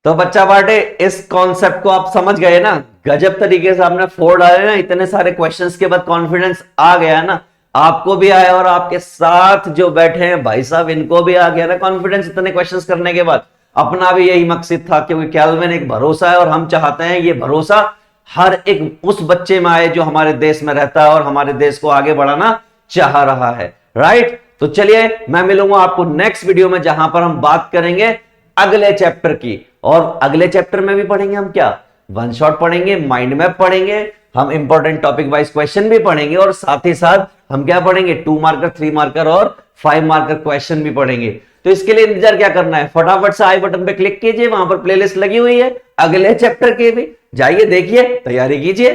तो बच्चा पार्टी इस कॉन्सेप्ट को आप समझ गए ना, गजब तरीके से आपने फोड़ डाले ना, इतने सारे क्वेश्चंस के बाद कॉन्फिडेंस आ गया ना, आपको भी आया और आपके साथ जो बैठे हैं भाई साहब इनको भी आ गया ना कॉन्फिडेंस इतने क्वेश्चंस करने के बाद। अपना भी यही मकसद था, क्योंकि कैल्विन एक भरोसा है और हम चाहते हैं ये भरोसा हर एक उस बच्चे में आए जो हमारे देश में रहता है और हमारे देश को आगे बढ़ाना चाह रहा है। राइट, तो चलिए मैं मिलूंगा आपको नेक्स्ट वीडियो में, जहां पर हम बात करेंगे अगले चैप्टर की। और अगले चैप्टर में भी पढ़ेंगे हम क्या, वन शॉट पढ़ेंगे, माइंड मैप पढ़ेंगे, हम इंपॉर्टेंट टॉपिक वाइज क्वेश्चन भी पढ़ेंगे, और साथ ही साथ हम क्या पढ़ेंगे, 2 मार्कर, 3 मार्कर और 5 मार्कर क्वेश्चन भी पढ़ेंगे। तो इसके लिए इंतजार क्या करना है, फटाफट से आई बटन पे क्लिक कीजिए, वहां पर प्लेलिस्ट लगी हुई है अगले चैप्टर के भी, जाइए देखिए, तैयारी कीजिए।